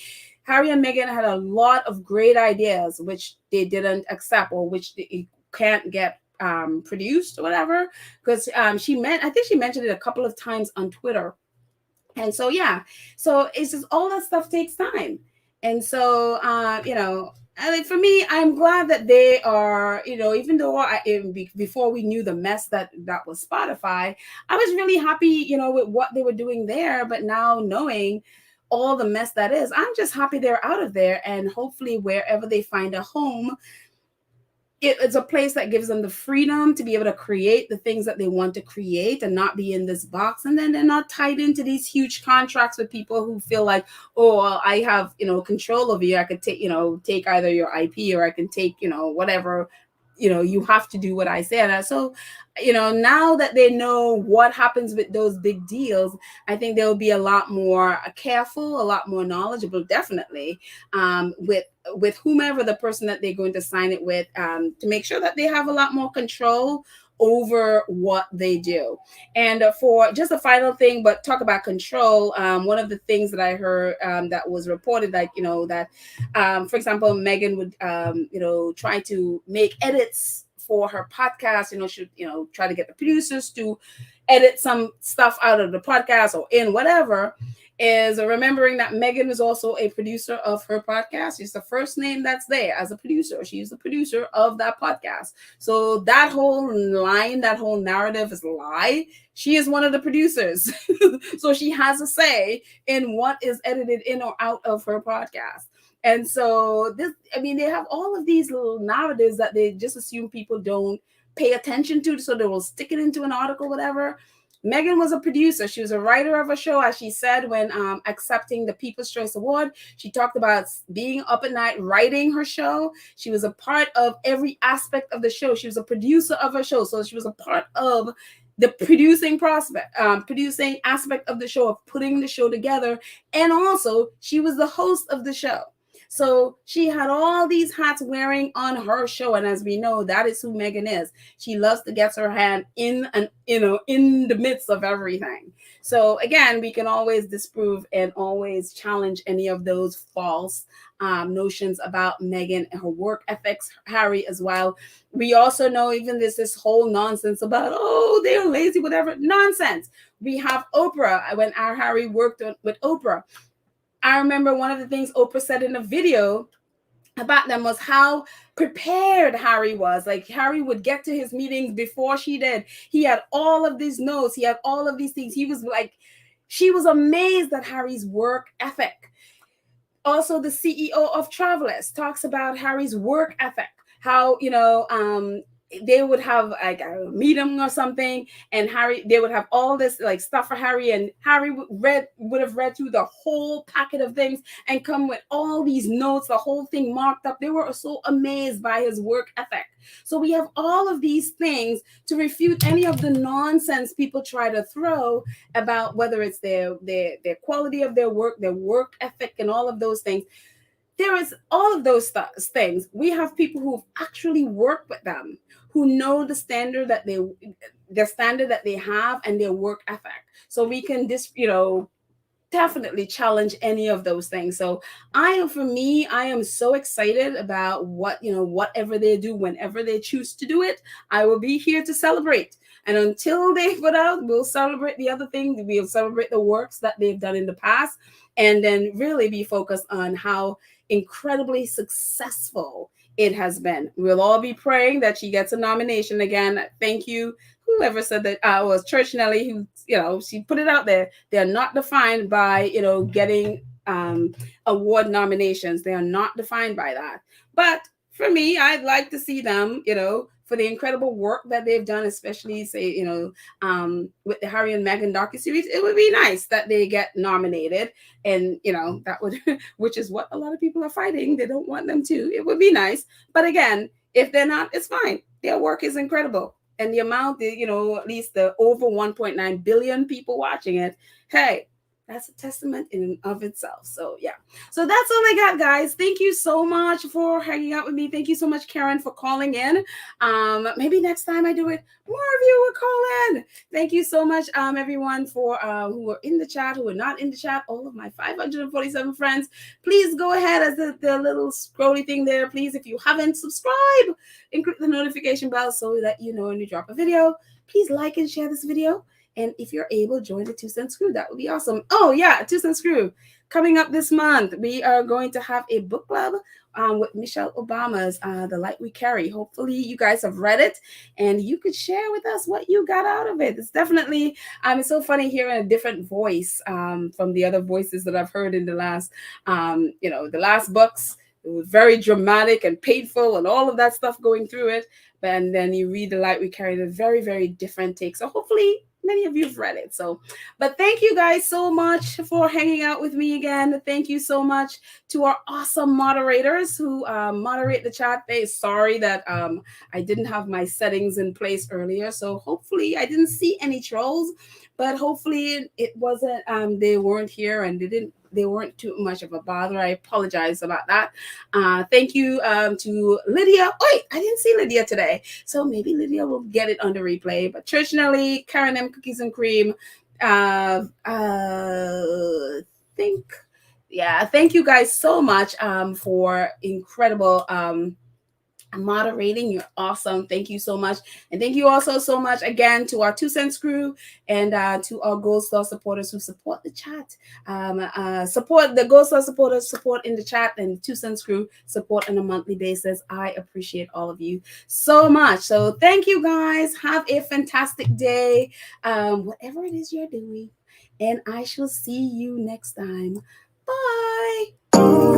Speaker 1: Harry and Meghan had a lot of great ideas which they didn't accept, or which they can't get produced or whatever. Because I think she mentioned it a couple of times on Twitter. And so yeah, so it's just all that stuff takes time. And so I mean, for me, I'm glad that they are, even though before we knew the mess that was Spotify, I was really happy, with what they were doing there. But now knowing all the mess that is, I'm just happy they're out of there. And hopefully wherever they find a home, it's a place that gives them the freedom to be able to create the things that they want to create and not be in this box. And then they're not tied into these huge contracts with people who feel like, oh, well, I have, control over you. I could take either your IP, or I can take, whatever, you have to do what I say. And so, now that they know what happens with those big deals, I think they'll be a lot more careful, a lot more knowledgeable, definitely, with whomever the person that they're going to sign it with, to make sure that they have a lot more control over what they do. And for just a final thing, but talk about control, one of the things that I heard, that was reported, like, that, for example, Meghan would, try to make edits for her podcast, should, try to get the producers to edit some stuff out of the podcast or in whatever, is remembering that Meghan is also a producer of her podcast. She's the first name that's there as a producer. She's the producer of that podcast. So that whole line, that whole narrative is a lie. She is one of the producers. So she has a say in what is edited in or out of her podcast. And so they have all of these little narratives that they just assume people don't pay attention to, so they will stick it into an article, whatever. Meghan was a producer. She was a writer of a show, as she said when accepting the People's Choice Award. She talked about being up at night writing her show. She was a part of every aspect of the show. She was a producer of her show, so she was a part of the producing aspect of the show, of putting the show together, and also she was the host of the show. So she had all these hats wearing on her show, and as we know, that is who Meghan is. She loves to get her hand in, and in the midst of everything. So again, we can always disprove and always challenge any of those false notions about Meghan and her work ethics. Harry as well. We also know even this whole nonsense about, oh, they're lazy, whatever nonsense. We have Oprah. When our Harry worked with Oprah, I remember one of the things Oprah said in a video about them was how prepared Harry was. Like, Harry would get to his meetings before she did. He had all of these notes. He had all of these things. He was like, she was amazed at Harry's work ethic. Also, the CEO of Travelers talks about Harry's work ethic. How, they would have like a meeting or something, and they would have all this like stuff for Harry, and Harry would have read through the whole packet of things and come with all these notes, the whole thing marked up. They were so amazed by his work ethic. So we have all of these things to refute any of the nonsense people try to throw about whether it's their quality of their work ethic, and all of those things. There is all of those things. We have people who've actually worked with them, who know the standard that they have and their work ethic. So we can definitely challenge any of those things. So I am so excited about whatever they do, whenever they choose to do it. I will be here to celebrate. And until they put out, we'll celebrate the other things. We'll celebrate the works that they've done in the past, and then really be focused on how incredibly successful it has been. We'll all be praying that she gets a nomination again. Thank you, whoever said that. Was Church Nelly, who she put it out there. They're not defined by getting award nominations. They are not defined by that. But for me, I'd like to see them, for the incredible work that they've done, especially say, with the Harry and Meghan docuseries. It would be nice that they get nominated, and that would, which is what a lot of people are fighting. They don't want them to. It would be nice, but again, if they're not, it's fine. Their work is incredible, and the amount, at least the over 1.9 billion people watching it. Hey, that's a testament in and of itself. So yeah. So that's all I got, guys. Thank you so much for hanging out with me. Thank you so much, Karen, for calling in. Maybe next time I do it, more of you will call in. Thank you so much, everyone, for who are in the chat, who are not in the chat, all of my 547 friends. Please go ahead as the little scrolly thing there. Please, if you haven't, subscribe and click the notification bell so that you know when we drop a video. Please like and share this video. And if you're able, join the 2 Cent Crew. That would be awesome. Oh, yeah, 2 Cent Crew. Coming up this month, we are going to have a book club with Michelle Obama's The Light We Carry. Hopefully, you guys have read it, and you could share with us what you got out of it. It's definitely, it's so funny hearing a different voice from the other voices that I've heard in the last, the last books. It was very dramatic and painful and all of that stuff going through it. And then you read The Light We Carry, a very, very different take. So hopefully many of you have read it. So, but thank you guys so much for hanging out with me again. Thank you so much to our awesome moderators who moderate the chat. Sorry that I didn't have my settings in place earlier. So hopefully I didn't see any trolls, but hopefully it wasn't, they weren't here and they weren't too much of a bother. I apologize about that. Thank you to Lydia. Oh, I didn't see Lydia today. So maybe Lydia will get it on the replay. But Church Nelly, Karen M. Cookies and Cream. Thank you guys so much for incredible moderating. You're awesome. Thank you so much. And thank you also so much again to our 2 Cent Crew and to our Gold Star supporters who support the chat. Support the Gold Star supporters, support in the chat, and 2 Cent Crew support on a monthly basis. I appreciate all of you so much. So thank you guys. Have a fantastic day, whatever it is you're doing. And I shall see you next time. Bye.